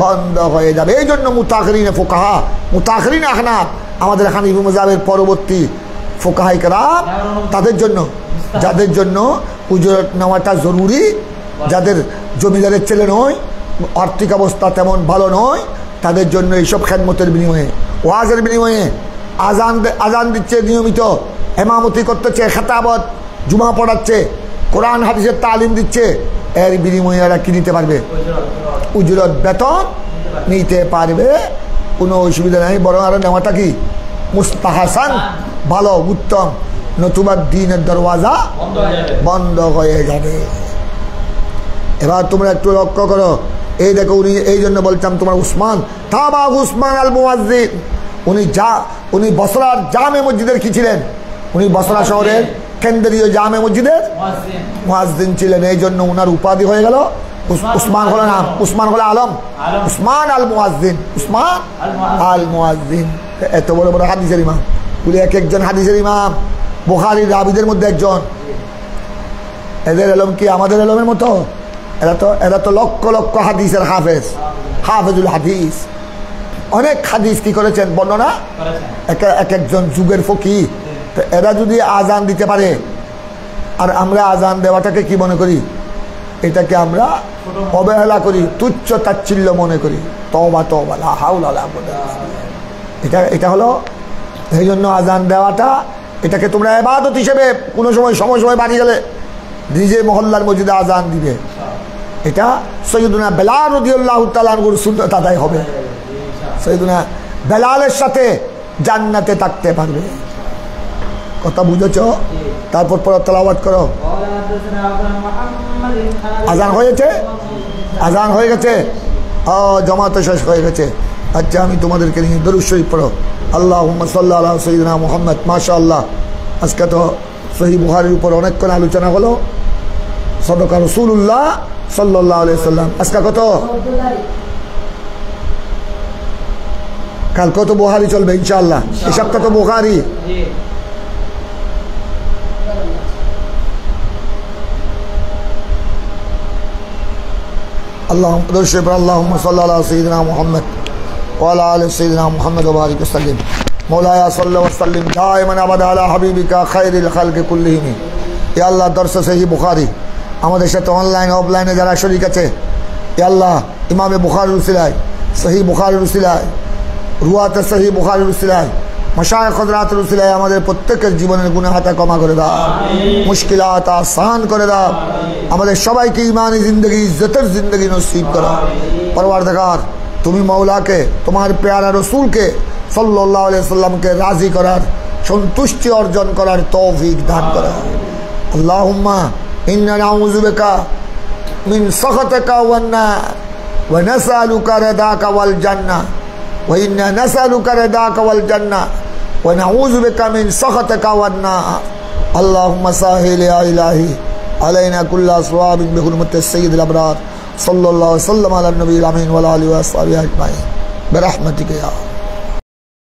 বন্ধ হয়ে যাবে। এই জন্য মুতাখিরিনে ফুকাহা, মুতাখিরিনে আহনাফ, আমাদের হানিফি মাযহাবের পরবর্তী ফোকাহায়ে কেরাম তাদের জন্য, যাদের জন্য উজরত নেওয়াটা জরুরি, যাদের জমিদারের ছেলে নয়, আর্থিক অবস্থা তেমন ভালো নয়, তাদের জন্য এইসব খেদমতের বিনিময়ে, ওয়াজের বিনিময়ে, আজান দিচ্ছে নিয়মিত, এমামতি করতেছে, খেতাবত জুমা পড়াচ্ছে, কোরআন হাদিসের তালিম দিচ্ছে, এর বিনিময়ে এরা কি নিতে পারবে? উজরত বেতন নিতে পারবে, কোনো অসুবিধা নেই। বরং আরো নেওয়াটা কি মুস্তাহাসান, ভালো, উত্তম, নতুবা দ্বীনের দরওয়াজা বন্ধ হয়ে যাবে। এবার তোমরা একটু লক্ষ্য করো, এই দেখো উনি, এই জন্য বলতাম তোমার উসমান, তাবা উসমান আল মুয়াজ্জিন, উনি বসরার জামে মসজিদের কি ছিলেন? উনি বসরা শহরের কেন্দ্রীয় জামে মসজিদের মুয়াজ্জিন ছিলেন। এই জন্য উনার উপাধি হয়ে গেল উসমান, হলো নাম, উসমান হলো আলম, উসমান আল মুয়াজ্জিন, উসমান আল মুয়াজ্জিন। এত বড় বড় হাদিসের ইমাম, উনি এক একজন হাদিসের ইমাম, বুখারীর রাবীদের মধ্যে একজন। এদের এলম কি আমাদের এলমের মতো? এরা তো লক্ষ লক্ষ হাদিসের হাফেজ, হাফেজুল হাদিস। অনেক হাদিস কি করেছেন, বর্ণনা, এক একজন যুগের ফকিহ। তো এরা যদি আজান দিতে পারে, আর আমরা আজান দেওয়াটাকে কি মনে করি? এটাকে আমরা অবহেলা করি, তুচ্ছ তাচ্ছিল্য মনে করি। তওবা তওবা, লা হাওলা ওয়ালা কুওয়াতা ইল্লা বিল্লাহ। এটা হলো, এই জন্য আজান দেওয়াটা, এটাকে তোমরা ইবাদত হিসেবে কোনো সময় বাড়ি গেলে নিজে মহল্লার মসজিদে আজান দিবে। এটা সৈয়দুনা বেলাল রাদিয়াল্লাহু তাআলা আনহুর সুন্নাত আদায় হবে। সৈয়দুনা বেলালের সাথে জান্নাতে থাকতে পারবে। কথা বুঝেছ? তারপর পরে তেলাওয়াত করো। আজান হয়েছে, আজান হয়ে গেছে, জামাতে শেষ হয়ে গেছে। আচ্ছা, আমি তোমাদেরকে নিয়ে দরুদ শরীফ পড়ো। আল্লাহুম্মা সাল্লি আলা সাইয়্যিদিনা মুহাম্মদ। মাশাআল্লাহ, আজকে তো সহিহ বুখারীর উপর অনেকক্ষণ আলোচনা হলো। সাদাকা রাসূলুল্লাহ সাল্লাল্লাহু আলাইহি সাল্লাম। আজকে কত? কাল কত বুখারী চলবে ইনশাআল্লাহ। এই সপ্তাহ তো বুখারী। আল্লাহুম্মা সাল্লি আলা সাইয়্যিদিনা মুহাম্মদ ওয়া আলা আলি সাইয়্যিদিনা মুহাম্মদ ওয়া বারিক ওয়া সাল্লিম। মওলায়া সাল্লি ওয়া সাল্লিম দাইমান আবাদা আলা হাবিবিকা খায়রিল খালকি কুল্লিহিম। ইয়া আল্লাহ, দরস সহিহ বুখারী আমাদের সাথে অনলাইন অফলাইনে যারা শরীক আছে, ইয়া আল্লাহ, ইমামে বুখারীর উসিলায়, সহিহ বুখারীর উসিলায়, রুয়াতে সহিহ বুখারীর উসিলায়, মাশায়েখ হযরতের উসিলায় আমাদের প্রত্যেকের জীবনের গুনাহটা ক্ষমা করে দাও, মুশকিলাত আসান করে দাও, আমাদের সবাইকে ঈমানি জিন্দেগি, ইজ্জতের জিন্দেগি নসিব করো। পরওয়ারদিগার, তুমি মওলাকে, তোমার প্যারা রাসূলকে সাল্লাল্লাহু আলাইহি সাল্লামকে রাজি করার, সন্তুষ্টি অর্জন করার তৌফিক দান করো। আল্লাহুম্মা ইন্না নাউযু বিকা মিন সাখাতিকা ওয়ান নার ওয়া নাসআলুকা রিদাকা ওয়াল জান্নাহ ওয়া ইন্না নাসআলুকা রিদাকা ওয়াল জান্নাহ ওয়া নাউযু বিকা মিন সাখাতিকা ওয়ান নার। আল্লাহুম্মা সাহিল ইয়া ইলাহি আলাইনা কুল্লা সওয়াবিন বিহুরমাতি সাইয়্যিদিল আবরার সাল্লাল্লাহু আলাইহি ওয়া সাল্লাম আলা নবিয়িল আমিন ওয়া আলা আলিহি ওয়া সাহবিহি আজমাইন বিরহমাতিকা ইয়া